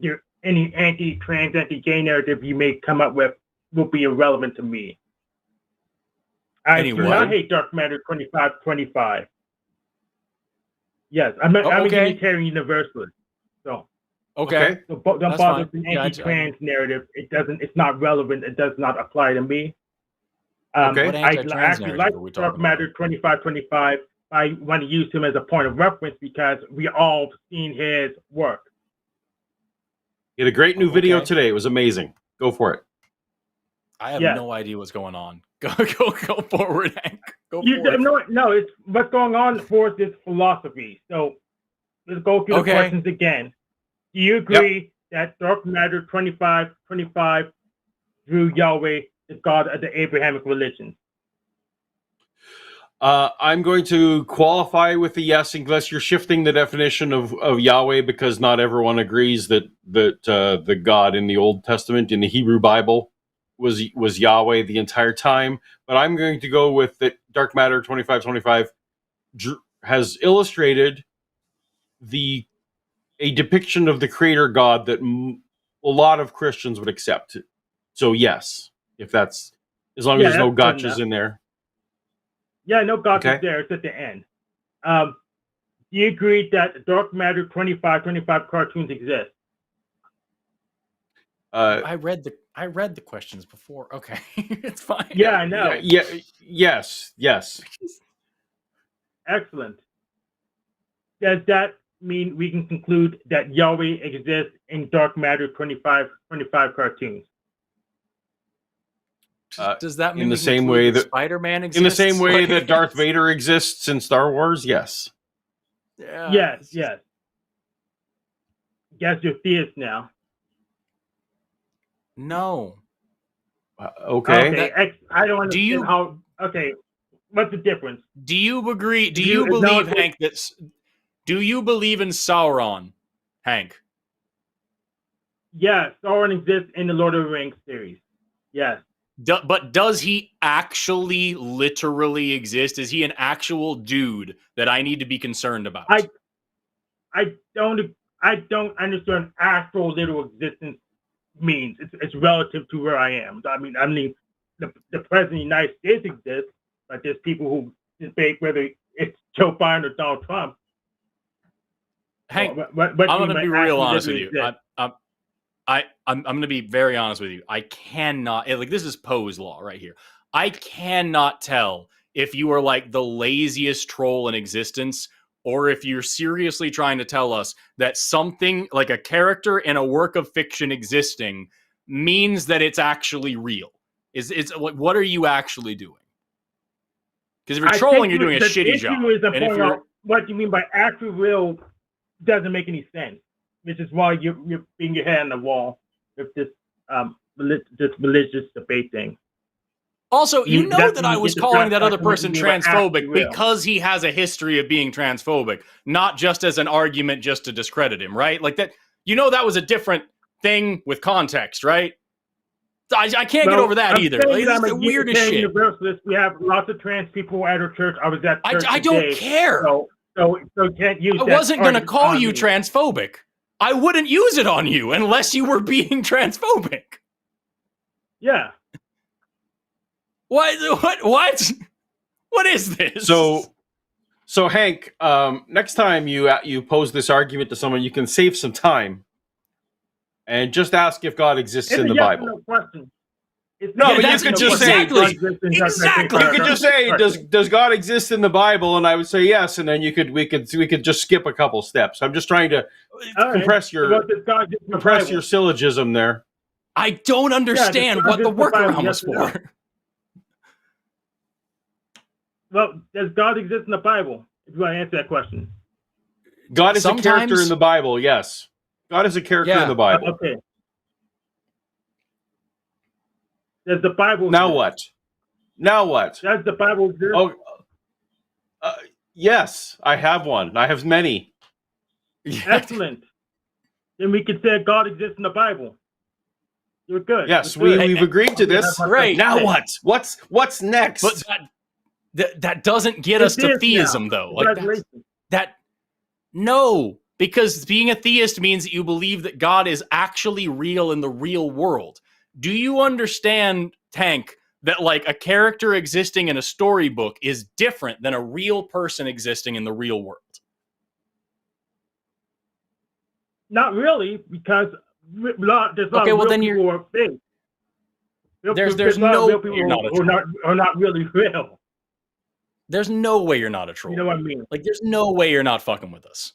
any anti-trans, anti-gay narrative you may come up with will be irrelevant to me. I do not hate Dark Matter 2525. Yes, I'm a Unitarian Universalist. So okay, so don't bother with an anti-trans narrative. It's not relevant. It does not apply to me. I actually like Dark Matter 2525. I want to use him as a point of reference because we all seen his work. He had a great new video today. It was amazing. Go for it. I have no idea what's going on. Go forward, Hank. Go forward. No, it's what's going on for this philosophy. So let's go through the questions again. Do you agree that Dark Matter 2525 drew Yahweh, the god of the Abrahamic religion? I'm going to qualify with the yes, unless you're shifting the definition of Yahweh, because not everyone agrees that the God in the Old Testament, in the Hebrew Bible, was Yahweh the entire time. But I'm going to go with that Dark Matter 2525 has illustrated the a depiction of the creator God that a lot of Christians would accept. So yes, if that's, as long as there's no gotchas in there. Yeah, no gotchas there. It's at the end. Do you agree that Dark Matter 25 cartoons exist? I read the questions before. Okay, it's fine. Yeah, I know. Yes. Excellent. Does that mean we can conclude that Yahweh exists in Dark Matter 25 cartoons? Does that mean in the same way that Spider-Man exists? In the same way that Darth Vader exists in Star Wars? Yes. Yeah. Yes. Guess you're theist now. No. Okay. I don't understand how. Okay. What's the difference? Do you agree? Do you believe, Hank, do you believe in Sauron, Hank? Yes, Sauron exists in the Lord of the Rings series. Yes. But does he actually literally exist? Is he an actual dude that I need to be concerned about? I don't understand actual literal existence means. It's relative to where I am. I mean the president of the United States exists, but there's people who debate whether it's Joe Biden or Donald Trump. Hank, I'm going to be real honest with you. I'm going to be very honest with you. I cannot, like, this is Poe's law right here. I cannot tell if you are like the laziest troll in existence, or if you're seriously trying to tell us that something like a character in a work of fiction existing means that it's actually real. It's like, what are you actually doing? Because if you're trolling, you're doing a shitty job. And if you're, what you mean by actually real doesn't make any sense. Which is why you're beating your head on the wall with this religious debate thing. Also, you know that I was calling that other person transphobic because he has a history of being transphobic, not just as an argument just to discredit him, right? Like that. You know that was a different thing with context, right? I can't get over that either. Like, this is the weirdest shit. Universalist. We have lots of trans people at our church. I was at church I don't care. So can't use. I wasn't going to call you transphobic. I wouldn't use it on you unless you were being transphobic. Yeah. What? What is this? So Hank, next time you pose this argument to someone, you can save some time and just ask if God exists in the Bible. No question. No, but you could just say exactly. You could just say, does God exist in the Bible? And I would say yes, and then we could just skip a couple steps. I'm just trying to compress your syllogism there. I don't understand what the workaround was for. Well, does God exist in the Bible? If you want to answer that question. God is a character in the Bible. Yes, God is a character in the Bible. Okay. Does the Bible Now what? Does the Bible exist? Oh, yes, I have one. I have many. Excellent. Then we can say God exists in the Bible. You're good. Yes, we've agreed to this. Great. Now what? What's next? But that doesn't get us to theism, though. Like no, because being a theist means that you believe that God is actually real in the real world. Do you understand, Tank, that like a character existing in a storybook is different than a real person existing in the real world? Not really, because there's not real people who are fake. There's no real people who are not really real. There's no way you're not a troll. You know what I mean? Like, there's no way you're not fucking with us.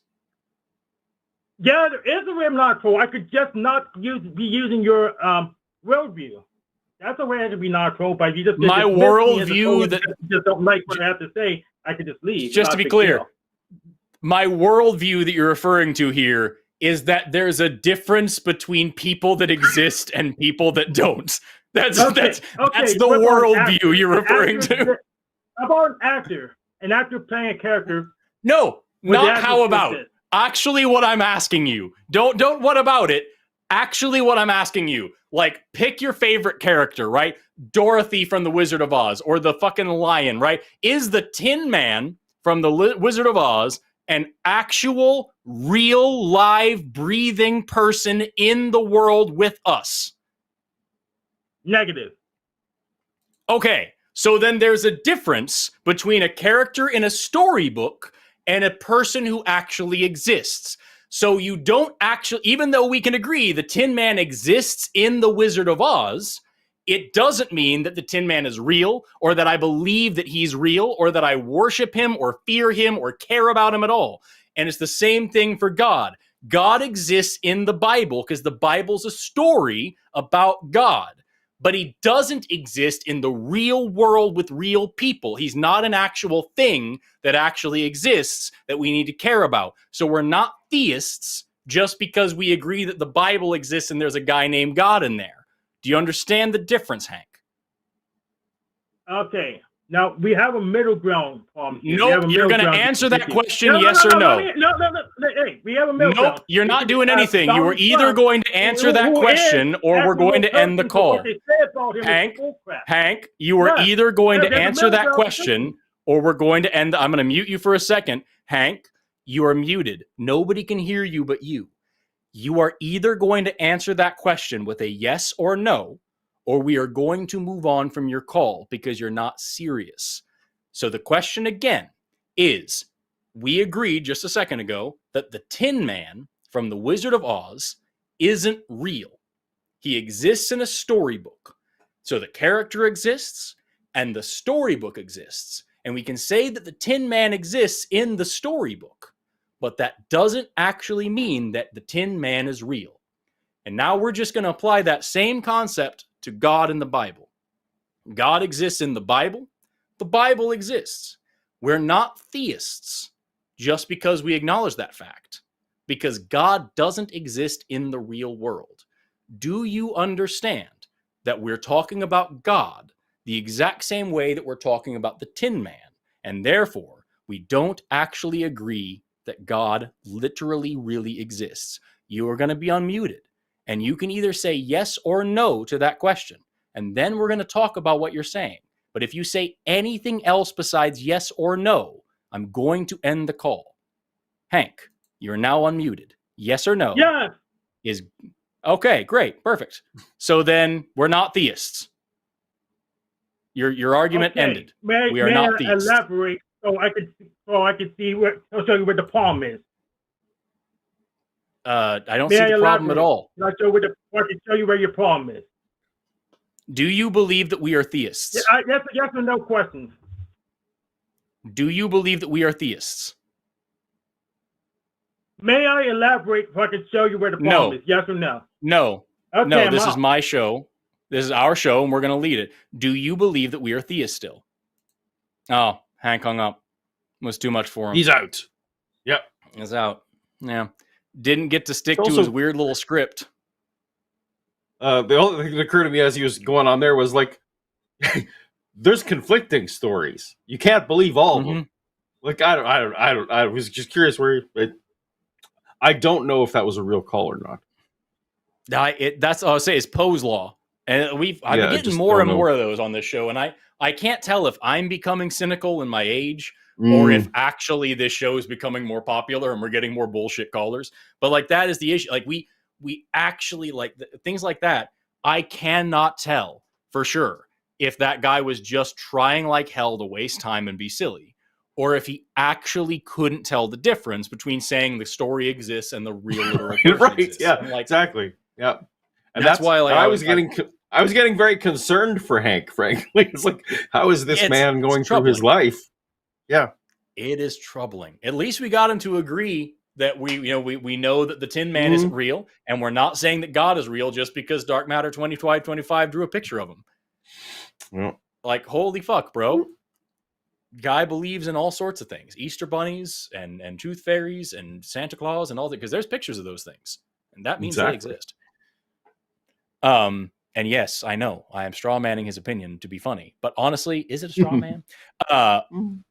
Yeah, there is a way I'm not a troll. I could just not be using your worldview. That's a way to be not a troll. But you just my worldview that you just don't like what I have to say, I could just leave. Just to be clear, my worldview that you're referring to here is that there's a difference between people that exist and people that don't. That's the worldview you're referring to. How about an actor? An actor playing a character. No, not how about. Actually, what I'm asking you. Don't what about it. Actually, what I'm asking you. Like, pick your favorite character, right? Dorothy from The Wizard of Oz, or the fucking lion, right? Is the Tin Man from The Wizard of Oz an actual, real, live, breathing person in the world with us? Negative. Okay, so then there's a difference between a character in a storybook and a person who actually exists. So you don't actually, even though we can agree the Tin Man exists in The Wizard of Oz, it doesn't mean that the Tin Man is real, or that I believe that he's real, or that I worship him, or fear him, or care about him at all. And it's the same thing for God. God exists in the Bible because the Bible's a story about God. But he doesn't exist in the real world with real people. He's not an actual thing that actually exists that we need to care about. So we're not theists just because we agree that the Bible exists and there's a guy named God in there. Do you understand the difference, Hank? Okay. Now, we have a middle ground. Nope, you're going to answer that question yes or no. No. Hey, we have a middle ground. Nope, you're not doing anything. You are either going to answer that question or we're going to end the call. Hank, you are either going to answer that question or we're going to end. I'm going to mute you for a second. Hank, you are muted. Nobody can hear you but you. You are either going to answer that question with a yes or no, or we are going to move on from your call because you're not serious. So the question again is, we agreed just a second ago that the Tin Man from The Wizard of Oz isn't real. He exists in a storybook. So the character exists and the storybook exists. And we can say that the Tin Man exists in the storybook, but that doesn't actually mean that the Tin Man is real. And now we're just going to apply that same concept to God in the Bible. God exists in the Bible. The Bible exists. We're not theists just because we acknowledge that fact, because God doesn't exist in the real world. Do you understand that we're talking about God the exact same way that we're talking about the Tin Man, and therefore we don't actually agree that God literally really exists? You are going to be unmuted, and you can either say yes or no to that question, and then we're going to talk about what you're saying. But if you say anything else besides yes or no, I'm going to end the call. Hank, you're now unmuted. Yes or no? Yes. Is okay, great, perfect. So then we're not theists. Your argument ended. We are not theists. Elaborate so I could see I'll show you where the problem is. I don't see the problem at all. I can show you where your problem is. Do you believe that we are theists? Yes or no questions. Do you believe that we are theists? May I elaborate so I can show you where the problem is? Yes or no? No. Okay, no, this is my show. This is our show, and we're going to lead it. Do you believe that we are theists still? Oh, Hank hung up. It was too much for him. He's out. Yep. He's out. Yeah. Didn't get to stick to his weird little script. The only thing that occurred to me as he was going on there was like, there's conflicting stories. You can't believe all of them. Like, I was just curious I don't know if that was a real call or not. That's all I'll say is Poe's Law. And I've been getting more and more of those on this show. And I can't tell if I'm becoming cynical in my age or if actually this show is becoming more popular and we're getting more bullshit callers. But like, that is the issue. Like we actually like things like that. I cannot tell for sure if that guy was just trying like hell to waste time and be silly, or if he actually couldn't tell the difference between saying the story exists and the real literal person right? exists. Yeah, like, exactly. Yeah, and that's why like, I was getting very concerned for Hank. Frankly, it's like, how is this man going through his life? Yeah, it is troubling. At least we got him to agree that we know that the Tin Man isn't real, and we're not saying that God is real just because Dark Matter 2025 drew a picture of him. Well, like, holy fuck, bro. Guy believes in all sorts of things. Easter bunnies and tooth fairies and Santa Claus and all that, because there's pictures of those things. And that means they exist. And yes, I know I am straw manning his opinion to be funny, but honestly, is it a straw man?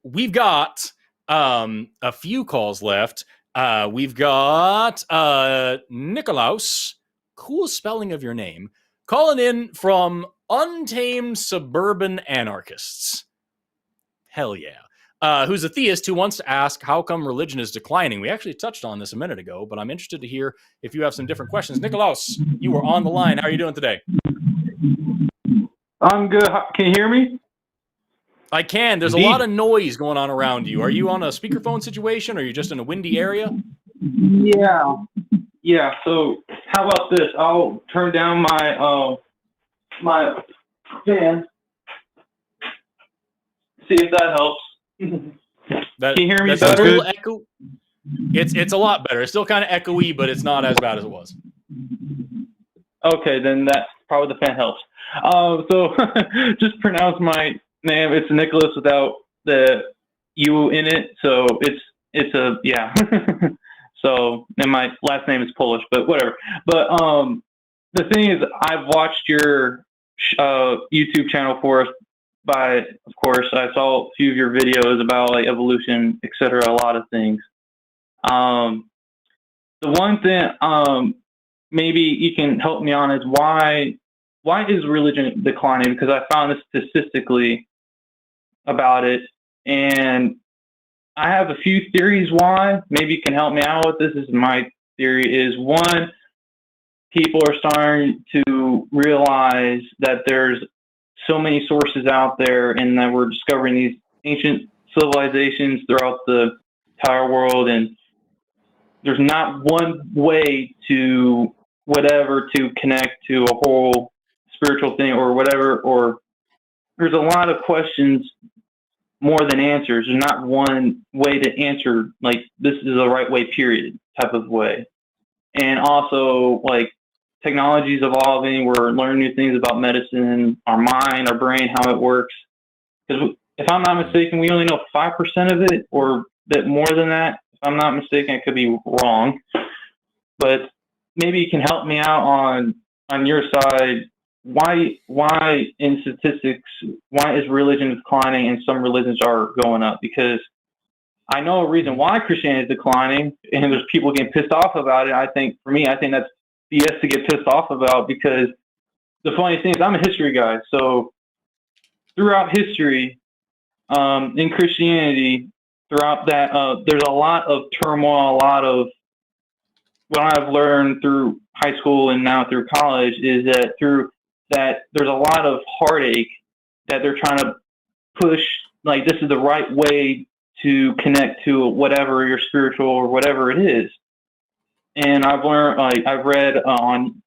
We've got a few calls left. We've got Nikolaus, cool spelling of your name, calling in from Untamed Suburban Anarchists. Hell yeah. who's a theist who wants to ask how come religion is declining. We actually touched on this a minute ago, but I'm interested to hear if you have some different questions. Nikolaus, you were on the line. How are you doing today? I'm good. Can you hear me? I can. There's Indeed. a lot of noise going on around you. Are you on a speakerphone situation, or are you just in a windy area? Yeah. Yeah. So how about this? I'll turn down my my fan. See if that helps. Can you hear me That's a better? little echo. It's a lot better. It's still kind of echoey, but it's not as bad as it was. Okay, then that probably the fan helps. So just pronounce my name. It's Nicholas without the U in it. So it's a yeah. So and my last name is Polish, but whatever. But the thing is, I've watched your YouTube channel, Forrest. Of course, I saw a few of your videos about like evolution, etc. A lot of things. The one thing maybe you can help me on is why is religion declining? Because I found this statistically about it, and I have a few theories why. Maybe you can help me out with this. This is my theory: is one, people are starting to realize that there's so many sources out there, and that we're discovering these ancient civilizations throughout the entire world, and there's not one way to connect to a whole spiritual thing or whatever, or there's a lot of questions more than answers. There's not one way to answer, like, this is the right way, period, type of way. And also, like, technology is evolving. We're learning new things about medicine, our mind, our brain, how it works. Because if I'm not mistaken, we only know 5% of it, or a bit more than that. If I'm not mistaken, I could be wrong. But maybe you can help me out on your side. Why in statistics, why is religion declining and some religions are going up? Because I know a reason why Christianity is declining, and there's people getting pissed off about it. I think that's BS to get pissed off about, because the funny thing is I'm a history guy. So throughout history, in Christianity, throughout that, there's a lot of turmoil, a lot of what I've learned through high school and now through college is that there's a lot of heartache that they're trying to push, like, this is the right way to connect to whatever your spiritual or whatever it is. And I've learned, like, I've read on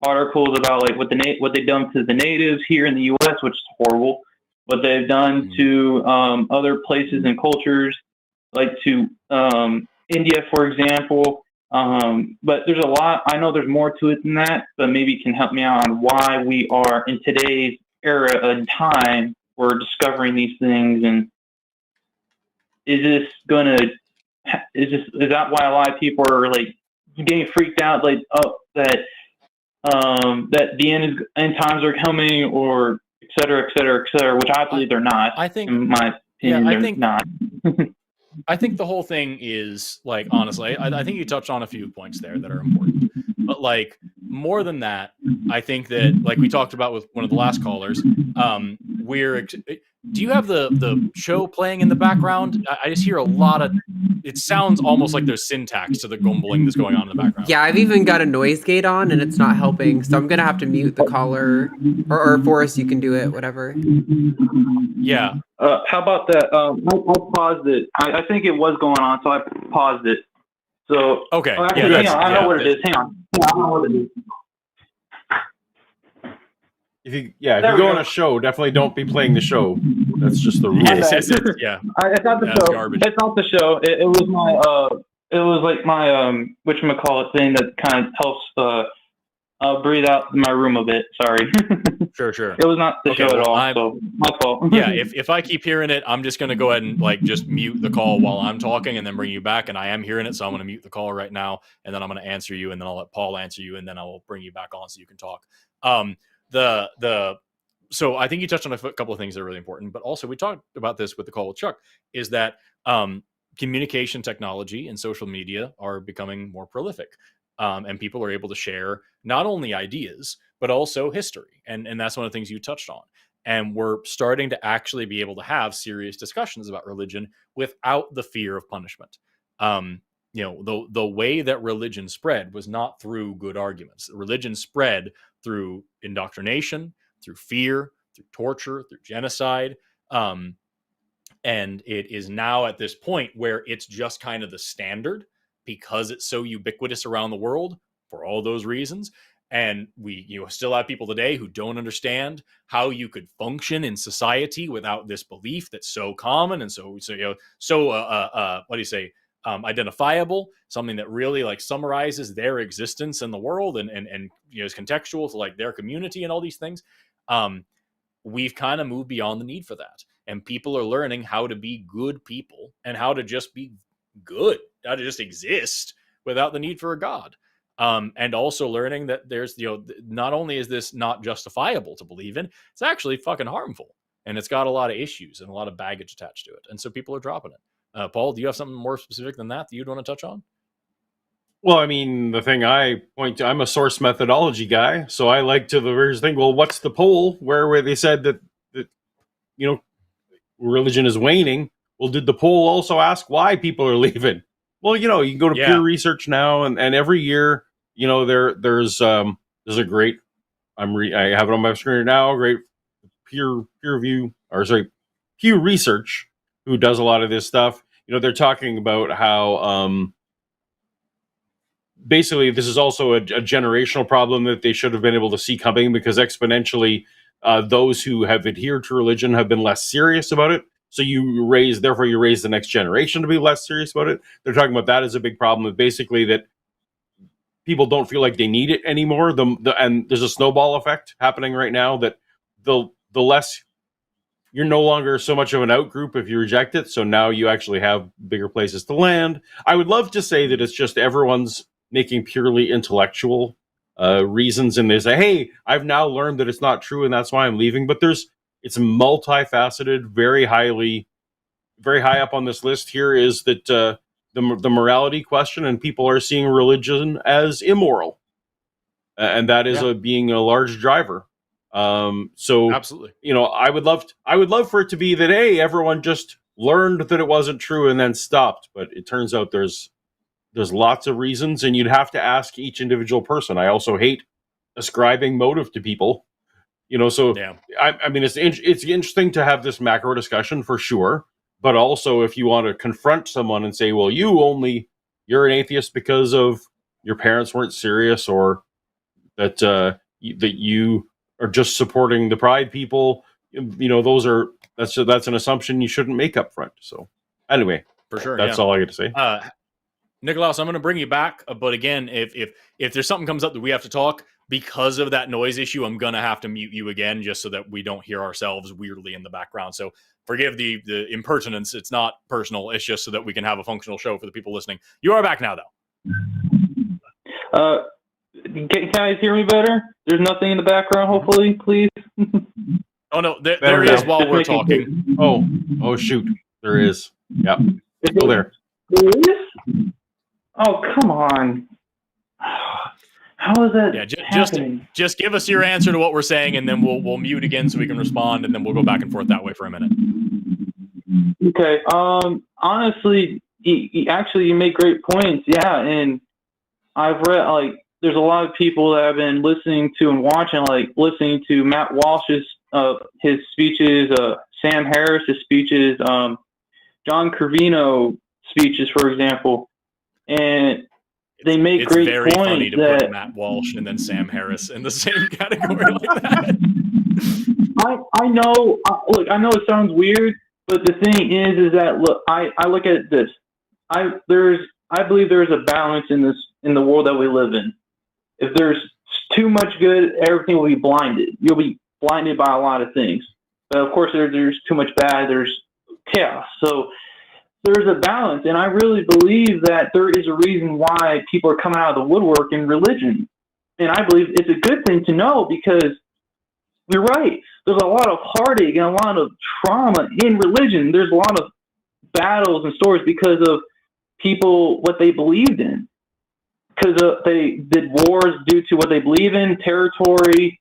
articles about like what they've done to the natives here in the U.S., which is horrible. What they've done to other places and cultures, like to India, for example. But there's a lot. I know there's more to it than that. But maybe you can help me out on why we are in today's era and time we're discovering these things, and is that why a lot of people are like getting freaked out, like, oh, that the end times are coming, or et cetera, et cetera, et cetera, which I believe they're not. I think, in my opinion, they're not. I think the whole thing is, like, honestly, I think you touched on a few points there that are important. But, like, more than that, I think that, like we talked about with one of the last callers, do you have the show playing in the background? I just hear a lot of, it sounds almost like there's syntax to the gumbling that's going on in the background. Yeah, I've even got a noise gate on, and it's not helping. So I'm going to have to mute the caller. Or Forrest, you can do it, whatever. Yeah. How about that? I paused it. I think it was going on, so I paused it. So okay. Actually, hang on. I know what it is. Hang on. I know what it is. If you go on a show, definitely don't be playing the show. That's just the rule. Yeah. It's not the show. Garbage. It's not the show. It was my it was like my whatchamacallit thing that kind of helps breathe out my room a bit. Sorry. Sure. It was not the show at all. So my fault. Yeah, if I keep hearing it, I'm just going to go ahead and, like, just mute the call while I'm talking and then bring you back. And I am hearing it, so I'm going to mute the call right now, and then I'm going to answer you, and then I'll let Paul answer you, and then I will bring you back on so you can talk. So I think you touched on a couple of things that are really important, but also we talked about this with the call with Chuck, is that communication technology and social media are becoming more prolific. and people are able to share not only ideas but also history, and that's one of the things you touched on. And we're starting to actually be able to have serious discussions about religion without the fear of punishment. The way that religion spread was not through good arguments. Religion spread through indoctrination, through fear, through torture, through genocide. And it is now at this point where it's just kind of the standard because it's so ubiquitous around the world for all those reasons. And we still have people today who don't understand how you could function in society without this belief that's so common and so identifiable, something that really like summarizes their existence in the world and is contextual to like their community and all these things. We've kind of moved beyond the need for that, and people are learning how to be good people and how to just be good, how to just exist without the need for a god. And also learning that there's, not only is this not justifiable to believe in, it's actually fucking harmful, and it's got a lot of issues and a lot of baggage attached to it. And so people are dropping it. Paul, do you have something more specific than that you'd want to touch on? Well, I mean, the thing I point to, I'm a source methodology guy, so I like to think, well, what's the poll where they said that religion is waning? Well, did the poll also ask why people are leaving? Well, you can go to peer research now, and every year, there's a great, I have it on my screen now, great peer research who does a lot of this stuff. They're talking about how basically this is also a generational problem that they should have been able to see coming, because exponentially those who have adhered to religion have been less serious about it. So you raise the next generation to be less serious about it. They're talking about that as a big problem, basically that people don't feel like they need it anymore. And there's a snowball effect happening right now that the less you're no longer so much of an out group if you reject it. So now you actually have bigger places to land. I would love to say that it's just everyone's making purely intellectual reasons, and they say, hey, I've now learned that it's not true and that's why I'm leaving. But it's multifaceted, very high up on this list here is that the morality question, and people are seeing religion as immoral, and that is being a large driver. So absolutely, I would love for it to be that, hey, everyone just learned that it wasn't true and then stopped. But it turns out there's lots of reasons, and you'd have to ask each individual person. I also hate ascribing motive to people. I mean, it's interesting to have this macro discussion for sure, but also if you want to confront someone and say, well, you're an atheist because of your parents weren't serious, or that you are just supporting the pride people, that's an assumption you shouldn't make up front. So anyway, for sure, that's all I got to say. Nicholas, I'm going to bring you back, but again, if there's something comes up that we have to talk because of that noise issue, I'm going to have to mute you again just so that we don't hear ourselves weirdly in the background. So forgive the impertinence. It's not personal. It's just so that we can have a functional show for the people listening. You are back now, though. Can you guys hear me better? There's nothing in the background, hopefully, please. Oh, no, there is while we're talking. Oh, shoot. There is. Yeah. Go there. There is? Oh, come on. How is that happening? Just give us your answer to what we're saying, and then we'll mute again so we can respond, and then we'll go back and forth that way for a minute. Okay. Honestly, you make great points. Yeah, and I've read, there's a lot of people that have been listening to and watching, listening to Matt Walsh's his speeches, Sam Harris's speeches, John Carvino speeches, for example, and they make great points. It's very funny to put Matt Walsh and then Sam Harris in the same category like that. I know. Look, I know it sounds weird, but the thing is that look, I look at this. I believe there is a balance in the world that we live in. If there's too much good, everything will be blinded. You'll be blinded by a lot of things. But of course, there's too much bad. There's chaos. So there's a balance, and I really believe that there is a reason why people are coming out of the woodwork in religion. And I believe it's a good thing to know, because you're right. There's a lot of heartache and a lot of trauma in religion. There's a lot of battles and stories because of people, what they believed in. because they did wars due to what they believe in, territory,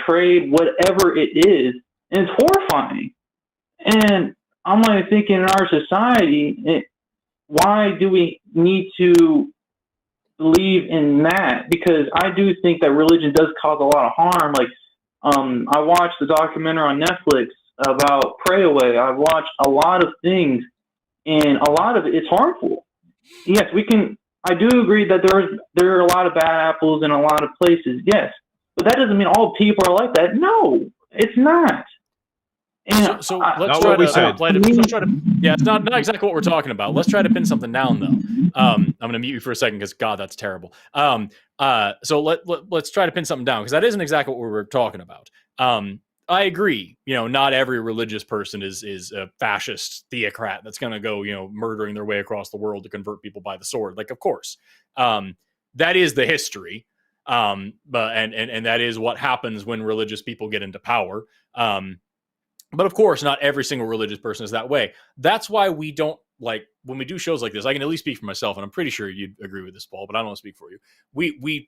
trade, whatever it is, and it's horrifying. And I'm like thinking, in our society, why do we need to believe in that? Because I do think that religion does cause a lot of harm. Like, I watched the documentary on Netflix about Pray Away. I've watched a lot of things, and a lot of it's harmful. Yes, we can. I do agree that there are a lot of bad apples in a lot of places. Yes, but that doesn't mean all people are like that. No, it's not. And so let's try to. Yeah, it's not exactly what we're talking about. Let's try to pin something down, though. I'm going to mute you for a second because God, that's terrible. So let's try to pin something down because that isn't exactly what we were talking about. I agree. Not every religious person is a fascist theocrat that's going to go, murdering their way across the world to convert people by the sword. Like, of course, that is the history. But that is what happens when religious people get into power. But of course, not every single religious person is that way. That's why we don't like when we do shows like this. I can at least speak for myself, and I'm pretty sure you'd agree with this, Paul. But I don't want to speak for you.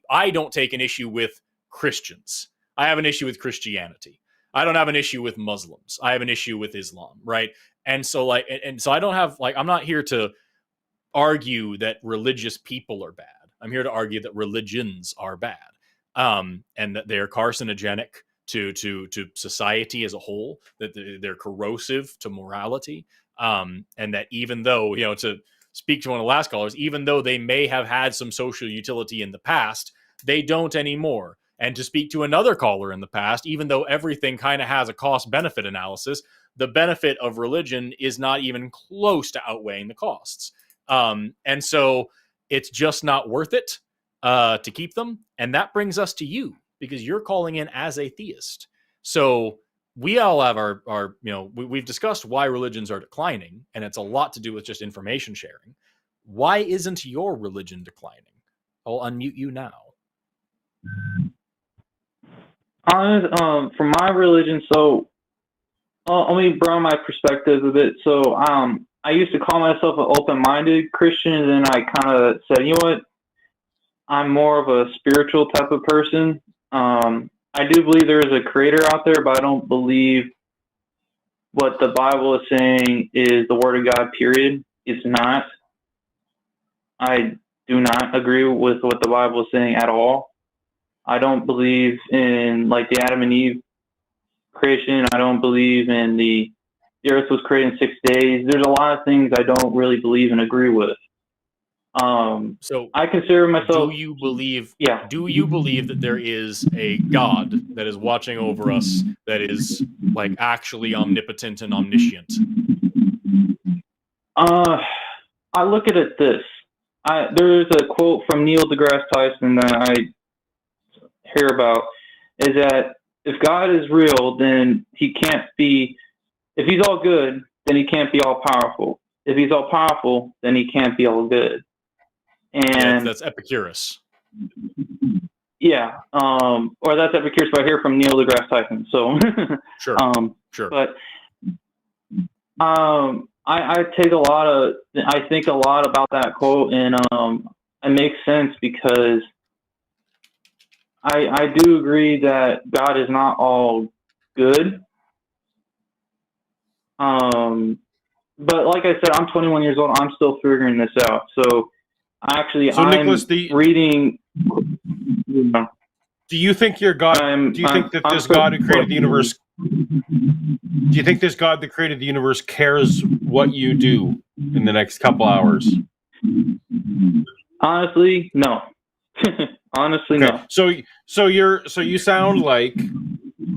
I don't take an issue with Christians. I have an issue with Christianity. I don't have an issue with Muslims. I have an issue with Islam, right? And so I don't have I'm not here to argue that religious people are bad. I'm here to argue that religions are bad, and that they are carcinogenic to society as a whole, that they're corrosive to morality, and that even though, to speak to one of the last callers, even though they may have had some social utility in the past, they don't anymore. And to speak to another caller in the past, even though everything kind of has a cost-benefit analysis, the benefit of religion is not even close to outweighing the costs. And so it's just not worth it to keep them. And that brings us to you, because you're calling in as a theist. So we all have our we've discussed why religions are declining, and it's a lot to do with just information sharing. Why isn't your religion declining? I'll unmute you now. For my religion, so let me broaden my perspective a bit. So I used to call myself an open-minded Christian, and then I kind of said, you know what, I'm more of a spiritual type of person. I do believe there is a creator out there, but I don't believe what the Bible is saying is the word of God, period. It's not. I do not agree with what the Bible is saying at all. I don't believe in the Adam and Eve creation. I don't believe in the earth was created in 6 days. There's a lot of things I don't really believe and agree with. So I consider myself. Do you believe? Yeah. Do you believe that there is a God that is watching over us, that is actually omnipotent and omniscient? I look at it this. There's a quote from Neil deGrasse Tyson that I hear about, is that if God is real, then he can't be. If he's all good, then he can't be all powerful. If he's all powerful, then he can't be all good. And that's Epicurus. Yeah, or that's Epicurus, but I hear from Neil deGrasse Tyson. So sure, sure. But I think a lot about that quote, and it makes sense because I do agree that God is not all good. But like I said, I'm 21 years old. I'm still figuring this out. So Nicholas, reading. Do you think your God? Do you think that this God who created the universe? Do you think this God that created the universe cares what you do in the next couple hours? Honestly, no. Honestly, no. So you sound like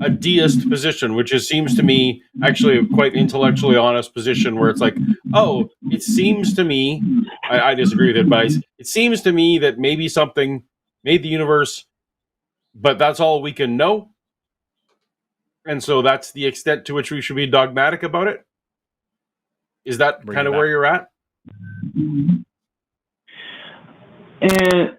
a deist position, which seems to me actually a quite intellectually honest position, where it's like, oh, it seems to me, I disagree with it, but it seems to me that maybe something made the universe, but that's all we can know. And so that's the extent to which we should be dogmatic about it. Is that kind of where you're at? And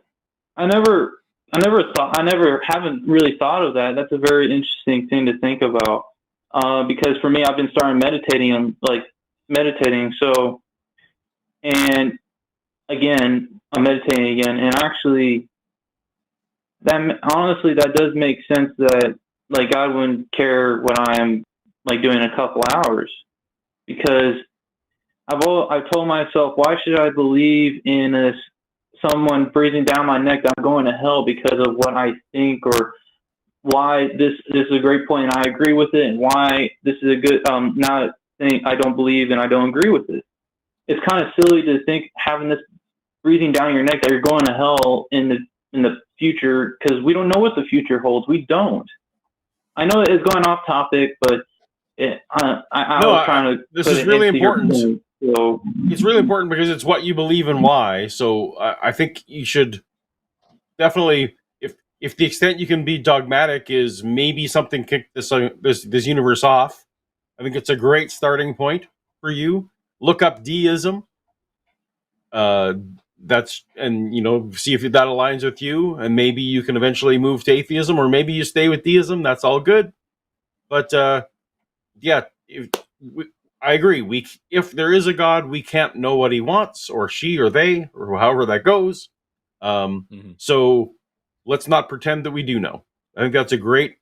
haven't really thought of that. That's a very interesting thing to think about. Because for me, I've been starting meditating. So, and again, I'm meditating again, and actually, that does make sense that like God wouldn't care what I am like doing in a couple hours, because I've told myself, why should I believe in someone breathing down my neck that I'm going to hell because of what I think, or why this is a great point and I agree with it, and why this is a good not thing I don't believe and I don't agree with it. It's kind of silly to think having this breathing down your neck that you're going to hell in the future, because we don't know what the future holds. We don't. I know it's going off topic, but I was trying to. This is really important. So it's really important because it's what you believe and why. So I think you should definitely, if the extent you can be dogmatic is maybe something kicked this universe off, I think it's a great starting point for you. Look up deism. See if that aligns with you, and maybe you can eventually move to atheism, or maybe you stay with deism. That's all good. But I agree. If there is a God, we can't know what he wants, or she, or they, or however that goes. So let's not pretend that we do know. I think that's a great,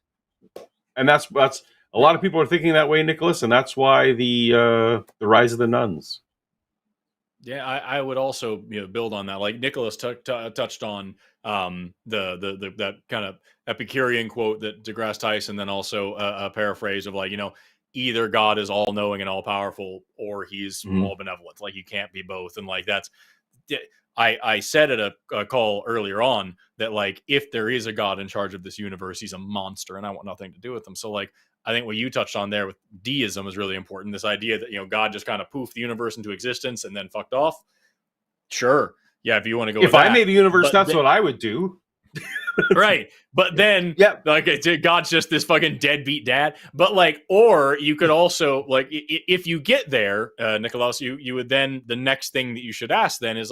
and that's a lot of people are thinking that way, Nicholas, and that's why the rise of the nuns. Yeah, I would also build on that. Like Nicholas touched on that kind of Epicurean quote that deGrasse Tyson, then also a paraphrase of either God is all knowing and all powerful, or he's all benevolent. Like you can't be both, and like that's. I said at a call earlier on that if there is a God in charge of this universe, he's a monster, and I want nothing to do with him. So I think what you touched on there with deism is really important. This idea that, God just kind of poofed the universe into existence and then fucked off. Sure. Yeah. If you want to go, if I made the universe, that's what I would do. Right. But then, God's just this fucking deadbeat dad. But or you could also if you get there, Nicholas, you would then, the next thing that you should ask then is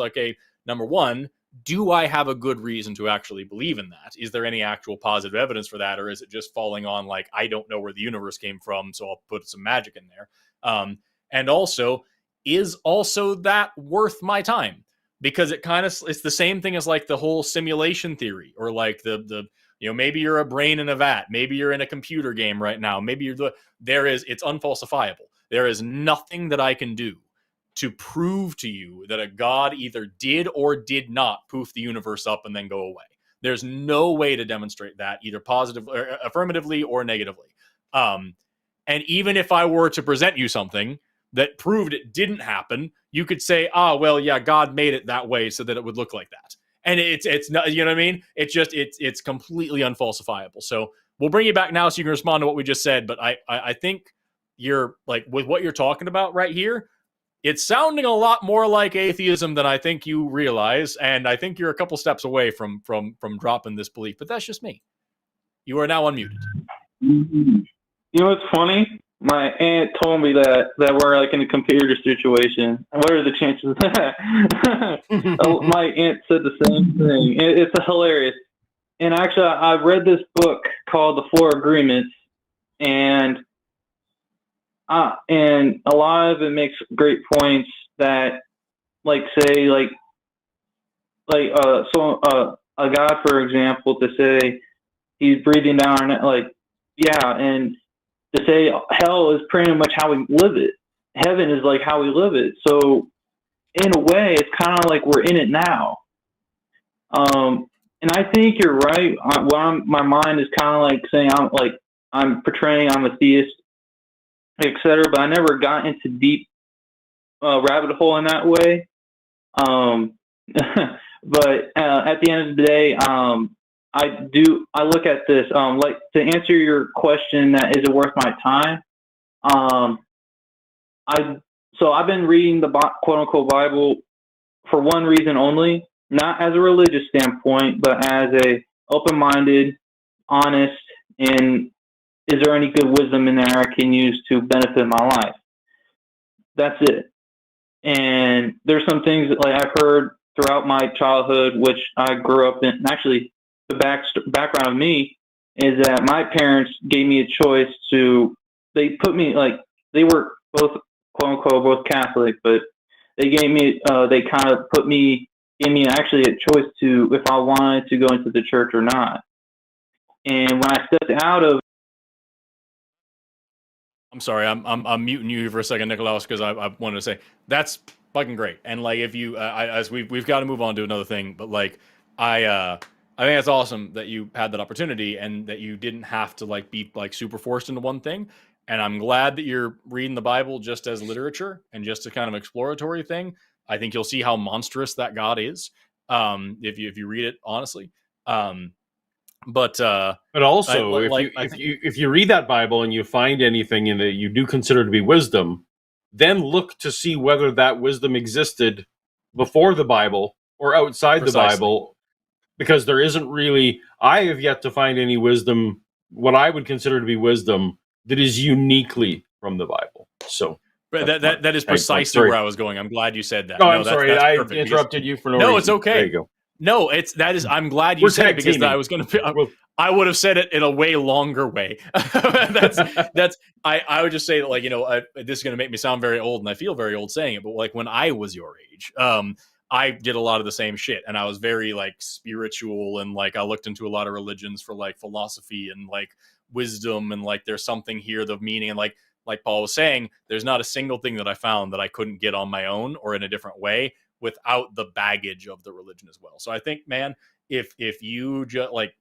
number one, do I have a good reason to actually believe in that? Is there any actual positive evidence for that? Or is it just falling on I don't know where the universe came from, so I'll put some magic in there. And also, is also that worth my time? Because it's the same thing as the whole simulation theory, or the maybe you're a brain in a vat, maybe you're in a computer game right now, maybe it's unfalsifiable. There is nothing that I can do to prove to you that a God either did or did not poof the universe up and then go away. There's no way to demonstrate that, either positively or affirmatively or negatively. And even if I were to present you something that proved it didn't happen, you could say, well, yeah, God made it that way so that it would look like that. And it's not, you know what I mean? It's completely unfalsifiable. So we'll bring you back now so you can respond to what we just said. But I think you're with what you're talking about right here, it's sounding a lot more like atheism than I think you realize. And I think you're a couple steps away from dropping this belief, but that's just me. You are now unmuted. You know what's funny? My aunt told me that we're in a computer situation. What are the chances of that? My aunt said the same thing. It's hilarious. And actually, I read this book called The Four Agreements, and a lot of it makes great points that, say, a God, for example, to say he's breathing down, and to say hell is pretty much how we live it. Heaven is how we live it. So in a way, it's kind of we're in it now. And I think you're right. My mind is kind of saying I'm portraying I'm a theist, etc. But I never got into deep rabbit hole in that way. But at the end of the day, I look at this, to answer your question, that is it worth my time? I've been reading the quote unquote Bible for one reason only, not as a religious standpoint, but as a open-minded, honest, and is there any good wisdom in there I can use to benefit my life? That's it. And there's some things that I've heard throughout my childhood, which I grew up in. Actually, the background of me is that my parents gave me a choice they put me, they were both, quote unquote, both Catholic, but they gave me, they kind of put me gave me actually a choice to if I wanted to go into the church or not. And when I stepped out of, I'm sorry, I'm muting you for a second, Nicolaus, because I wanted to say that's fucking great. And like, if you, as we've got to move on to another thing, but like, I think it's awesome that you had that opportunity and that you didn't have to like be like super forced into one thing. And I'm glad that you're reading the Bible just as literature and just a kind of exploratory thing. I think you'll see how monstrous that God is if you read it honestly. But also, if you read that Bible and you find anything in it you do consider to be wisdom, then look to see whether that wisdom existed before the Bible or outside the Bible, because there isn't really. I have yet to find any wisdom, what I would consider to be wisdom, that is uniquely from the Bible. So. But that is precisely where I was going. I'm glad you said that. No, I'm sorry. I interrupted you for no reason. No, it's okay. There you go. No, I'm glad you said it because I was going to. I would have said it in a way longer way. I would just say that, like, this is going to make me sound very old, and I feel very old saying it, but like when I was your age, I did a lot of the same shit, and I was very like spiritual, and like I looked into a lot of religions for like philosophy and like wisdom, and like there's something here, the meaning, and like Paul was saying, there's not a single thing that I found that I couldn't get on my own or in a different way without the baggage of the religion as well. So I think, man, if you just like,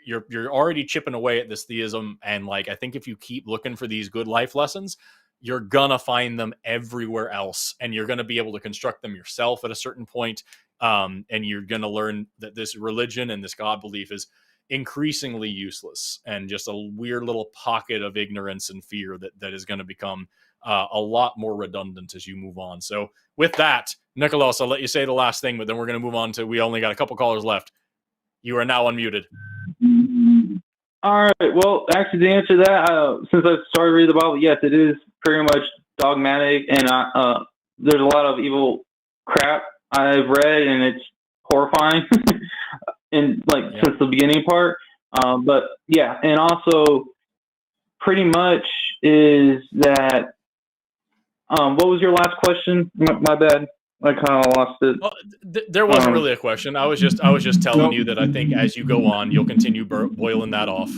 you're already chipping away at this theism, and like I think if you keep looking for these good life lessons, you're gonna find them everywhere else, and you're gonna be able to construct them yourself at a certain point, and you're gonna learn that this religion and this God belief is increasingly useless and just a weird little pocket of ignorance and fear that is going to become a lot more redundant as you move on. So with that, Nicolaus, I'll let you say the last thing, but then we're going to move on to, we only got a couple callers left. You are now unmuted. All right. Well, actually, to answer that, since I started reading the Bible, yes, it is pretty much dogmatic, and there's a lot of evil crap I've read, and it's horrifying. And like since the beginning part, but yeah, and also pretty much is that. What was your last question? My bad. I kind of lost it. Well, there wasn't really a question. I was just telling you that I think as you go on, you'll continue boiling that off.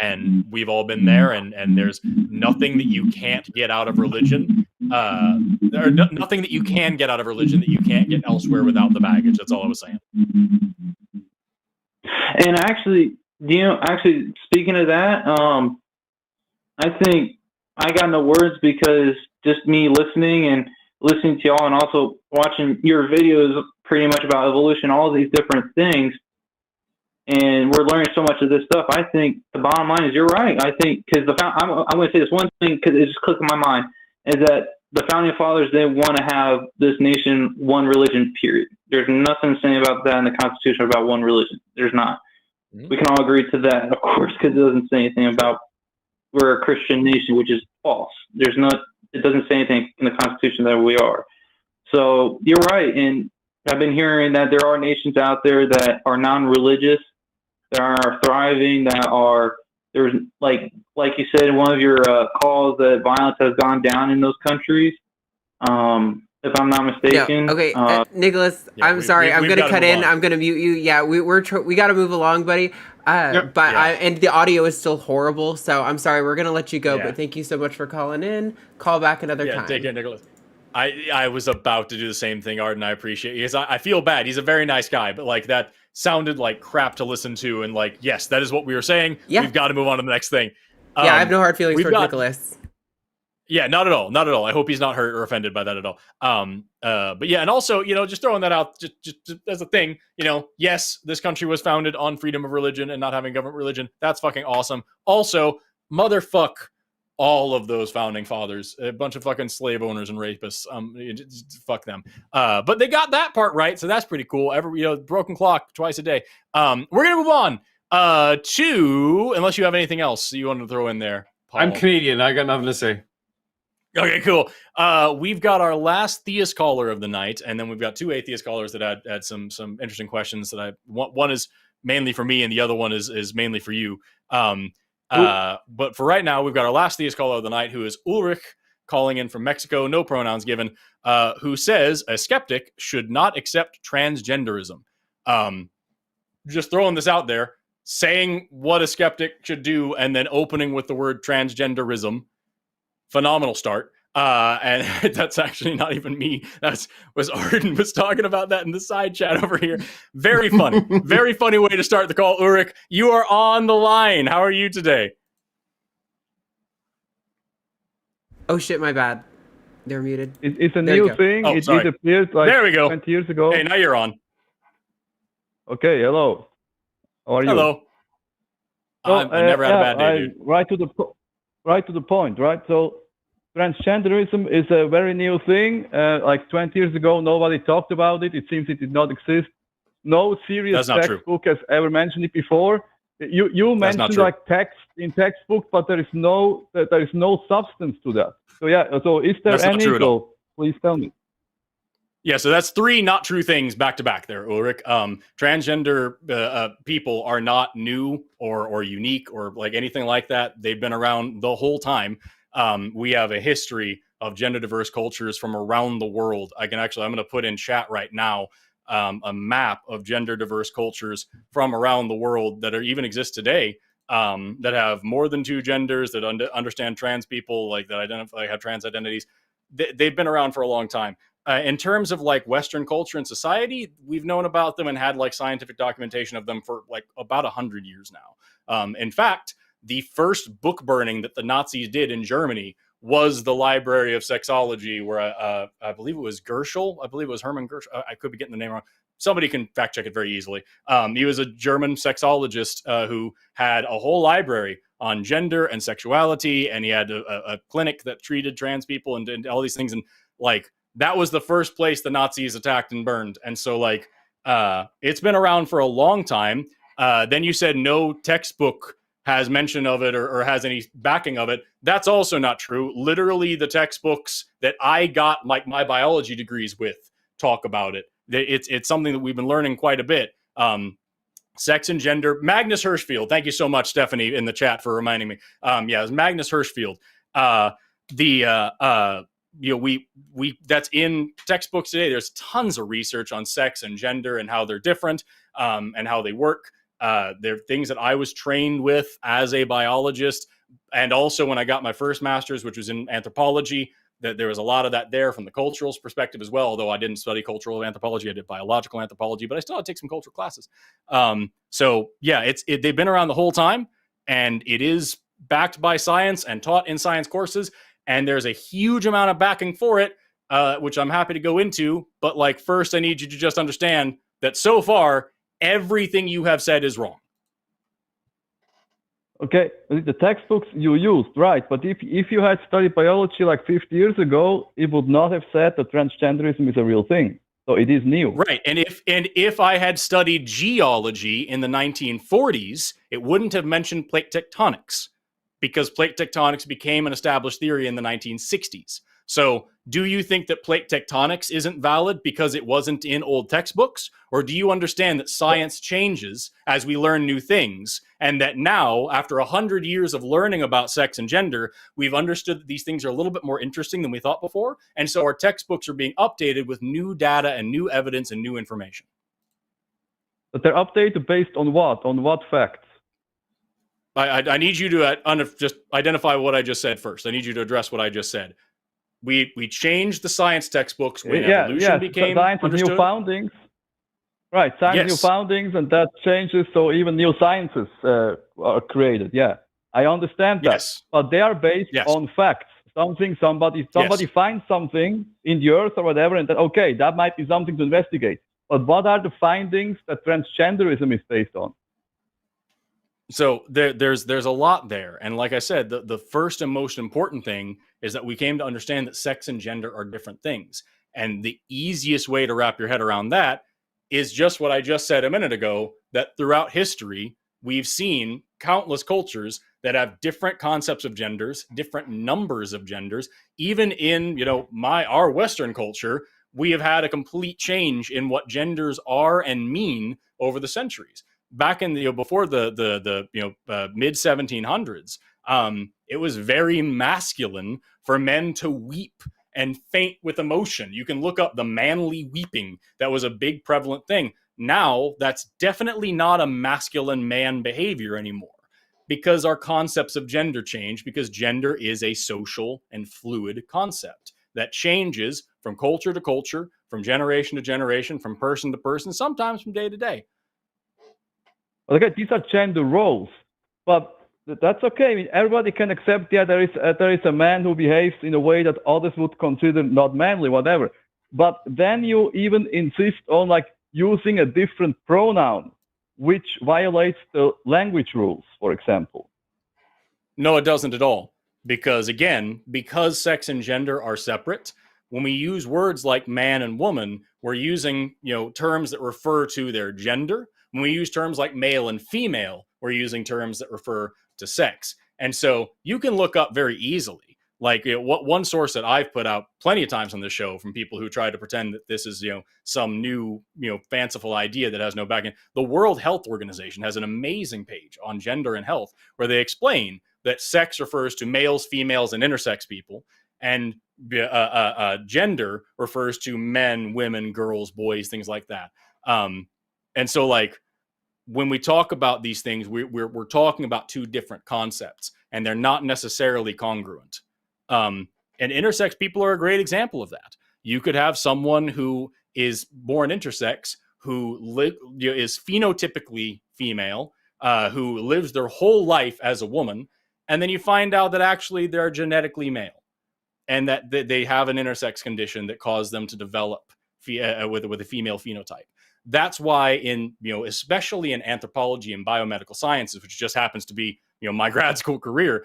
And we've all been there, and there's nothing that you can't get out of religion. Nothing that you can get out of religion that you can't get elsewhere without the baggage. That's all I was saying. And actually, speaking of that, I think I got no words because just me listening to y'all and also watching your videos pretty much about evolution, all these different things, and we're learning so much of this stuff. I think the bottom line is you're right. I think because I'm going to say this one thing because it just clicked in my mind is that the founding fathers, they want to have this nation one religion, period. There's nothing saying about that in the Constitution about one religion. There's not. Mm-hmm. We can all agree to that, of course, because it doesn't say anything about we're a Christian nation, which is false. It doesn't say anything in the Constitution that we are. So you're right. And I've been hearing that there are nations out there that are non-religious, that are thriving, that are, there's like you said in one of your calls, that violence has gone down in those countries. If I'm not mistaken. Yeah. Okay, Nicholas, I'm sorry. I'm going to cut in. I'm going to mute you. Yeah, we got to move along, buddy. And the audio is still horrible, so I'm sorry. We're going to let you go, but thank you so much for calling in. Call back another time. Take care, Nicholas. I was about to do the same thing, Arden. I appreciate you. Because I feel bad. He's a very nice guy, but like that sounded like crap to listen to. And like, yes, that is what we were saying. Yeah. We've got to move on to the next thing. I have no hard feelings towards Nicholas. Yeah, not at all. Not at all. I hope he's not hurt or offended by that at all. But yeah, and also, just throwing that out just as a thing, yes, this country was founded on freedom of religion and not having government religion. That's fucking awesome. Also, motherfuck all of those founding fathers, a bunch of fucking slave owners and rapists. Fuck them. But they got that part right, so that's pretty cool. Broken clock twice a day. We're gonna move on to, unless you have anything else you want to throw in there, Paul. I'm Canadian. I got nothing to say. Okay, cool. We've got our last theist caller of the night, and then we've got two atheist callers that had some interesting questions that one is mainly for me, and the other one is mainly for you. But for right now, we've got our last theist caller of the night, who is Ulrich, calling in from Mexico, no pronouns given, who says a skeptic should not accept transgenderism. Just throwing this out there, saying what a skeptic should do, and then opening with the word transgenderism. Phenomenal start. And that's actually not even me. Was Arden was talking about that in the side chat over here. Very funny. Very funny way to start the call. Ulrich, you are on the line. How are you today? Oh shit, my bad. They're muted. It's a new thing. Oh, it sorry. disappeared like there we go. 20 years ago. Hey, now you're on. Okay, hello. How are you? Hello. I never had a bad day, dude. Right to the point, right? So transgenderism is a very new thing. Like 20 years ago, nobody talked about it. It seems it did not exist. No serious textbook has ever mentioned it before. You mentioned like text in textbook, but there is no substance to that. So yeah, so is there any? So please tell me. Yeah, so that's three not true things back to back there, Ulrich. Transgender people are not new or unique or like anything like that. They've been around the whole time. We have a history of gender diverse cultures from around the world. I'm going to put in chat right now a map of gender diverse cultures from around the world that even exist today, that have more than two genders, that understand trans people, like that identify, have trans identities. They've been around for a long time. In terms of like Western culture and society, we've known about them and had like scientific documentation of them for like about 100 years now. In fact, the first book burning that the Nazis did in Germany was the Library of Sexology, where I believe it was Gerschel. I believe it was Hermann Gerschel. I could be getting the name wrong. Somebody can fact check it very easily. He was a German sexologist who had a whole library on gender and sexuality, and he had a clinic that treated trans people and all these things. And like, that was the first place the Nazis attacked and burned. And so like, it's been around for a long time. Then you said no textbook has mention of it or has any backing of it. That's also not true. Literally the textbooks that I got like my biology degrees with talk about it. It's something that we've been learning quite a bit. Sex and gender. Magnus Hirschfield. Thank you so much, Stephanie, in the chat for reminding me. Yeah, it was Magnus Hirschfield. We that's in textbooks today. There's tons of research on sex and gender and how they're different, and how they work. They're things that I was trained with as a biologist, and also when I got my first master's, which was in anthropology, that there was a lot of that there from the cultural perspective as well. Although I didn't study cultural anthropology, I did biological anthropology, but I still had to take some cultural classes. So yeah, they've been around the whole time, and it is backed by science and taught in science courses. And there's a huge amount of backing for it, which I'm happy to go into. But like, first, I need you to just understand that so far, everything you have said is wrong. Okay, the textbooks you used, right? But if you had studied biology like 50 years ago, it would not have said that transgenderism is a real thing. So it is new. Right. And if I had studied geology in the 1940s, it wouldn't have mentioned plate tectonics, because plate tectonics became an established theory in the 1960s. So do you think that plate tectonics isn't valid because it wasn't in old textbooks? Or do you understand that science changes as we learn new things, and that now, after 100 years of learning about sex and gender, we've understood that these things are a little bit more interesting than we thought before? And so our textbooks are being updated with new data and new evidence and new information. But they're updated based on what? On what facts? I need you to just identify what I just said first. I need you to address what I just said. We changed the science textbooks when evolution became science understood. New foundings. Right, science new foundings, and that changes, so even new sciences are created. Yeah, I understand that. Yes. But they are based on facts. Somebody finds something in the earth or whatever, and then, okay, that might be something to investigate. But what are the findings that transgenderism is based on? So there's a lot there. And like I said, the first and most important thing is that we came to understand that sex and gender are different things. And the easiest way to wrap your head around that is just what I just said a minute ago, that throughout history, we've seen countless cultures that have different concepts of genders, different numbers of genders. Even in, our Western culture, we have had a complete change in what genders are and mean over the centuries. Back in before the mid 1700s, it was very masculine for men to weep and faint with emotion. You can look up the manly weeping. That was a big prevalent thing. Now, that's definitely not a masculine man behavior anymore, because our concepts of gender change, because gender is a social and fluid concept that changes from culture to culture, from generation to generation, from person to person, sometimes from day to day. Well, again, these are gender roles, but that's okay. I mean, everybody can accept, yeah, there is a man who behaves in a way that others would consider not manly, whatever. But then you even insist on like using a different pronoun, which violates the language rules, for example. No, it doesn't at all. Because again, because sex and gender are separate, when we use words like man and woman, we're using, terms that refer to their gender. When we use terms like male and female, we're using terms that refer to sex. And so you can look up very easily, like what one source that I've put out plenty of times on this show from people who try to pretend that this is, some new, fanciful idea that has no backing. The World Health Organization has an amazing page on gender and health where they explain that sex refers to males, females, and intersex people, and gender refers to men, women, girls, boys, things like that. And so, like, when we talk about these things, we're talking about two different concepts, and they're not necessarily congruent. And intersex people are a great example of that. You could have someone who is born intersex, who is phenotypically female, who lives their whole life as a woman, and then you find out that actually they're genetically male, and that they have an intersex condition that caused them to develop with a female phenotype. That's why especially in anthropology and biomedical sciences, which just happens to be, my grad school career,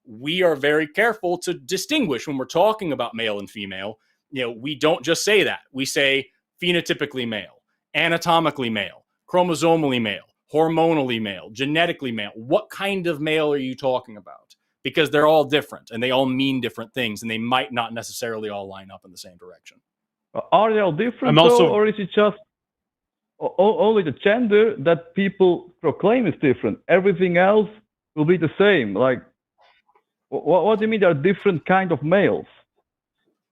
we are very careful to distinguish when we're talking about male and female. We don't just say that. We say phenotypically male, anatomically male, chromosomally male, hormonally male, genetically male. What kind of male are you talking about? Because they're all different and they all mean different things, and they might not necessarily all line up in the same direction. Are they all different, or is it just only the gender that people proclaim is different? Everything else will be the same. Like, what do you mean there are different kind of males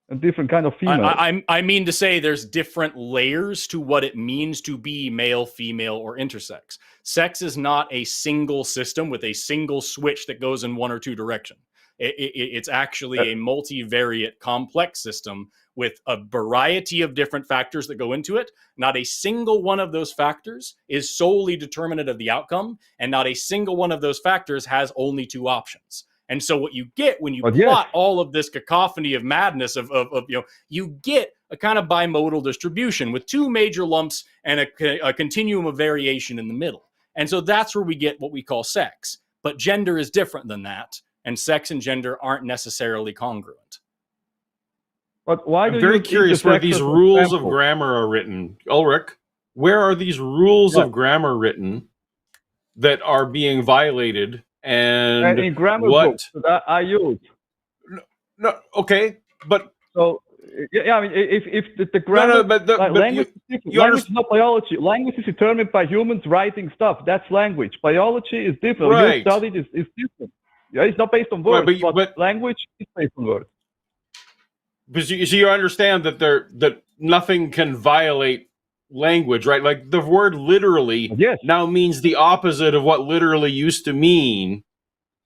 and different kind of females? I mean to say there's different layers to what it means to be male, female, or intersex. Sex is not a single system with a single switch that goes in one or two directions. It's actually a multivariate, complex system with a variety of different factors that go into it. Not a single one of those factors is solely determinate of the outcome, and not a single one of those factors has only two options. And so what you get when you plot all of this cacophony of madness you get a kind of bimodal distribution with two major lumps and a continuum of variation in the middle. And so that's where we get what we call sex. But gender is different than that, and sex and gender aren't necessarily congruent. But why I'm very curious where these rules of grammar are written. Ulrich, where are these rules of grammar written that are being violated? And in grammar books that I use. No, okay, but so yeah, I mean, if the grammar, but language is language is not biology. Language is determined by humans writing stuff. That's language. Biology is different. Right. Your study is different. Yeah, it's not based on words, but language is based on words. But you understand that nothing can violate language, right? Like the word literally now means the opposite of what literally used to mean.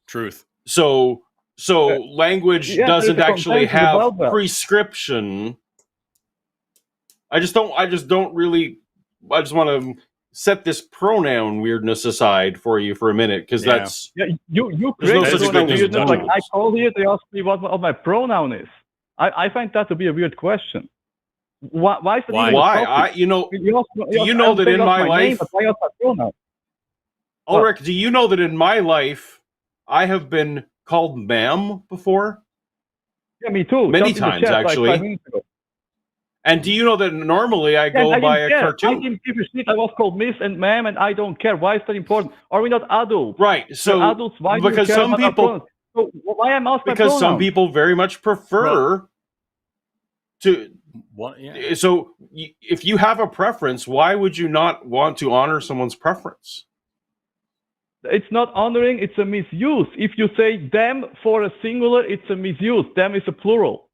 Truth. So language doesn't actually have prescription. I just want to set this pronoun weirdness aside for you for a minute, because that's you create no such thing as like I call here, they ask me what my pronoun is. I find that to be a weird question. Why is that? You know that in my life, Ulrich, do you know that in my life I have been called ma'am before? Yeah, me too. Many times, actually. And do you know that normally I go by a cartoon? I didn't give a shit. I was called miss and ma'am, and I don't care. Why is that important? Are we not adults? Right. So adults, why because do you care some people, so why am I because some people very much prefer to. So if you have a preference, why would you not want to honor someone's preference? It's not honoring, it's a misuse. If you say them for a singular, it's a misuse. Them is a plural.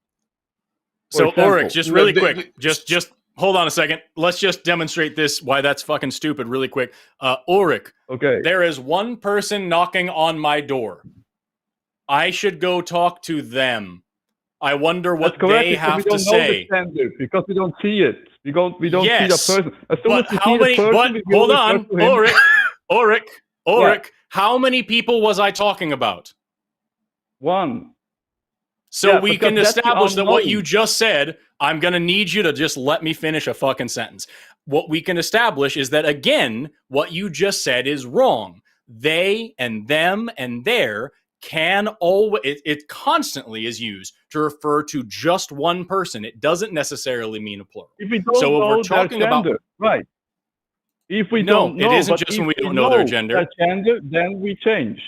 So, Ulrich, just really quick, just hold on a second. Let's just demonstrate this, why that's fucking stupid, really quick. Ulrich, okay. There is one person knocking on my door. I should go talk to them. I wonder what they have to say. Because we don't see it. We don't see the person. As soon as we how see many? the person, Hold on, Ulrich. Yeah. How many people was I talking about? One. So Yeah, we because can that's the establish that what unknown. you just said, I'm going to need you to just let me finish a fucking sentence. What we can establish is that, again, what you just said is wrong. They and them and their can always, it constantly is used to refer to just one person. It doesn't necessarily mean a plural. If we don't So if know we're talking their about gender, right. If we No, don't know, it isn't but just if when we we don't know their gender. then we change.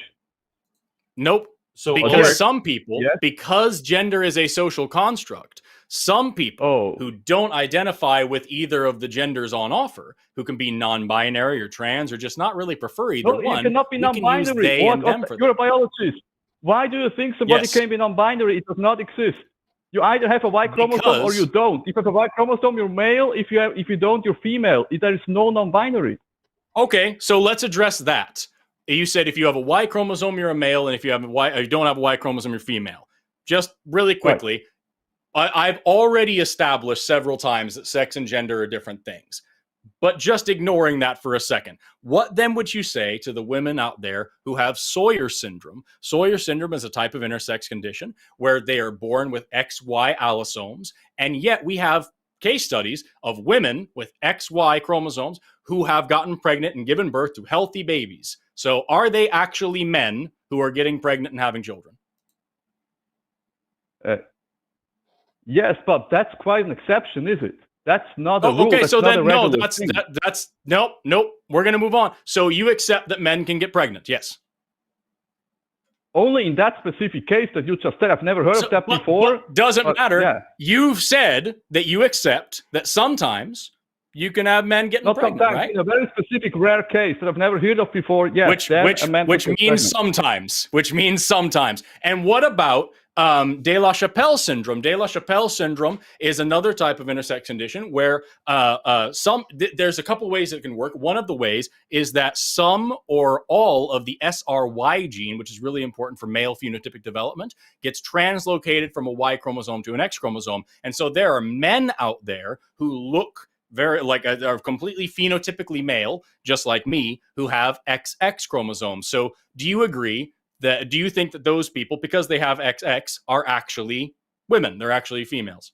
Nope. So because some people, because gender is a social construct, some people who don't identify with either of the genders on offer, who can be non-binary or trans or just not really prefer either one, You cannot be we can use non-binary. they and them for You're a that. biologist. Why do you think somebody Yes. can be non-binary? It does not exist. You either have a Y chromosome or you don't. If you have a Y chromosome, you're male. If you don't, you're female. There is no non-binary. Okay, so let's address that. You said if you have a Y chromosome, you're a male, and if you have you don't have a Y chromosome, you're female. Just really quickly, I've already established several times that sex and gender are different things. But just ignoring that for a second, what then would you say to the women out there who have Sawyer syndrome? Sawyer syndrome is a type of intersex condition where they are born with XY allosomes, and yet we have case studies of women with XY chromosomes who have gotten pregnant and given birth to healthy babies. So are they actually men who are getting pregnant and having children? Yes, but that's quite an exception, is it? That's not a rule. Okay, that's so not then a no, regular that's thing. nope. We're gonna move on. So you accept that men can get pregnant? Yes. Only in that specific case that you just said. I've never heard of that before. Doesn't matter. Yeah. You've said that you accept that sometimes you can have men getting Not pregnant, sometimes, right? in a very specific rare case that I've never heard of before. Yes, which means sometimes. Which means sometimes. And what about De La Chapelle syndrome? De La Chapelle syndrome is another type of intersex condition where there's a couple ways it can work. One of the ways is that some or all of the SRY gene, which is really important for male phenotypic development, gets translocated from a Y chromosome to an X chromosome. And so there are men out there who look are completely phenotypically male, just like me, who have XX chromosomes. So do you think that those people, because they have XX, are actually women? They're actually females.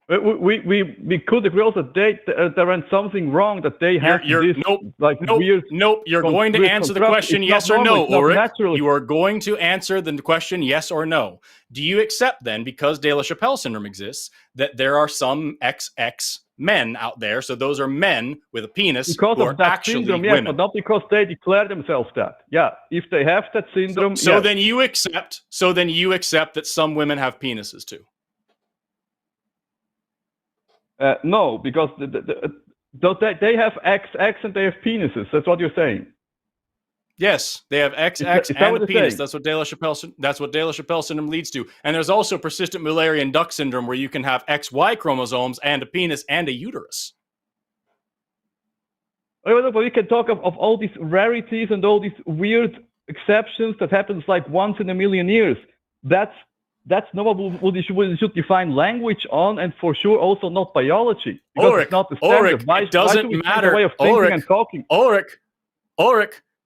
We could agree also that there is something wrong that they have weird. Nope. You're going to answer the question yes or no, Ulrich. You are going to answer the question yes or no. Do you accept then, because De La Chapelle syndrome exists, that there are some XX men out there? So those are men with a penis because who of are that actually syndrome, women. but not because they declare themselves that. Yeah, if they have that syndrome, So yes. then you accept. So then you accept that some women have penises too. No, because they have XX and they have penises. That's what you're saying. Yes, they have XX Is that and what a it's penis. saying? That's what De La Chapelle syndrome leads to. And there's also persistent Mullerian duct syndrome, where you can have XY chromosomes and a penis and a uterus. But we can talk of all these rarities and all these weird exceptions that happens like once in a million years. That's not what we should define language on, and for sure also not biology. Because it's not the standard. It doesn't matter. Way of thinking and talking. Ulrich,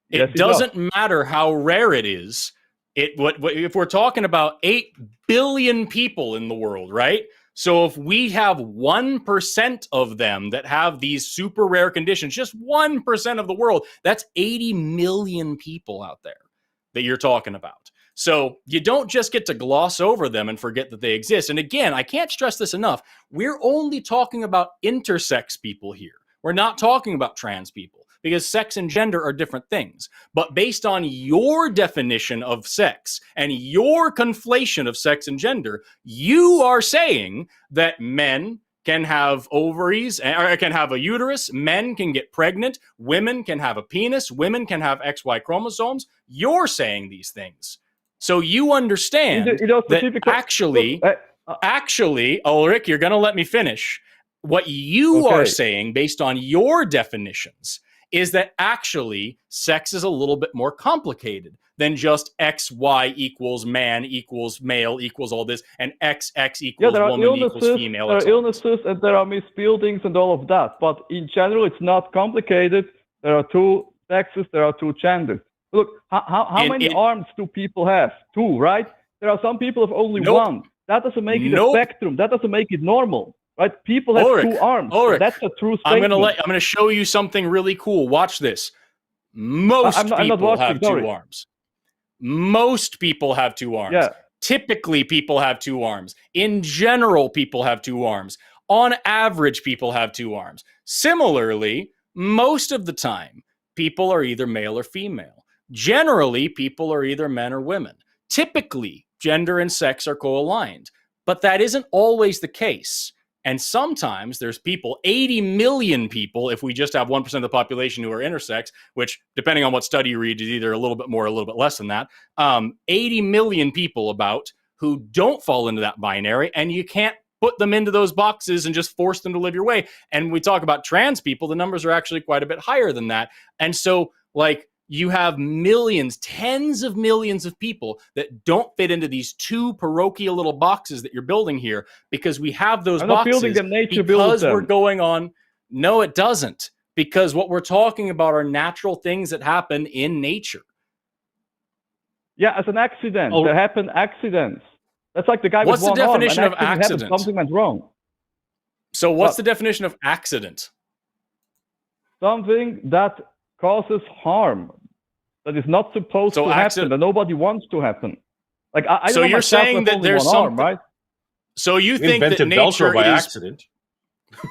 Yes, it doesn't matter how rare it is. If we're talking about 8 billion people in the world, right? So if we have 1% of them that have these super rare conditions, just 1% of the world, that's 80 million people out there that you're talking about. So you don't just get to gloss over them and forget that they exist. And again, I can't stress this enough. We're only talking about intersex people here. We're not talking about trans people, because sex and gender are different things. But based on your definition of sex and your conflation of sex and gender, you are saying that men can have ovaries, or can have a uterus. Men can get pregnant. Women can have a penis. Women can have XY chromosomes. You're saying these things. So you understand that actually, Ulrich, you're going to let me finish. What you are saying, based on your definitions, is that actually sex is a little bit more complicated than just X, Y equals man equals male equals all this, and XX equals woman equals female. There are illnesses and there are misbuildings and all of that. But in general, it's not complicated. There are two sexes, there are two genders. Look, how many arms do people have? Two, right? There are some people with only one. That doesn't make it a spectrum. That doesn't make it normal. Right? People have two arms. So that's a true statement. I'm gonna show you something really cool. Watch this. Most people have two arms. Most people have two arms. Yeah. Typically, people have two arms. In general, people have two arms. On average, people have two arms. Similarly, most of the time, people are either male or female. Generally, people are either men or women. Typically, gender and sex are co-aligned. But that isn't always the case. And sometimes there's people, 80 million people, if we just have 1% of the population who are intersex, which, depending on what study you read, is either a little bit more or a little bit less than that, 80 million people about who don't fall into that binary, and you can't put them into those boxes and just force them to live your way. And we talk about trans people, the numbers are actually quite a bit higher than that. And so, like, you have millions, tens of millions of people that don't fit into these two parochial little boxes that you're building here, because we have those boxes because we're going on. No, it doesn't. Because what we're talking about are natural things that happen in nature. Yeah, as an accident. There happen accidents. That's like the guy with one arm. What's the definition of accident? Something went wrong. So what's the definition of accident? Something that causes harm that is not supposed to happen, that nobody wants to happen. Like I so you're saying that there's some arm, right? So you think that nature by accident?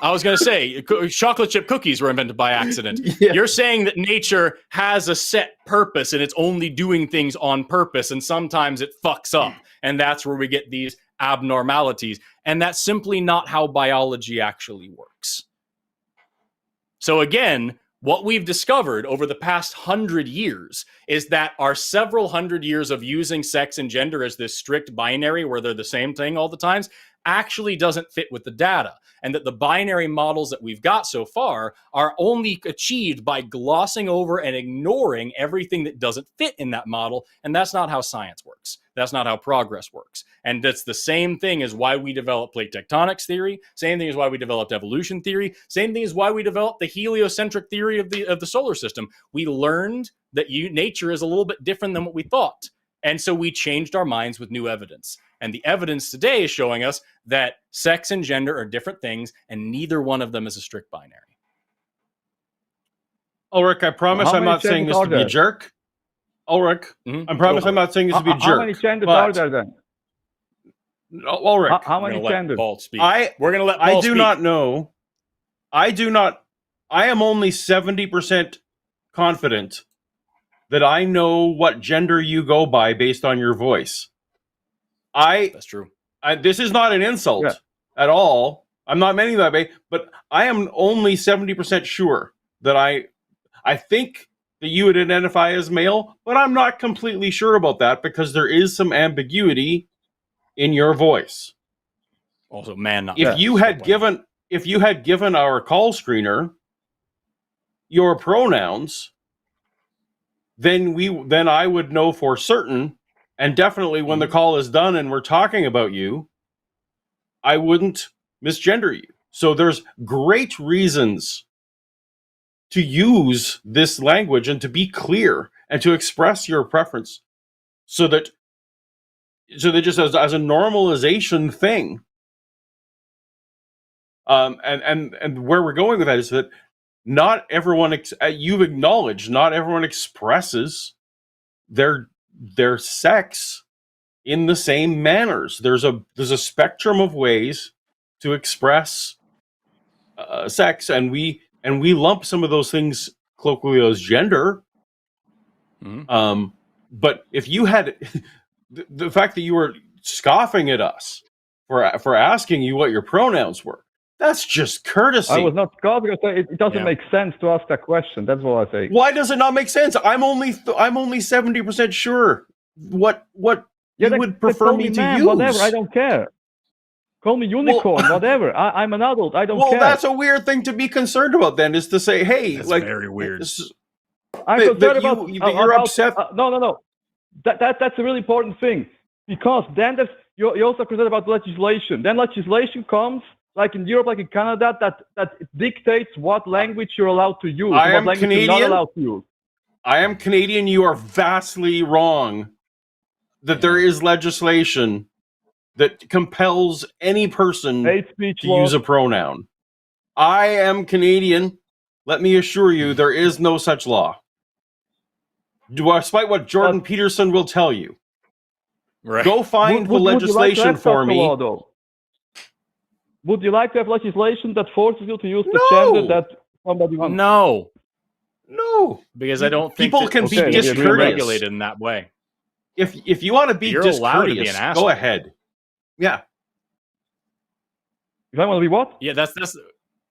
I was going to say chocolate chip cookies were invented by accident. Yeah. You're saying that nature has a set purpose and it's only doing things on purpose, and sometimes it fucks up, and that's where we get these abnormalities. And that's simply not how biology actually works. So again, what we've discovered over the past 100 years is that our several hundred years of using sex and gender as this strict binary where they're the same thing all the times actually doesn't fit with the data. And that the binary models that we've got so far are only achieved by glossing over and ignoring everything that doesn't fit in that model. And that's not how science works. That's not how progress works. And that's the same thing as why we developed plate tectonics theory. Same thing as why we developed evolution theory. Same thing as why we developed the heliocentric theory of the solar system. We learned that nature is a little bit different than what we thought. And so we changed our minds with new evidence. And the evidence today is showing us that sex and gender are different things, and neither one of them is a strict binary. Ulrich, I promise I'm not saying this to be a jerk. Ulrich, I promise I'm not saying this to be a jerk. How many genders are there then? Ulrich, how many genders? We're going to let Paul I do speak. not know. I am only 70% confident that I know what gender you go by based on your voice. That's true. This is not an insult at all. I'm not meaning that way, but I am only 70% sure that I think that you would identify as male, but I'm not completely sure about that because there is some ambiguity in your voice. Also, man, not if you had given our call screener your pronouns, then I would know for certain. And definitely when the call is done and we're talking about you, I wouldn't misgender you. So there's great reasons to use this language and to be clear and to express your preference so that just as a normalization thing. And where we're going with that is that not everyone, you've acknowledged, not everyone expresses their sex in the same manners. There's a spectrum of ways to express sex, and we lump some of those things colloquially as gender. But if you had the fact that you were scoffing at us for asking you what your pronouns were, That's just courtesy. I was not scoffing. It doesn't make sense to ask that question. That's what I say. Why does it not make sense? I'm only 70% sure what you would prefer me to use. Whatever, I don't care. Call me unicorn, whatever. I'm an adult. I don't care. Well, that's a weird thing to be concerned about. Then is to say, hey, that's like very weird. I'm concerned about you're upset. No. That's a really important thing, because then you're also concerned about legislation. Then legislation comes, like in Europe, like in Canada, that dictates what language you're allowed to use. I am language Canadian. You're not allowed to use. I am Canadian. You are vastly wrong that there is legislation that compels any person to use a pronoun. I am Canadian. Let me assure you, there is no such law. Despite what Jordan Peterson will tell you. Right. Go find the legislation for me. Would you like to have legislation that forces you to use the gender that somebody wants? No. Because I don't think people can be regulated in that way. If you want to be discourteous, go ahead. Yeah. If I want to be what? Yeah, that's.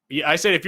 Yeah, I said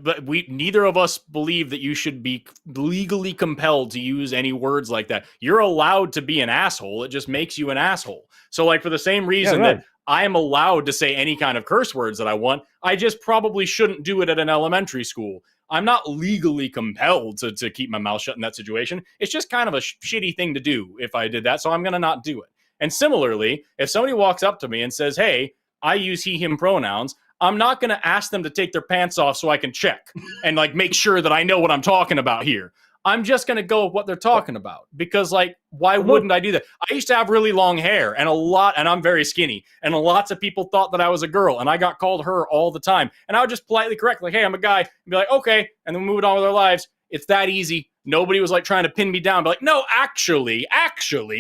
but neither of us believe that you should be legally compelled to use any words like that. You're allowed to be an asshole. It just makes you an asshole. So, like, for the same reason that I am allowed to say any kind of curse words that I want, I just probably shouldn't do it at an elementary school. I'm not legally compelled to keep my mouth shut in that situation. It's just kind of a shitty thing to do if I did that, so I'm going to not do it. And similarly, if somebody walks up to me and says, hey, I use he, him pronouns, I'm not going to ask them to take their pants off so I can check and, like, make sure that I know what I'm talking about here. I'm just going to go with what they're talking about because, like, why wouldn't I do that? I used to have really long hair and I'm very skinny, and lots of people thought that I was a girl, and I got called her all the time. And I would just politely correct, like, hey, I'm a guy, and be like, okay, and then move on with our lives. It's that easy. Nobody was, like, trying to pin me down, but like, no, actually,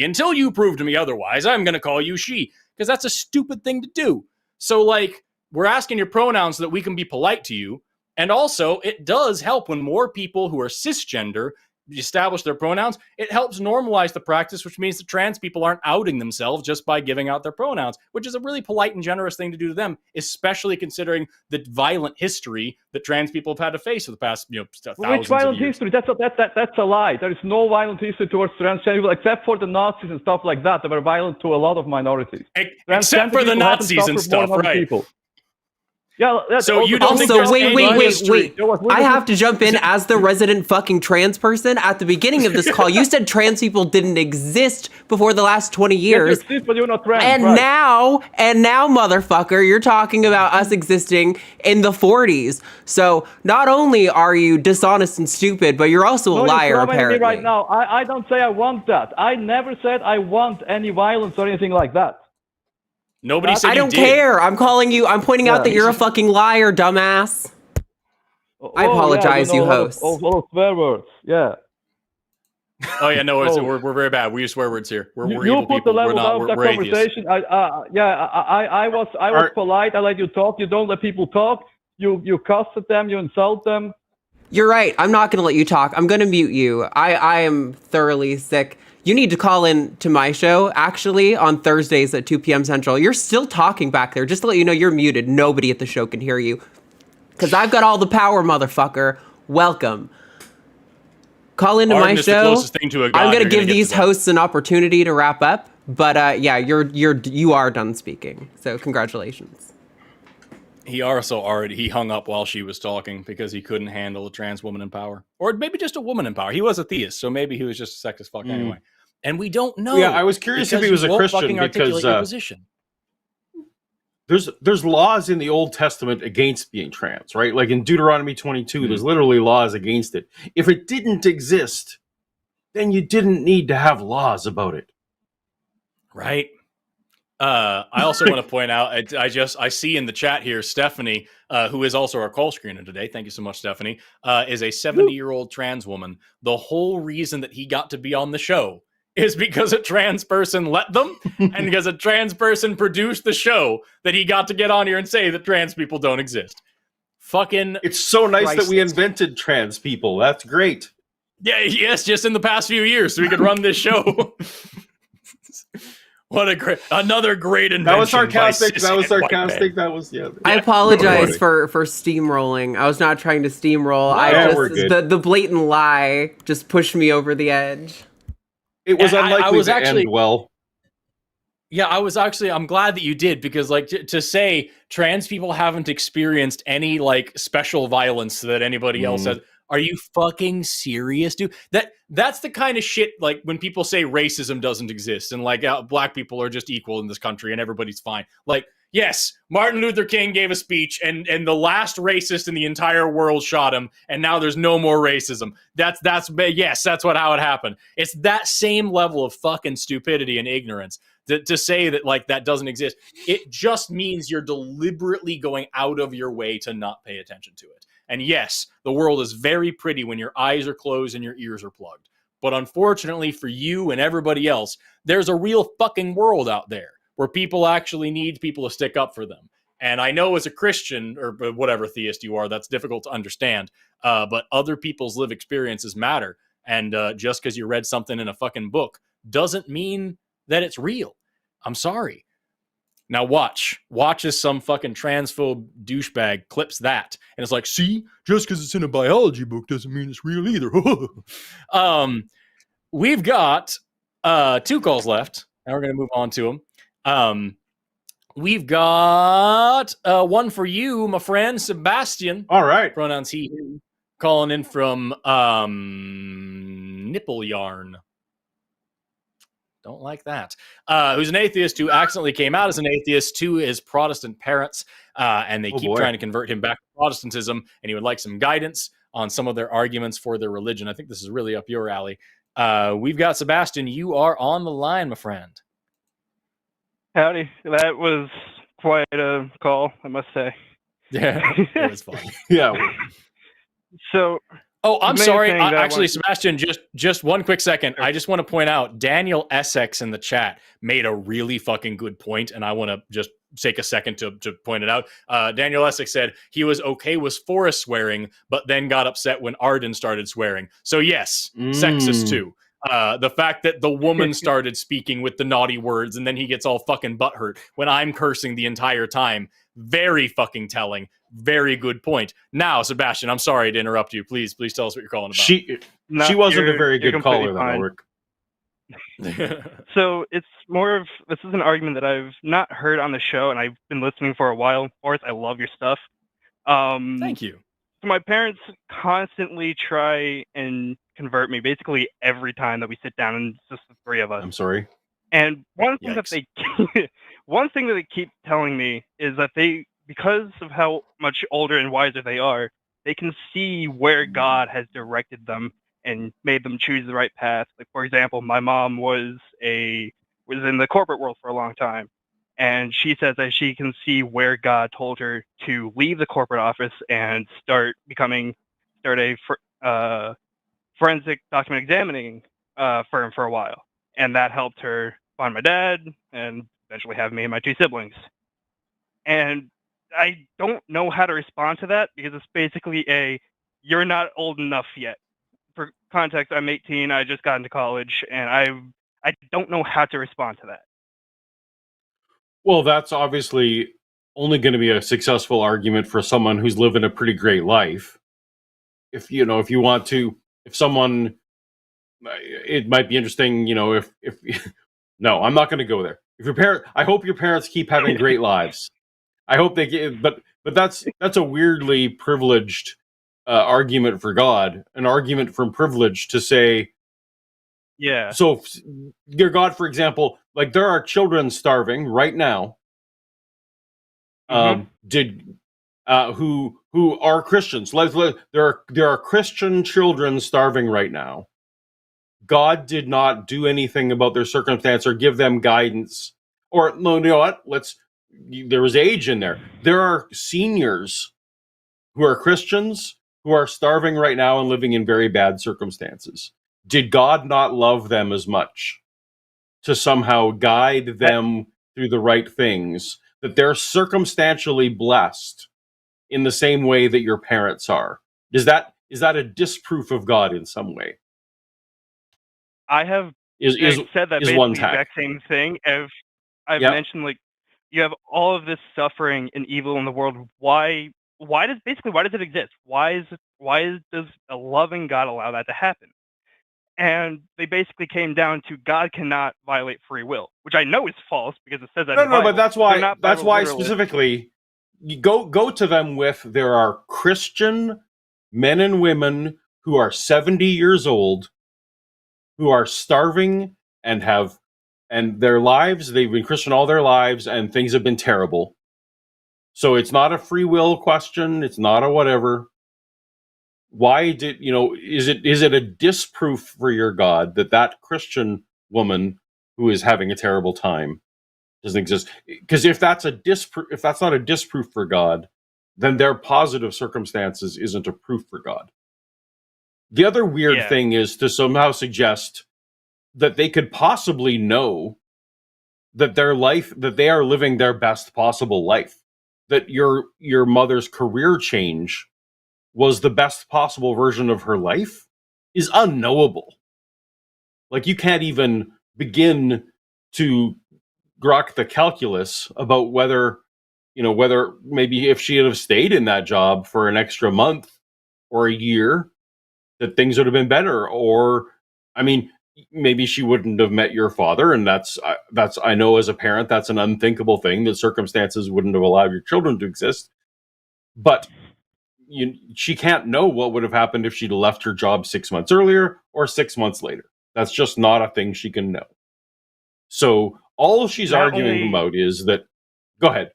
until you prove to me otherwise, I'm going to call you she, because that's a stupid thing to do. So, like, we're asking your pronouns so that we can be polite to you. And also, it does help when more people who are cisgender establish their pronouns. It helps normalize the practice, which means that trans people aren't outing themselves just by giving out their pronouns, which is a really polite and generous thing to do to them, especially considering the violent history that trans people have had to face for the past, thousands Which violent of years. history? That's a lie. There is no violent history towards transgender people except for the Nazis and stuff like that. They were violent to a lot of minorities. Except for the Nazis and stuff, right? People. Yeah, so you don't think wait. I have to jump in as the resident fucking trans person. At the beginning of this call, you said trans people didn't exist before the last 20 years. Yes, but you're not trans, and right. now, motherfucker, you're talking about us existing in the 40s. So not only are you dishonest and stupid, but you're also a liar, apparently. Me right now. I don't say I want that. I never said I want any violence or anything like that. Nobody said I don't care. I'm calling you. I'm pointing out that you're a fucking liar, dumbass. I apologize, you host. Oh, swear words. Yeah. Oh yeah, no, we're very bad. We use swear words here. We're you evil put people. the level We're down of that conversation. I was polite. I let you talk. You don't let people talk. You cuss at them. You insult them. You're right. I'm not going to let you talk. I'm going to mute you. I am thoroughly sick. You need to call in to my show, actually, on Thursdays at 2 p.m. Central. You're still talking back there. Just to let you know, you're muted. Nobody at the show can hear you. Because I've got all the power, motherfucker. Welcome. Call into my show. I'm going to give these hosts an opportunity to wrap up. But you are done speaking. So congratulations. He also he hung up while she was talking because he couldn't handle a trans woman in power. Or maybe just a woman in power. He was a theist, so maybe he was just a sexist fuck anyway. And we don't know. Yeah, I was curious if he was a Christian because there's laws in the Old Testament against being trans, right? Like in Deuteronomy 22, there's literally laws against it. If it didn't exist, then you didn't need to have laws about it. Right. I also want to point out, I see in the chat here, Stephanie, who is also our call screener today. Thank you so much, Stephanie, is a 70-year-old trans woman. The whole reason that he got to be on the show is because a trans person let them, and because a trans person produced the show that he got to get on here and say that trans people don't exist. Fucking It's so nice that we invented trans people. That's great. Yeah, yes, just in the past few years so we could run this show. What another great invention. That was sarcastic. That was I apologize for steamrolling. I was not trying to steamroll. we're good. The blatant lie just pushed me over the edge. It was unlikely to end well. Yeah, I'm glad that you did, because like to say trans people haven't experienced any like special violence that anybody else has. Are you fucking serious, dude? That's the kind of shit, like when people say racism doesn't exist and like black people are just equal in this country and everybody's fine. Like, yes, Martin Luther King gave a speech and the last racist in the entire world shot him, and now there's no more racism. That's how it happened. It's that same level of fucking stupidity and ignorance to say that like that doesn't exist. It just means you're deliberately going out of your way to not pay attention to it. And yes, the world is very pretty when your eyes are closed and your ears are plugged. But unfortunately for you and everybody else, there's a real fucking world out there where people actually need people to stick up for them. And I know as a Christian, or whatever theist you are, that's difficult to understand. But other people's lived experiences matter. And just because you read something in a fucking book doesn't mean that it's real. I'm sorry. Now watch as some fucking transphobe douchebag clips that. And it's like, see, just because it's in a biology book doesn't mean it's real either. We've got 2 calls left, and we're going to move on to them. We've got one for you, my friend, Sebastian. All right. Pronouns he, him. Calling in from Nipple Yarn. Don't like that. Who's an atheist who accidentally came out as an atheist to his Protestant parents, and they keep trying to convert him back to Protestantism, and he would like some guidance on some of their arguments for their religion. I think this is really up your alley. We've got Sebastian. You are on the line, my friend. Howdy. That was quite a call, I must say. Yeah, it was fun. Yeah. So... Oh, I'm sorry. Actually, Sebastian, just one quick second. I just want to point out Daniel Essex in the chat made a really fucking good point, and I want to just take a second to point it out. Daniel Essex said he was okay with Forrest swearing, but then got upset when Arden started swearing. So yes, sexist too. The fact that the woman started speaking with the naughty words, and then he gets all fucking butthurt when I'm cursing the entire time. Very fucking telling. Very good point. Now, Sebastian, I'm sorry to interrupt you. Please tell us what you're calling about. She wasn't a very good caller, that So it's more of, this is an argument that I've not heard on the show, and I've been listening for a while. Forrest, I love your stuff. Thank you. So my parents constantly try and convert me basically every time that we sit down, and it's just the 3 of us. I'm sorry. And one thing that they keep telling me is that because of how much older and wiser they are, they can see where God has directed them and made them choose the right path. Like, for example, my mom was in the corporate world for a long time, and she says that she can see where God told her to leave the corporate office and start a forensic document examining firm for a while. And that helped her find my dad and eventually have me and my 2 siblings. And I don't know how to respond to that, because it's basically you're not old enough yet. For context, I'm 18, I just got into college, and I don't know how to respond to that. Well, that's obviously only going to be a successful argument for someone who's living a pretty great life. If someone, it might be interesting, if no, I'm not going to go there. I hope your parents keep having great lives. I hope they get, but that's a weirdly privileged argument for God, an argument from privilege to say, yeah. So your God, for example, like there are children starving right now. Who are Christians? There are Christian children starving right now. God did not do anything about their circumstance or give them guidance. Or no, you know what? There was age in there. There are seniors who are Christians who are starving right now and living in very bad circumstances. Did God not love them as much to somehow guide them through the right things, that they're circumstantially blessed in the same way that your parents are? Is that a disproof of God in some way? I have is said that is basically one the tack. exact same thing. I've Yep. mentioned, like, you have all of this suffering and evil in the world. Why does it exist? Why does a loving God allow that to happen? And they basically came down to God cannot violate free will, which I know is false because it says that. No, but that's why literalists. specifically you go to them with there are Christian men and women who are 70 years old who are starving and their lives, they've been Christian all their lives and things have been terrible. So it's not a free will question, it's not a whatever. Why did is it a disproof for your God that Christian woman who is having a terrible time doesn't exist? Because if that's not a disproof for God, then their positive circumstances isn't a proof for God. The other weird thing is to somehow suggest that they could possibly know that that they are living their best possible life, that your mother's career change was the best possible version of her life is unknowable. Like, you can't even begin to grok the calculus about whether maybe if she had have stayed in that job for an extra month or a year, that things would have been better. Or, I mean, maybe she wouldn't have met your father, and that's I know as a parent that's an unthinkable thing, that circumstances wouldn't have allowed your children to exist. But she can't know what would have happened if she'd left her job 6 months earlier or 6 months later. That's just not a thing she can know. So all she's arguing about is that. Go ahead.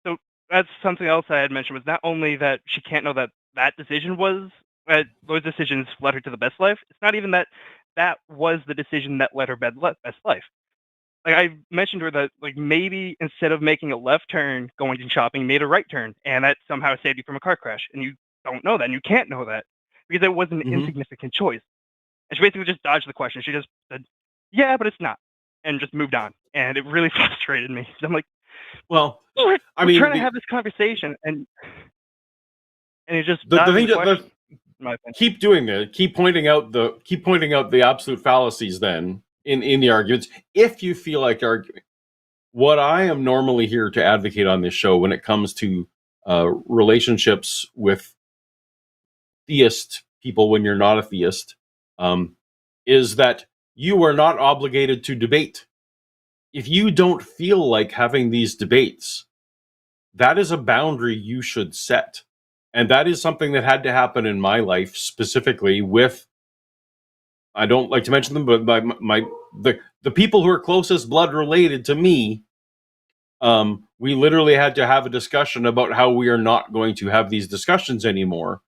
So that's something else I had mentioned, was not only that she can't know that decision was those decisions led her to the best life. It's not even that was the decision that led her best life. Like, I mentioned to her that, like, maybe instead of making a left turn going to shopping, you made a right turn, and that somehow saved you from a car crash. And you don't know that, and you can't know that because it was an insignificant choice. And she basically just dodged the question. She just said, "Yeah, but it's not," and just moved on. And it really frustrated me. I'm like, well, we're trying to have this conversation, and you just the thing that keep doing that. Keep pointing out the absolute fallacies. Then in the arguments, if you feel like arguing, what I am normally here to advocate on this show when it comes to relationships with theist people when you're not a theist, is that you are not obligated to debate. If you don't feel like having these debates, that is a boundary you should set. And that is something that had to happen in my life, specifically with, I don't like to mention them, but the people who are closest blood related to me, we literally had to have a discussion about how we are not going to have these discussions anymore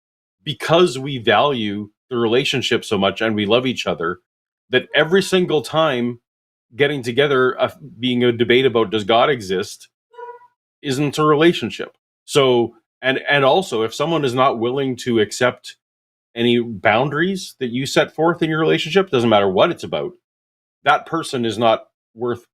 because we value the relationship so much and we love each other, that every single time getting together, being a debate about does God exist, isn't a relationship. So, and also, if someone is not willing to accept any boundaries that you set forth in your relationship, doesn't matter what it's about, that person is not worth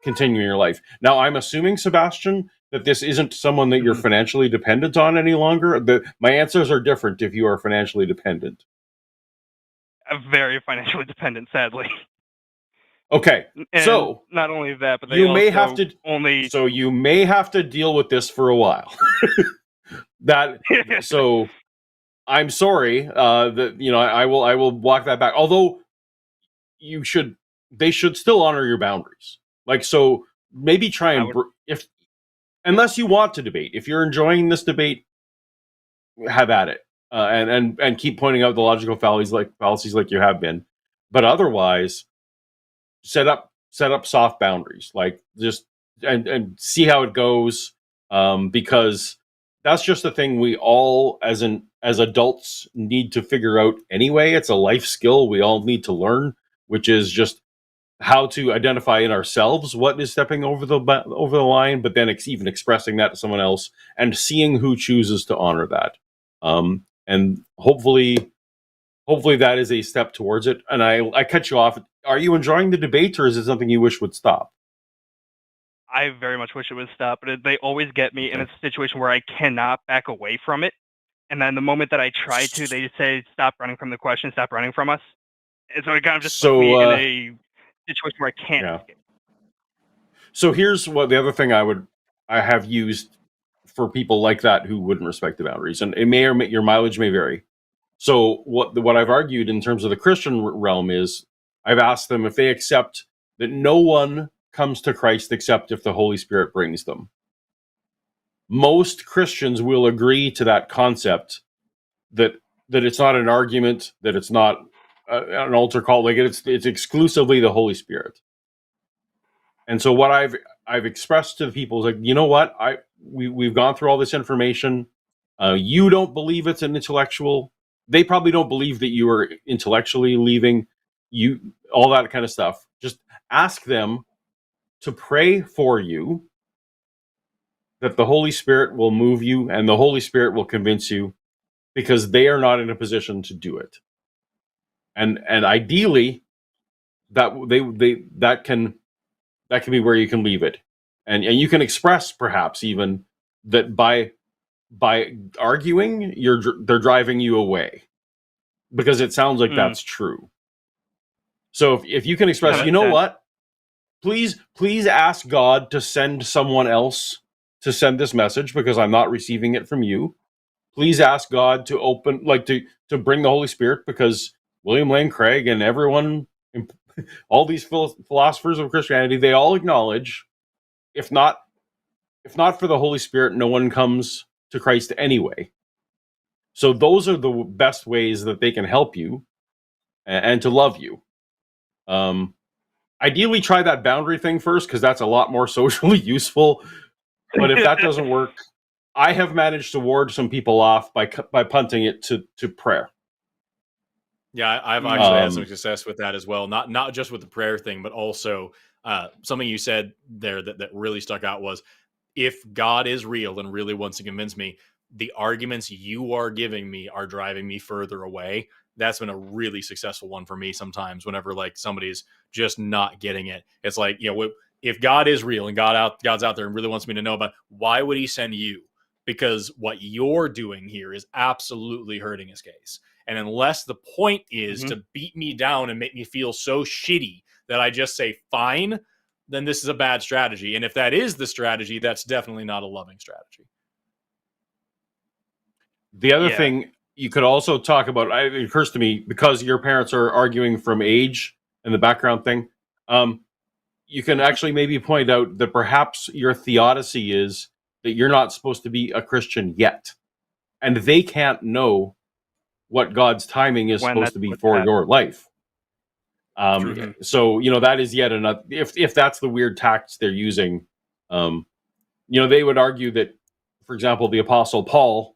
continuing your life. Now, I'm assuming, Sebastian, that this isn't someone that you're financially dependent on any longer. My answers are different if you are financially dependent. I'm very financially dependent, sadly. Okay, and so not only that, but you may have to deal with this for a while. So I'm sorry that I will walk that back. Although they should still honor your boundaries. Like, so maybe try and unless you want to debate. If you're enjoying this debate, have at it, and keep pointing out the logical fallacies like you have been. But otherwise, set up soft boundaries, like just and see how it goes, because that's just the thing we all as adults need to figure out anyway. It's a life skill we all need to learn, which is just how to identify in ourselves what is stepping over the line, but then even expressing that to someone else and seeing who chooses to honor that. And hopefully that is a step towards it. And I cut you off. Are you enjoying the debate, or is it something you wish would stop? I very much wish it would stop, but they always get me in a situation where I cannot back away from it. And then the moment that I try to, they say, "Stop running from the question, stop running from us." And so it kind of just puts me in a situation where I can't escape. So here's what the other thing I have used for people like that who wouldn't respect the boundaries, and it may or may, your mileage may vary. So what I've argued in terms of the Christian realm is I've asked them if they accept that no one comes to Christ except if the Holy Spirit brings them. Most Christians will agree to that concept that it's not an argument, that it's not an altar call, like it's exclusively the Holy Spirit. And so what I've expressed to the people is like, you know what, we've gone through all this information. You don't believe it's an intellectual. They probably don't believe that you are intellectually leaving. You all that kind of stuff. Just ask them to pray for you, that the Holy Spirit will move you and the Holy Spirit will convince you, because they are not in a position to do it. And ideally, that can be where you can leave it, and you can express perhaps even that by arguing they're driving you away, because it sounds like that's true. So if you can express, you know what, please ask God to send someone else to send this message, because I'm not receiving it from you. Please ask God to open, like to bring the Holy Spirit, because William Lane Craig and everyone, all these philosophers of Christianity, they all acknowledge, if not for the Holy Spirit, no one comes to Christ anyway. So those are the best ways that they can help you and to love you. Ideally, try that boundary thing first, because that's a lot more socially useful. But if that doesn't work, I have managed to ward some people off by punting it to prayer. Yeah, I've actually had some success with that as well. Not just with the prayer thing, but also something you said there that really stuck out was, if God is real and really wants to convince me, the arguments you are giving me are driving me further away. That's been a really successful one for me sometimes whenever like somebody's just not getting it. It's like, if God is real and God's out there and really wants me to know about, why would he send you? Because what you're doing here is absolutely hurting his case. And unless the point is to beat me down and make me feel so shitty that I just say fine, then this is a bad strategy. And if that is the strategy, that's definitely not a loving strategy. The other thing you could also talk about, it occurs to me, because your parents are arguing from age and the background thing, you can actually maybe point out that perhaps your theodicy is that you're not supposed to be a Christian yet. And they can't know what God's timing is supposed to be for your life. So, that is yet another, if that's the weird tactics they're using, they would argue that, for example, the Apostle Paul,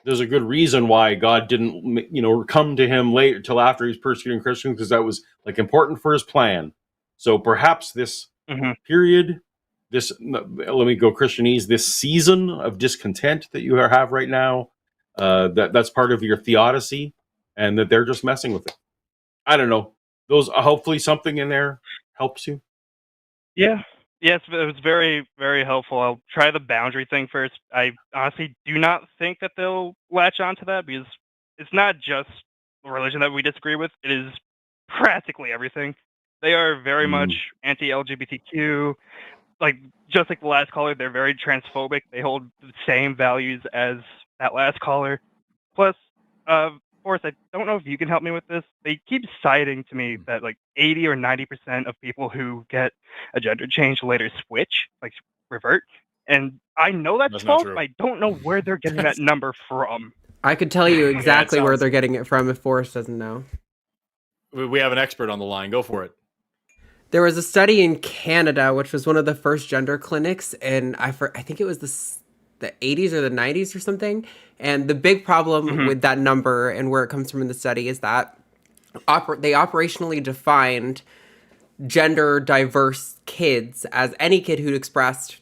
there's a good reason why God didn't, come to him later till after he's persecuting Christians, because that was like important for his plan. So perhaps this period, let me go Christianese, this season of discontent that you have right now, that's part of your theodicy, and that they're just messing with it. I don't know. Those hopefully something in there helps you. Yeah. Yes, it was very, very helpful. I'll try the boundary thing first. I honestly do not think that they'll latch onto that, because it's not just religion that we disagree with. It is practically everything. They are very much anti-LGBTQ. Just like the last caller, they're very transphobic. They hold the same values as that last caller. Plus, Forrest, I don't know if you can help me with this. They keep citing to me that 80 or 90% of people who get a gender change later switch, revert. And I know that's false, but I don't know where they're getting that number from. I could tell you exactly where they're getting it from if Forrest doesn't know. We have an expert on the line. Go for it. There was a study in Canada, which was one of the first gender clinics, and I think it was the 80s or the 90s or something. And the big problem with that number and where it comes from in the study is that they operationally defined gender diverse kids as any kid who'd expressed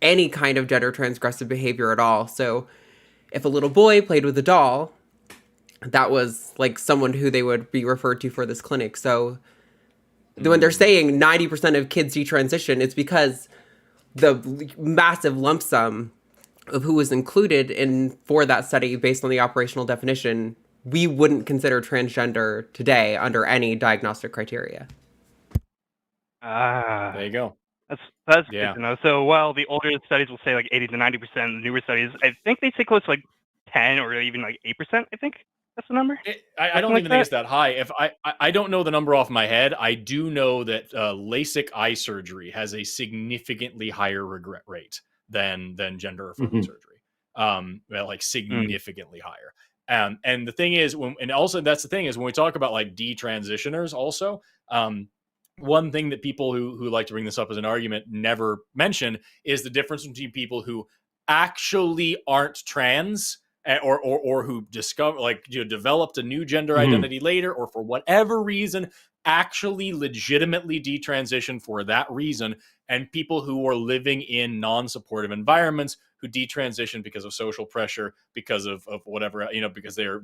any kind of gender transgressive behavior at all. So if a little boy played with a doll, that was someone who they would be referred to for this clinic. So when they're saying 90% of kids detransition, it's because the massive lump sum of who was included for that study based on the operational definition we wouldn't consider transgender today under any diagnostic criteria. There you go. That's good to know. So while the older studies will say like 80 to 90%, the newer studies, I think they say close to like 10 or even like 8%. I think that's the number. I don't even think it's that high. If I don't know the number off my head. I do know that LASIK eye surgery has a significantly higher regret rate than gender affirming surgery. Like significantly higher. And the thing is, and also that's the thing is when we talk about like detransitioners, also, one thing that people who like to bring this up as an argument never mention is the difference between people who actually aren't trans or who discover developed a new gender identity later, or for whatever reason actually legitimately detransition for that reason, and people who are living in non-supportive environments who detransition because of social pressure, because of whatever, because they're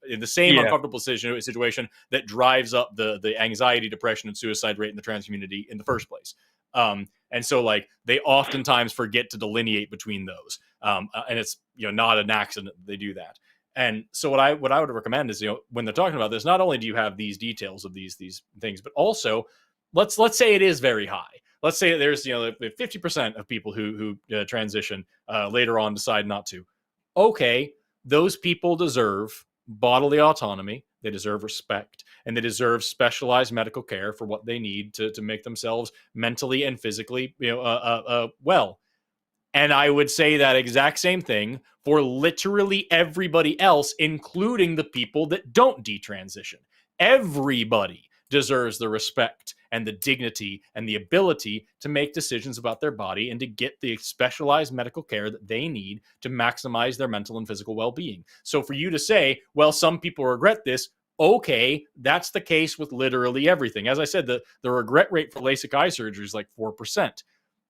in the same uncomfortable situation that drives up the anxiety, depression, and suicide rate in the trans community in the first place. And so like they oftentimes forget to delineate between those. And it's, not an accident that they do that. And so what I would recommend is, when they're talking about this, not only do you have these details of these things, but also let's say it is very high. Let's say there's 50% of people who transition later on decide not to. Okay, those people deserve bodily autonomy. They deserve respect, and they deserve specialized medical care for what they need to make themselves mentally and physically well. And I would say that exact same thing for literally everybody else, including the people that don't detransition. Everybody deserves the respect and the dignity and the ability to make decisions about their body and to get the specialized medical care that they need to maximize their mental and physical well-being. So for you to say, well, some people regret this, okay, that's the case with literally everything. As I said, the regret rate for LASIK eye surgery is like 4%.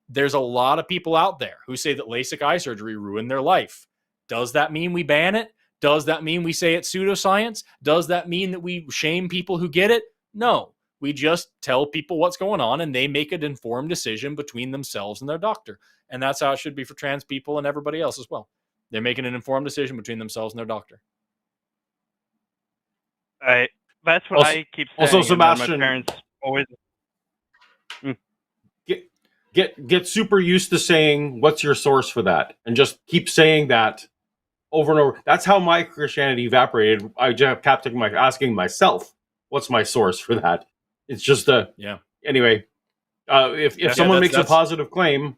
There's a lot of people out there who say that LASIK eye surgery ruined their life. Does that mean we ban it? Does that mean we say it's pseudoscience? Does that mean that we shame people who get it? No. We just tell people what's going on, and they make an informed decision between themselves and their doctor. And that's how it should be for trans people and everybody else as well. They're making an informed decision between themselves and their doctor. That's what I keep saying. Also, Sebastian, my parents always... Get super used to saying, what's your source for that? And just keep saying that over and over. That's how my Christianity evaporated. I just kept asking myself, what's my source for that? It's just anyway, if someone makes a positive claim,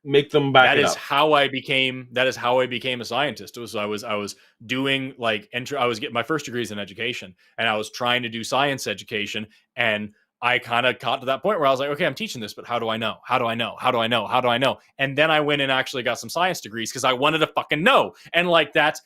make them back it up. That is how I became a scientist. I was doing I was getting my first degrees in education, and I was trying to do science education, and I kind of got to that point where I was like, okay, I'm teaching this, but how do I know? How do I know? How do I know? How do I know? And then I went and actually got some science degrees because I wanted to fucking know. And like that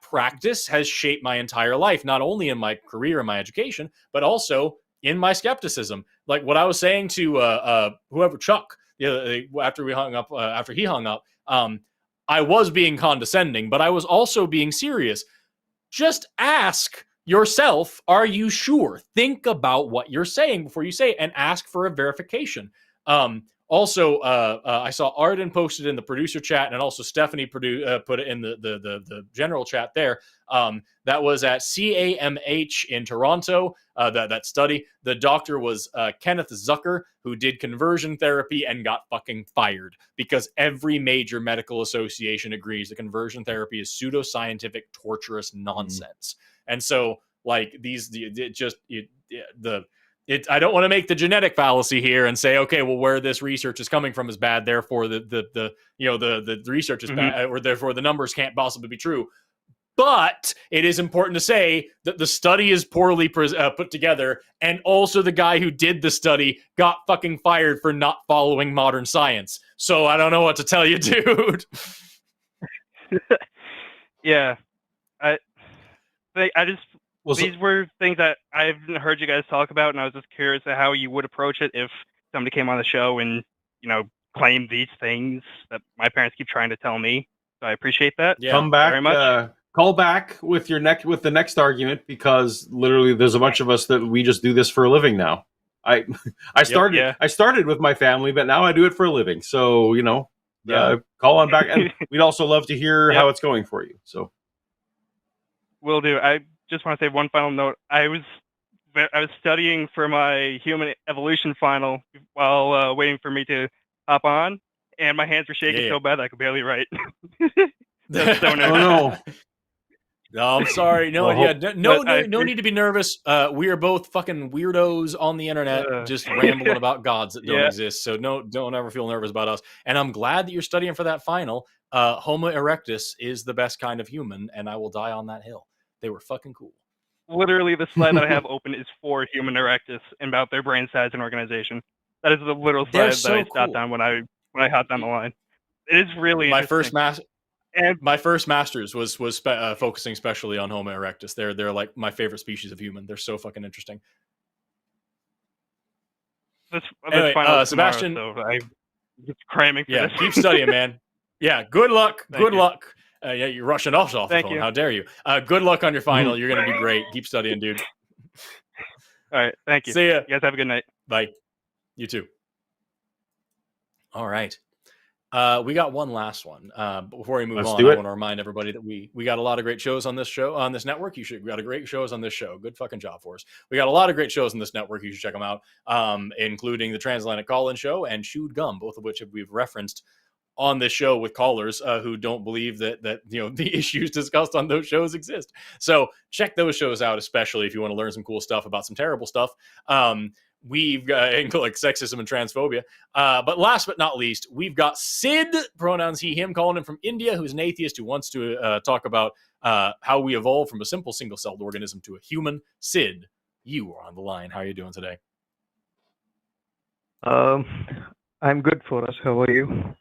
practice has shaped my entire life, not only in my career and my education, but also in my skepticism. Like what I was saying to whoever, Chuck, after he hung up, I was being condescending, but I was also being serious. Just ask yourself, are you sure? Think about what you're saying before you say it, and ask for a verification. Also, I saw Arden posted in the producer chat, and also Stephanie put it in the general chat there. That was at CAMH in Toronto, that study. The doctor was Kenneth Zucker, who did conversion therapy and got fucking fired because every major medical association agrees that conversion therapy is pseudoscientific, torturous nonsense. And so, like, I don't want to make the genetic fallacy here and say, okay, well, where this research is coming from is bad, therefore the research is bad, or therefore the numbers can't possibly be true. But it is important to say that the study is poorly put together, and also the guy who did the study got fucking fired for not following modern science. So I don't know what to tell you, dude. Yeah. These were things that I've heard you guys talk about, and I was just curious at how you would approach it if somebody came on the show and, claimed these things that my parents keep trying to tell me. So I appreciate that. Yeah. Come back, very much. Call back with the next argument, because literally there's a bunch of us that we just do this for a living now. I started with my family, but now I do it for a living. So, call on back, and we'd also love to hear how it's going for you. So. Will do. I just want to say one final note. I was studying for my human evolution final while waiting for me to hop on, and my hands were shaking so bad I could barely write. That's so nervous. Oh no. No, I'm sorry. No, no need to be nervous. We are both fucking weirdos on the internet, just rambling about gods that don't exist. So don't ever feel nervous about us. And I'm glad that you're studying for that final. Homo erectus is the best kind of human, and I will die on that hill. They were fucking cool. Literally, the slide that I have open is for Human erectus and about their brain size and organization. That is the literal slide that I stopped on when I hopped on the line. It is really interesting. My first master's was focusing especially on Homo erectus. They're like my favorite species of human. They're so fucking interesting. Anyway, Sebastian, tomorrow, so I'm just cramming for this. Keep studying, man. Yeah, good luck. Good luck. Yeah, you're rushing off the phone. You. How dare you? Good luck on your final. You're going to be great. Keep studying, dude. All right. Thank you. See ya. You guys have a good night. Bye. You too. All right. We got one last one. Before we move on, I want to remind everybody that we got a lot of great shows on this network. We got a great shows on this show. Good fucking job for us. We got a lot of great shows on this network. You should check them out, including the Transatlantic Call-In Show and Chewed Gum, both of which we've referenced on this show with callers who don't believe that the issues discussed on those shows exist. So check those shows out, especially if you want to learn some cool stuff about some terrible stuff. We've got like sexism and transphobia. But last but not least, we've got Sid, pronouns he, him, calling in from India, who's an atheist who wants to talk about how we evolved from a simple single-celled organism to a human. Sid, you are on the line. How are you doing today? I'm good, Forrest. How are you?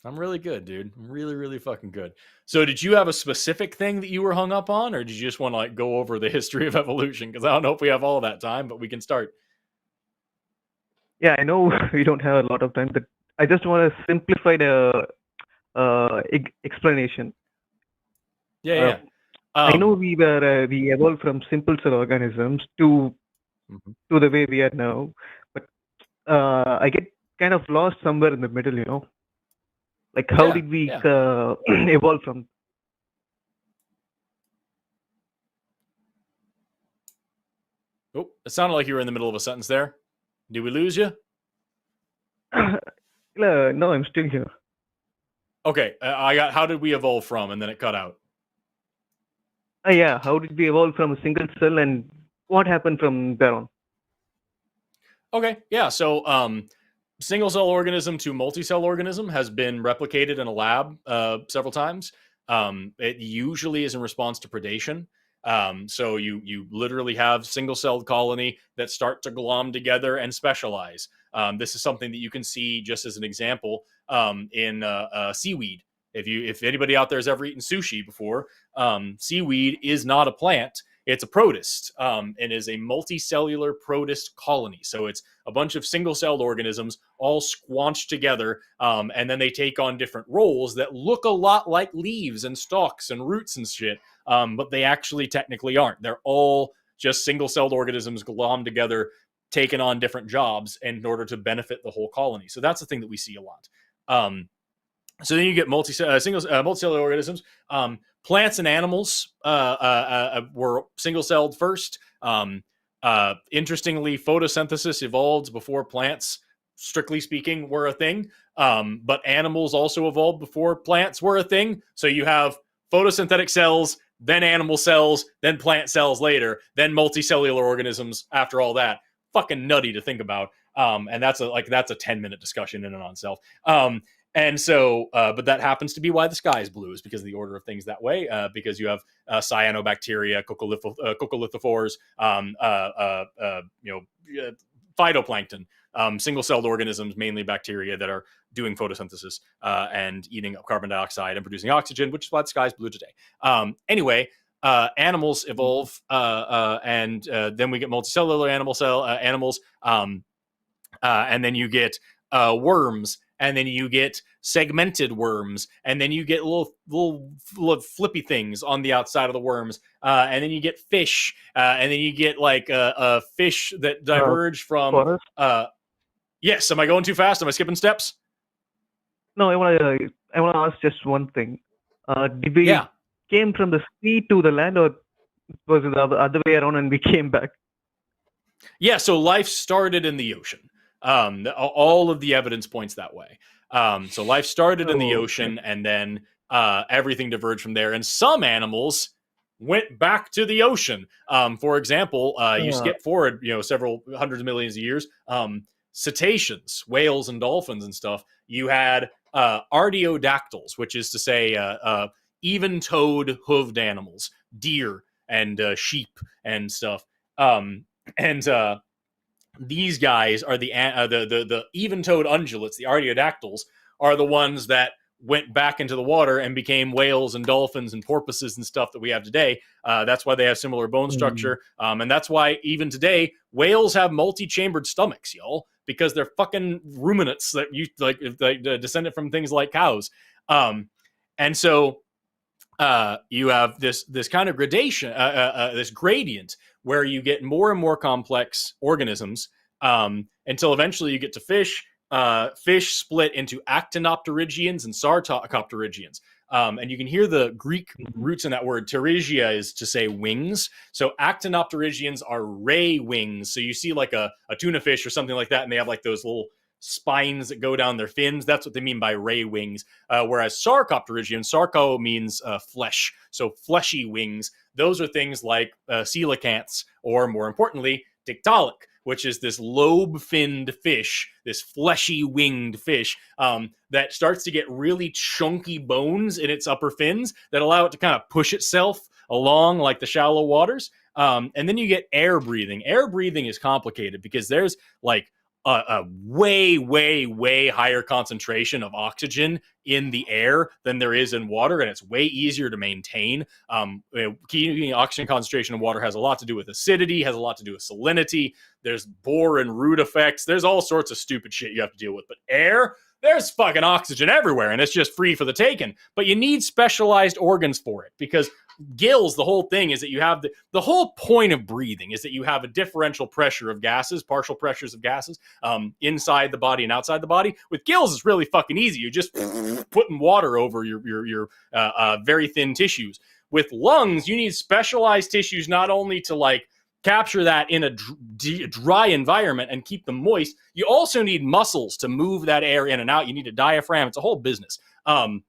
I'm really good, dude. I'm really, really fucking good. So did you have a specific thing that you were hung up on, or did you just want to like go over the history of evolution? Because I don't know if we have all that time, but we can start. Yeah, I know we don't have a lot of time, but I just want to simplify the explanation. I know we evolved from simple cell organisms to the way we are now, but I get kind of lost somewhere in the middle, Like, how did we evolve from? Oh, it sounded like you were in the middle of a sentence there. Did we lose you? No, I'm still here. Okay, I got how did we evolve from, and then it cut out. How did we evolve from a single cell, and what happened from there on? Okay, so single-cell organism to multi-cell organism has been replicated in a lab several times. It usually is in response to predation. So you literally have single-celled colony that start to glom together and specialize. This is something that you can see just as an example in seaweed. If anybody out there has ever eaten sushi before, seaweed is not a plant. It's a protist, and is a multicellular protist colony. So it's a bunch of single-celled organisms all squanched together, and then they take on different roles that look a lot like leaves and stalks and roots and shit, but they actually technically aren't. They're all just single-celled organisms glommed together, taking on different jobs in order to benefit the whole colony. So that's the thing that we see a lot. So then you get multicellular organisms. Plants and animals were single-celled first. Interestingly, photosynthesis evolved before plants, strictly speaking, were a thing. But animals also evolved before plants were a thing. So you have photosynthetic cells, then animal cells, then plant cells later, then multicellular organisms after all that. Fucking nutty to think about. And that's a 10-minute discussion in and on itself. And so, but that happens to be why the sky is blue, is because of the order of things that way, because you have cyanobacteria, coccolithophores, phytoplankton, single-celled organisms, mainly bacteria that are doing photosynthesis and eating up carbon dioxide and producing oxygen, which is why the sky is blue today. Anyway, animals evolve, and then we get multicellular animals, and then you get worms. And then you get segmented worms, and then you get little flippy things on the outside of the worms, and then you get fish, and then you get like a fish that diverge from. Yes, am I going too fast? Am I skipping steps? No, I want to ask just one thing. Did we came from the sea to the land, or was it the other way around and we came back? Yeah, so life started in the ocean. All of the evidence points that way. So life started in the ocean, and then everything diverged from there. And some animals went back to the ocean. For example, you skip forward, several hundreds of millions of years. Cetaceans, whales and dolphins and stuff. You had artiodactyls, which is to say even-toed hooved animals, deer and sheep and stuff. These guys are the even-toed ungulates, the artiodactyls, are the ones that went back into the water and became whales and dolphins and porpoises and stuff that we have today. That's why they have similar bone structure. And that's why even today, whales have multi-chambered stomachs, y'all, because they're fucking ruminants that you descended from things like cows. And so you have this kind of gradation, this gradient where you get more and more complex organisms until eventually you get to fish. Fish split into actinopterygians and sarcopterygians. And you can hear the Greek roots in that word. Pterygia is to say wings. So actinopterygians are ray wings. So you see like a tuna fish or something like that, and they have like those little spines that go down their fins. That's what they mean by ray wings. Whereas sarcopterygian, sarco means flesh. So fleshy wings. Those are things like coelacanths, or more importantly, Tiktaalik, which is this lobe-finned fish, this fleshy-winged fish that starts to get really chunky bones in its upper fins that allow it to kind of push itself along like the shallow waters. And then you get air breathing. Air breathing is complicated because there's like a way, way, way higher concentration of oxygen in the air than there is in water, and it's way easier to maintain. Keeping oxygen concentration in water has a lot to do with acidity, has a lot to do with salinity. There's bore and root effects. There's all sorts of stupid shit you have to deal with. But air, there's fucking oxygen everywhere, and it's just free for the taking. But you need specialized organs for it, because gills, the whole thing is that you have the whole point of breathing is that you have a differential pressure of gases, partial pressures of gases inside the body and outside the body. With gills, it's really fucking easy. You're just putting water over your very thin tissues. With lungs, you need specialized tissues not only to like capture that in a dry environment and keep them moist, you also need muscles to move that air in and out. You need a diaphragm. It's a whole business. And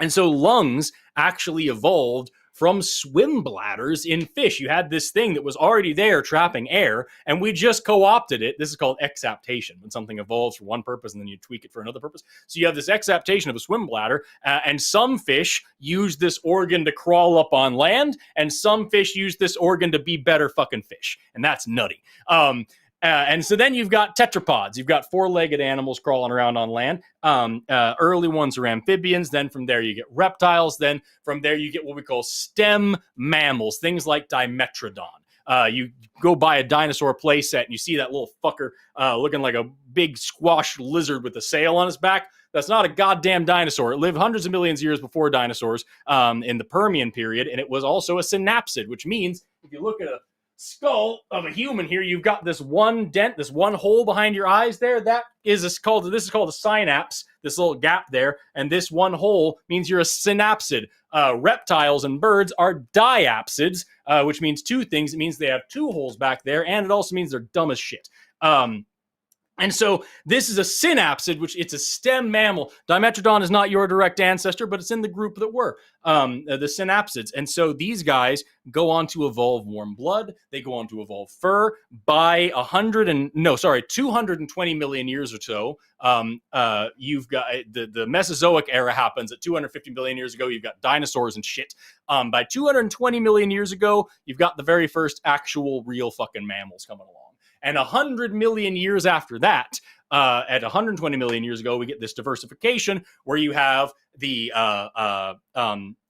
so lungs actually evolved from swim bladders in fish. You had this thing that was already there trapping air, and we just co-opted it. This is called exaptation, when something evolves for one purpose and then you tweak it for another purpose. So you have this exaptation of a swim bladder, and some fish use this organ to crawl up on land, and some fish use this organ to be better fucking fish. And that's nutty. And so then you've got tetrapods. You've got four-legged animals crawling around on land. Early ones are amphibians. Then from there you get reptiles. Then from there you get what we call stem mammals, things like Dimetrodon. You go by a dinosaur play set and you see that little fucker looking like a big squash lizard with a sail on his back. That's not a goddamn dinosaur. It lived hundreds of millions of years before dinosaurs in the Permian period, and it was also a synapsid, which means if you look at a skull of a human here, you've got this one dent, this one hole behind your eyes there. This is called a synapse, this little gap there, and this one hole means you're a synapsid. Reptiles and birds are diapsids, which means two things. It means they have two holes back there, and it also means they're dumb as shit. And so this is a synapsid, which it's a stem mammal. Dimetrodon is not your direct ancestor, but it's in the group that were the synapsids. And so these guys go on to evolve warm blood. They go on to evolve fur. By 220 million years or so, you've got the Mesozoic era happens at 250 million years ago. You've got dinosaurs and shit. By 220 million years ago, you've got the very first actual real fucking mammals coming along. And 100 million years after that, at 120 million years ago, we get this diversification where you have the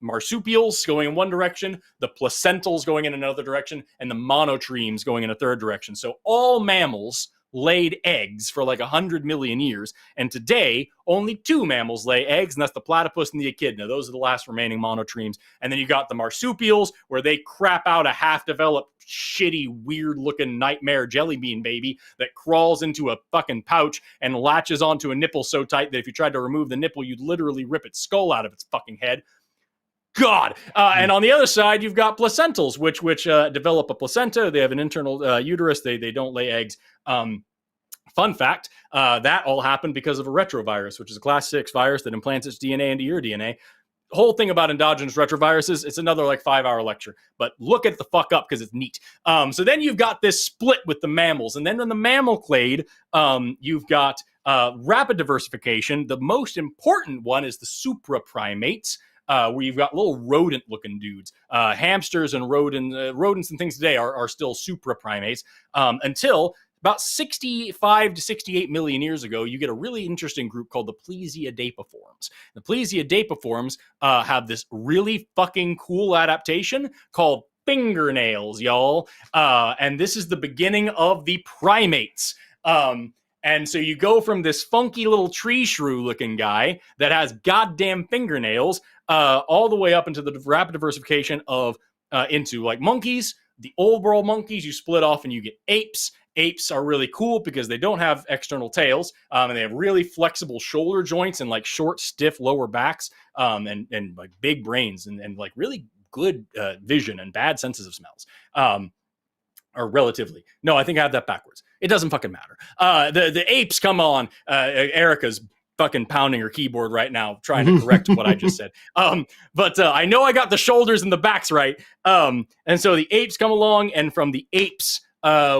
marsupials going in one direction, the placentals going in another direction, and the monotremes going in a third direction. So all mammals laid eggs for like 100 million years, and today only two mammals lay eggs, and that's the platypus and the echidna. Those are the last remaining monotremes. And then you got the marsupials, where they crap out a half-developed, shitty, weird-looking nightmare jelly bean baby that crawls into a fucking pouch and latches onto a nipple so tight that if you tried to remove the nipple, you'd literally rip its skull out of its fucking head. God. And on the other side, you've got placentals, which develop a placenta. They have an internal uterus. They don't lay eggs. Fun fact, that all happened because of a retrovirus, which is a class 6 virus that implants its DNA into your DNA. The whole thing about endogenous retroviruses, it's another like 5-hour lecture, but look at the fuck up because it's neat. So then you've got this split with the mammals. And then in the mammal clade, you've got rapid diversification. The most important one is the supraprimates, where you've got little rodent-looking dudes. Hamsters and rodents and things today are still supraprimates until about 65 to 68 million years ago, you get a really interesting group called the Plesiadapiforms. The Plesiadapiforms have this really fucking cool adaptation called fingernails, y'all. And this is the beginning of the primates. And so you go from this funky little tree shrew looking guy that has goddamn fingernails all the way up into the rapid diversification of into like monkeys. The old world monkeys, you split off and you get apes. Apes are really cool because they don't have external tails, and they have really flexible shoulder joints and like short, stiff lower backs, and like big brains and like really good vision and bad senses of smells. Or relatively. No, I think I have that backwards. It doesn't fucking matter. The apes come on. Erika's fucking pounding her keyboard right now, trying to correct what I just said. But I know I got the shoulders and the backs right. And so the apes come along, and from the apes,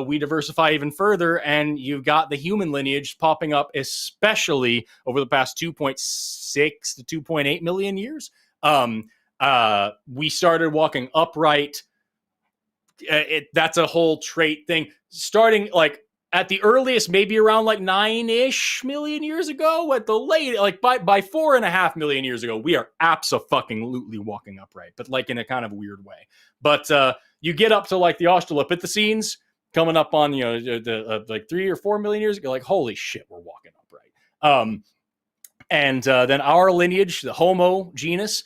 we diversify even further, and you've got the human lineage popping up, especially over the past 2.6 to 2.8 million years. We started walking upright. That's a whole trait thing. Starting like at the earliest, maybe around like 9-ish million years ago. At the late, like by 4.5 million years ago, we are abso-fucking-lutely walking upright, but like in a kind of weird way. But you get up to like the Australopithecines, coming up on, like 3 or 4 million years ago, like, holy shit, we're walking upright. And then our lineage, the Homo genus,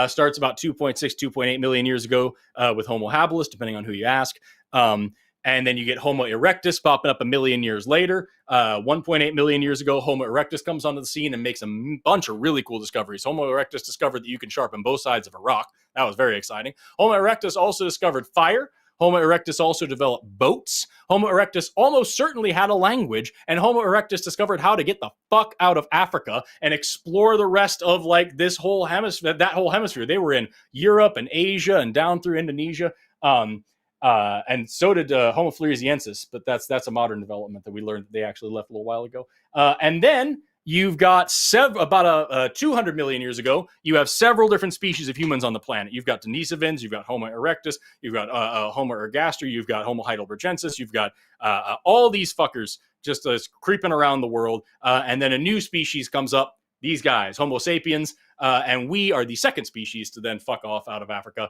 starts about 2.6, 2.8 million years ago with Homo habilis, depending on who you ask. And then you get Homo erectus popping up a million years later. 1.8 million years ago, Homo erectus comes onto the scene and makes a bunch of really cool discoveries. Homo erectus discovered that you can sharpen both sides of a rock. That was very exciting. Homo erectus also discovered fire. Homo erectus also developed boats. Homo erectus almost certainly had a language, and Homo erectus discovered how to get the fuck out of Africa and explore the rest of like this whole hemisphere, that whole hemisphere. They were in Europe and Asia and down through Indonesia. And so did Homo floresiensis, but that's a modern development that we learned that they actually left a little while ago. And then you've got about 200 million years ago, you have several different species of humans on the planet. You've got Denisovans, you've got Homo erectus, you've got Homo ergaster, you've got Homo heidelbergensis, you've got all these fuckers just creeping around the world. And then a new species comes up, these guys, Homo sapiens, and we are the second species to then fuck off out of Africa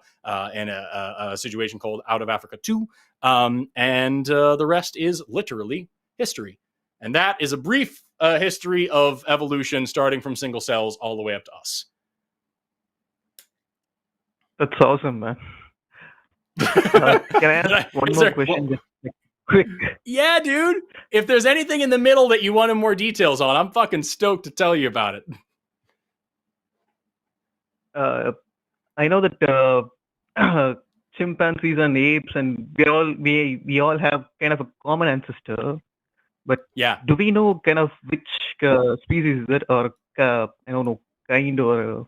in a situation called Out of Africa 2. And the rest is literally history. And that is a brief history of evolution, starting from single cells all the way up to us. That's awesome, man. Can I ask one more question? Just quick. Yeah, dude. If there's anything in the middle that you wanted more details on, I'm fucking stoked to tell you about it. I know that chimpanzees and apes, and we all have kind of a common ancestor. But yeah, do we know kind of which species is it, or I don't know, kind, or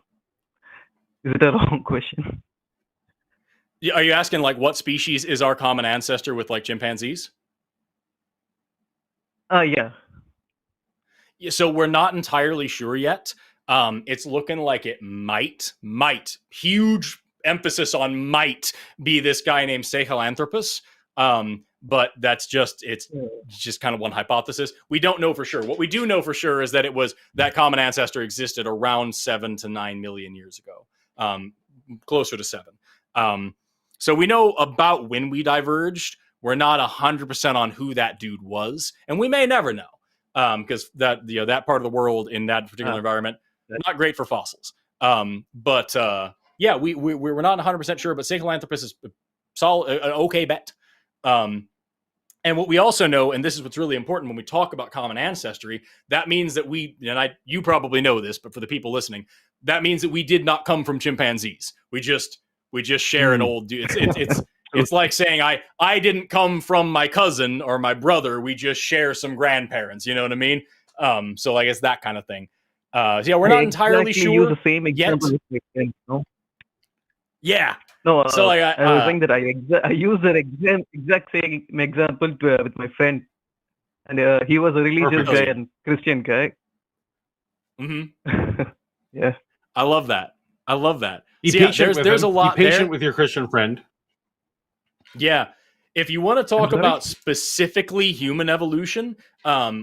is it a wrong question? Are you asking like what species is our common ancestor with like chimpanzees? Yeah. So we're not entirely sure yet. It's looking like it might, huge emphasis on might, be this guy named Sahelanthropus. But it's just kind of one hypothesis. We don't know for sure. What we do know for sure is that it was that common ancestor existed around 7 to 9 million years ago, closer to 7. So we know about when we diverged. We're not 100% on who that dude was, and we may never know, because that part of the world in that particular environment, not great for fossils. But we're not 100% sure. But Sahelanthropus is an okay bet. And what we also know, and this is what's really important when we talk about common ancestry, that means that you probably know this, but for the people listening, that means that we did not come from chimpanzees. We just share an old. It's like saying I didn't come from my cousin or my brother. We just share some grandparents. You know what I mean? So I guess that kind of thing. Yeah, we're not entirely sure. Use the same example yet. Yeah. No, so like I was saying that I used the exact same example with my friend, and he was a religious guy and Christian guy. Mm-hmm. Yeah. I love that. Be so patient there's a lot. Be patient with your Christian friend. Yeah. If you want to talk about specifically human evolution,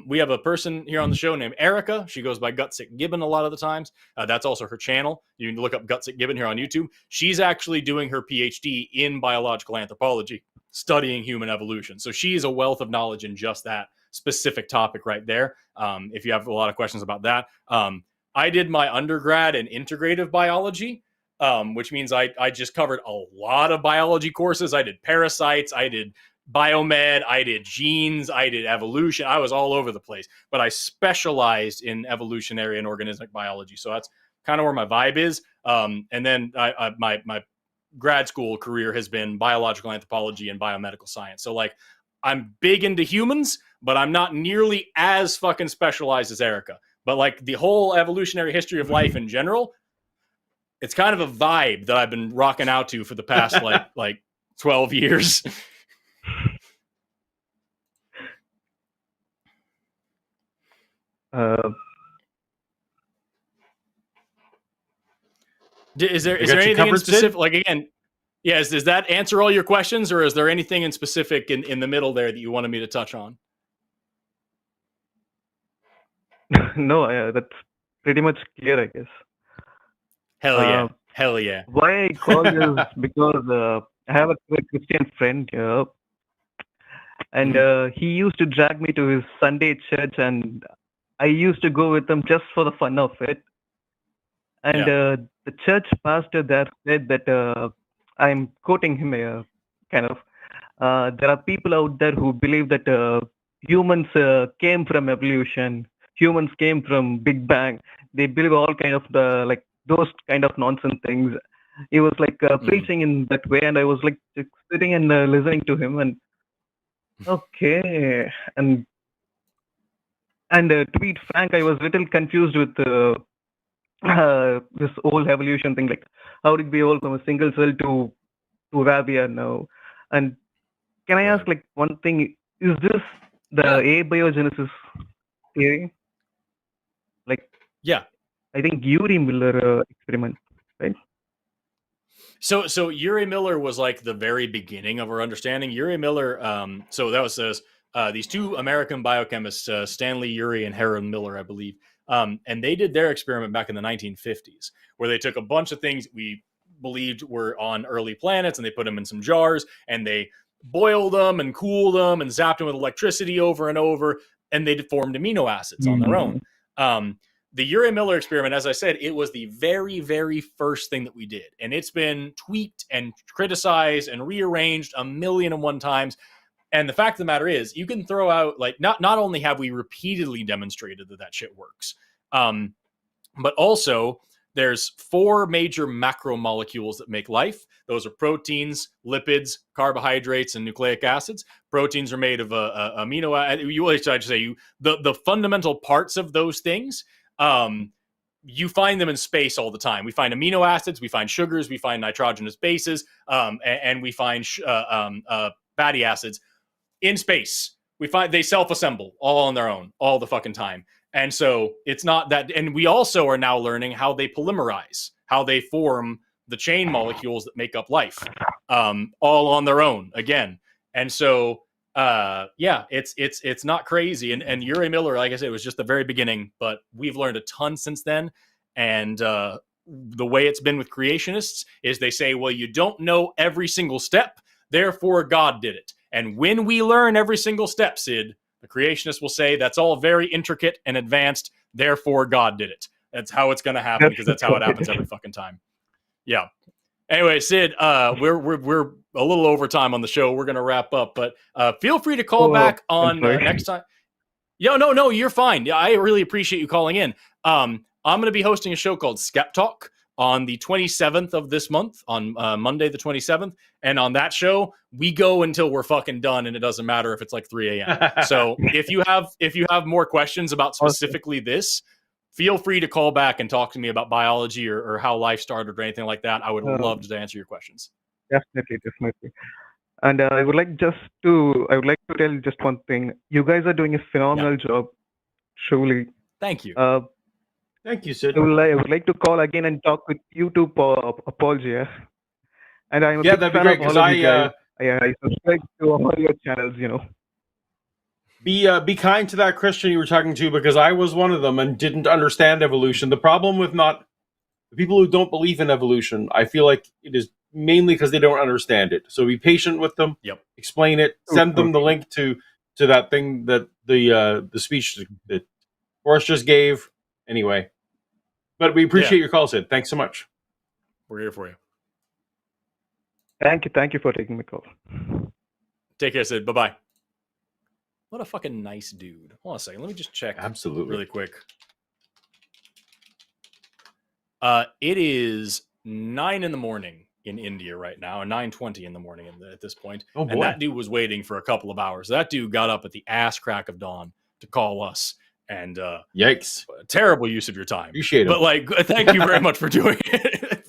we have a person here on the show named Erika. She goes by Gutsick Gibbon a lot of the times. That's also her channel. You can look up Gutsick Gibbon here on YouTube. She's actually doing her PhD in biological anthropology, studying human evolution. So she's a wealth of knowledge in just that specific topic right there. If you have a lot of questions about that. I did my undergrad in integrative biology. Which means I just covered a lot of biology courses. I did parasites, I did biomed, I did genes, I did evolution. I was all over the place, but I specialized in evolutionary and organismic biology. So that's kind of where my vibe is. And then my grad school career has been biological anthropology and biomedical science. So like I'm big into humans, but I'm not nearly as fucking specialized as Erika. But like the whole evolutionary history of life in general, it's kind of a vibe that I've been rocking out to for the past like 12 years. Is there anything in specific? Like again, does that answer all your questions, or is there anything in specific in the middle there that you wanted me to touch on? No, that's pretty much clear, I guess. Hell yeah. Why I call this because I have a Christian friend here, and he used to drag me to his Sunday church, and I used to go with him just for the fun of it. And the church pastor there said that I'm quoting him here, kind of. There are people out there who believe that humans came from evolution, humans came from Big Bang. They believe all kind of those kind of nonsense things. He was like preaching in that way, and I was like sitting and listening to him, and okay, and to be frank, I was a little confused with this whole evolution thing. Like, how did we evolve from a single cell to where we are now? And can I ask like one thing? Is this the abiogenesis theory? Like, yeah. I think Urey Miller experiment, right? So Urey Miller was like the very beginning of our understanding. Urey Miller, so that was these two American biochemists, Stanley Urey and Aron Miller, I believe, and they did their experiment back in the 1950s, where they took a bunch of things we believed were on early planets, and they put them in some jars, and they boiled them and cooled them and zapped them with electricity over and over, and they formed amino acids on their own. The Urey Miller experiment, as I said, it was the very, very first thing that we did. And it's been tweaked and criticized and rearranged 1,000,001 times. And the fact of the matter is, you can throw out, like, not only have we repeatedly demonstrated that shit works, but also there's 4 major macromolecules that make life. Those are proteins, lipids, carbohydrates, and nucleic acids. Proteins are made of amino acids. The fundamental parts of those things, you find them in space all the time. We find amino acids, we find sugars, we find nitrogenous bases, and we find fatty acids in space. We find they self-assemble all on their own all the fucking time. And so it's not that, and we also are now learning how they polymerize, how they form the chain molecules that make up life, all on their own again. And so it's not crazy. And Urey Miller, like I said, it was just the very beginning, but we've learned a ton since then. And the way it's been with creationists is they say, well, you don't know every single step, therefore God did it. And when we learn every single step, Sid, the creationists will say that's all very intricate and advanced, therefore God did it. That's how it's going to happen, because that's how it happens every fucking time. Yeah. Anyway, Sid, we're a little overtime on the show. We're going to wrap up, but feel free to call back on next time. No, you're fine. Yeah, I really appreciate you calling in. I'm going to be hosting a show called Skeptalk on the 27th of this month, on Monday the 27th. And on that show, we go until we're fucking done, and it doesn't matter if it's like 3 a.m. So if you have more questions about specifically this, feel free to call back and talk to me about biology or how life started or anything like that. I would love to answer your questions. Definitely. And I would like to tell just one thing. You guys are doing a phenomenal job. Truly. Thank you. Thank you, Sid. I would like to call again and talk with you two, Paulogia. And I'm a big that'd be fan great, of all of you guys. I subscribe to all your channels, Be kind to that Christian you were talking to, because I was one of them and didn't understand evolution. The problem with the people who don't believe in evolution, I feel like it is mainly because they don't understand it. So be patient with them. Yep. Explain it. Send them the link to that thing that the speech that Forrest just gave. Anyway, but we appreciate your call, Sid. Thanks so much. We're here for you. Thank you for taking the call. Take care, Sid. Bye-bye. What a fucking nice dude. Hold on a second. Let me just check. Absolutely. Really quick. It is 9 in the morning in India right now, and 9:20 in the morning at this point. Oh, boy. And that dude was waiting for a couple of hours. That dude got up at the ass crack of dawn to call us. And yikes. Terrible use of your time. Appreciate it. But thank you very much for doing it.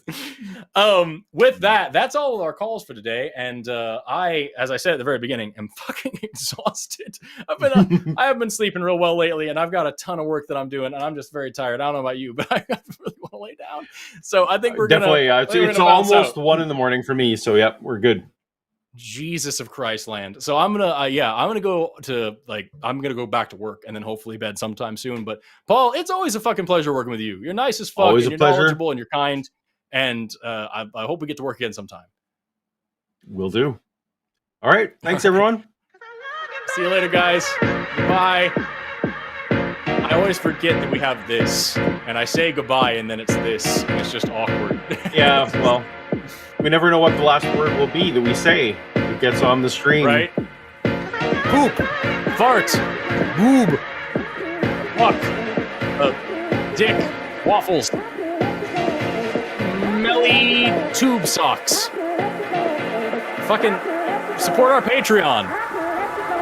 With that's all of our calls for today. And I, as I said at the very beginning, am fucking exhausted. I have been sleeping real well lately, and I've got a ton of work that I'm doing, and I'm just very tired. I don't know about you, but I really want to lay down. So I think we're definitely. It's almost 1 in the morning for me. So we're good. Jesus of Christ land. So I'm gonna go back to work and then hopefully bed sometime soon. But Paul, it's always a fucking pleasure working with you. You're nice as fuck. Always and a you're pleasure. Knowledgeable and you're kind. And I hope we get to work again sometime. Will do. All right. Thanks, everyone. See you later, guys. Bye. I always forget that we have this, and I say goodbye, and then it's this, and it's just awkward. Yeah. Well. We never know what the last word will be that we say. It gets on the stream. Right? Poop. Fart. Boob. Fuck. Dick. Waffles. Melly tube socks. Fucking support our Patreon.